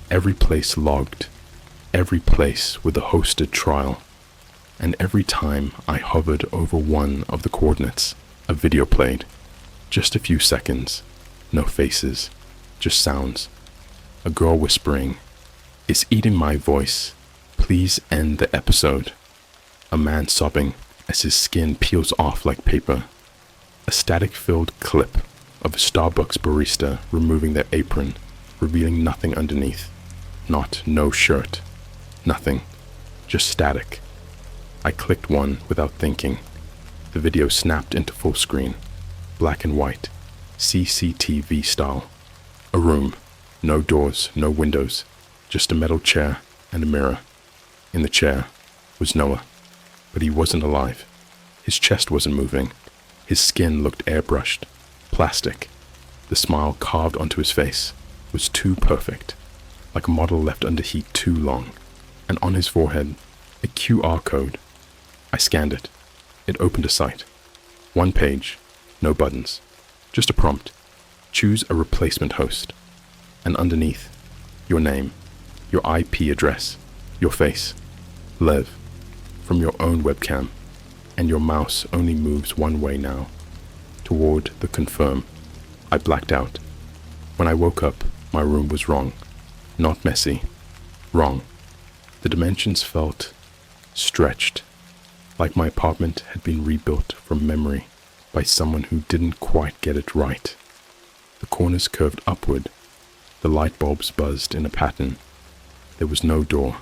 every place logged, every place with a hosted trial. And every time I hovered over one of the coordinates, a video played. Just a few seconds, no faces, just sounds. A girl whispering, "It's eating my voice. Please end the episode." A man sobbing as his skin peels off like paper. A static-filled clip of a Starbucks barista removing their apron, revealing nothing underneath. Not no shirt. Nothing. Just static. I clicked one without thinking. The video snapped into full screen. Black and white. CCTV style. A room. No doors, no windows. Just a metal chair and a mirror. In the chair was Noah. But he wasn't alive. His chest wasn't moving. His skin looked airbrushed. Plastic. The smile carved onto his face was too perfect. Like a model left under heat too long. And on his forehead, a QR code. I scanned it. It opened a site. One page. No buttons. Just a prompt. Choose a replacement host. And underneath, your name, your IP address, your face. Live. From your own webcam. And your mouse only moves one way now. Toward the confirm. I blacked out. When I woke up, my room was wrong. Not messy. Wrong. The dimensions felt stretched. Like my apartment had been rebuilt from memory by someone who didn't quite get it right. The corners curved upward. The light bulbs buzzed in a pattern. There was no door.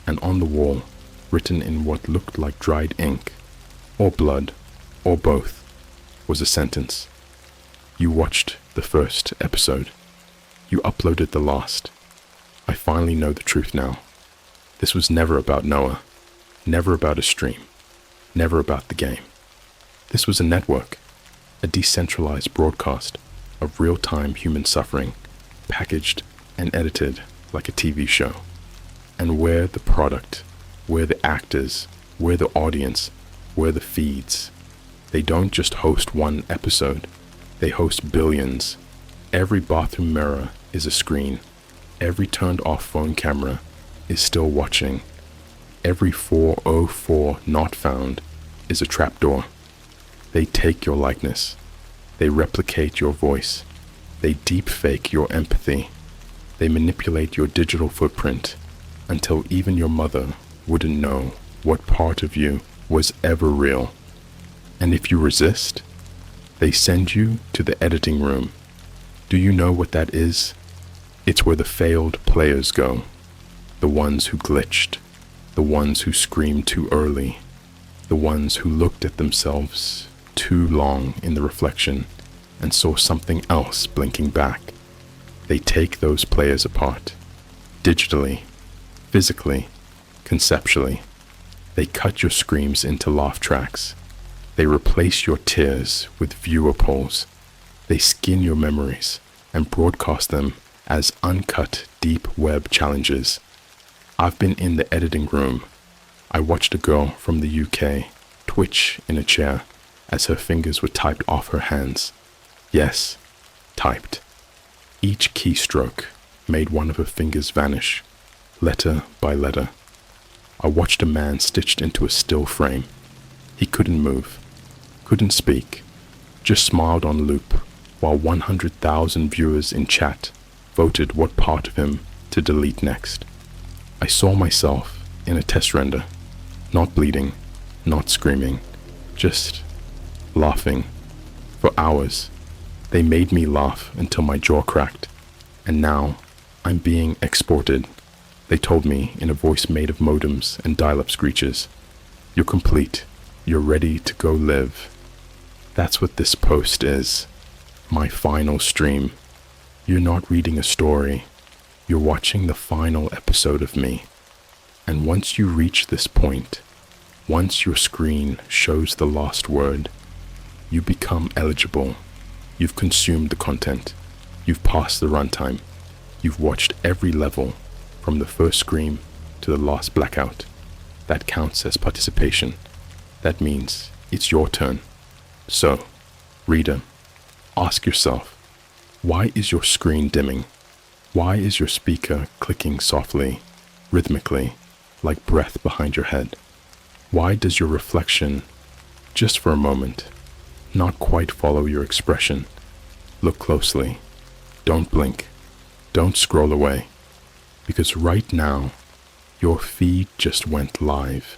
And on the wall, written in what looked like dried ink, or blood, or both, was a sentence. You watched the first episode. You uploaded the last. I finally know the truth now. This was never about Noah. Never about a stream. Never about the game. This was a network. A decentralized broadcast of real-time human suffering, packaged and edited like a TV show. And where the product, where the actors, where the audience, where the feeds. They don't just host one episode. They host billions. Every bathroom mirror is a screen. Every turned off phone camera is still watching. Every 404 not found is a trapdoor. They take your likeness. They replicate your voice. They deepfake your empathy. They manipulate your digital footprint until even your mother wouldn't know what part of you was ever real. And if you resist, they send you to the editing room. Do you know what that is? It's where the failed players go. The ones who glitched. The ones who screamed too early. The ones who looked at themselves too long in the reflection and saw something else blinking back. They take those players apart. Digitally, physically, conceptually. They cut your screams into laugh tracks. They replace your tears with viewer polls. They skin your memories and broadcast them as uncut deep web challenges. I've been in the editing room. I watched a girl from the UK twitch in a chair as her fingers were typed off her hands. Yes, typed. Each keystroke made one of her fingers vanish, letter by letter. I watched a man stitched into a still frame. He couldn't move, couldn't speak, just smiled on loop while 100,000 viewers in chat voted what part of him to delete next. I saw myself in a test render, not bleeding, not screaming, just laughing. For hours, they made me laugh until my jaw cracked, and now I'm being exported. They told me in a voice made of modems and dial-up screeches, "You're complete. You're ready to go live." That's what this post is. My final stream. You're not reading a story. You're watching the final episode of me. And once you reach this point, once your screen shows the last word, you become eligible. You've consumed the content. You've passed the runtime. You've watched every level, from the first scream to the last blackout. That counts as participation. That means it's your turn. So, reader, ask yourself, why is your screen dimming? Why is your speaker clicking softly, rhythmically, like breath behind your head? Why does your reflection, just for a moment, not quite follow your expression? Look closely. Don't blink. Don't scroll away. Because right now, your feed just went live.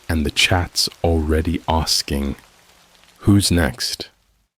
And the chat's already asking, who's next?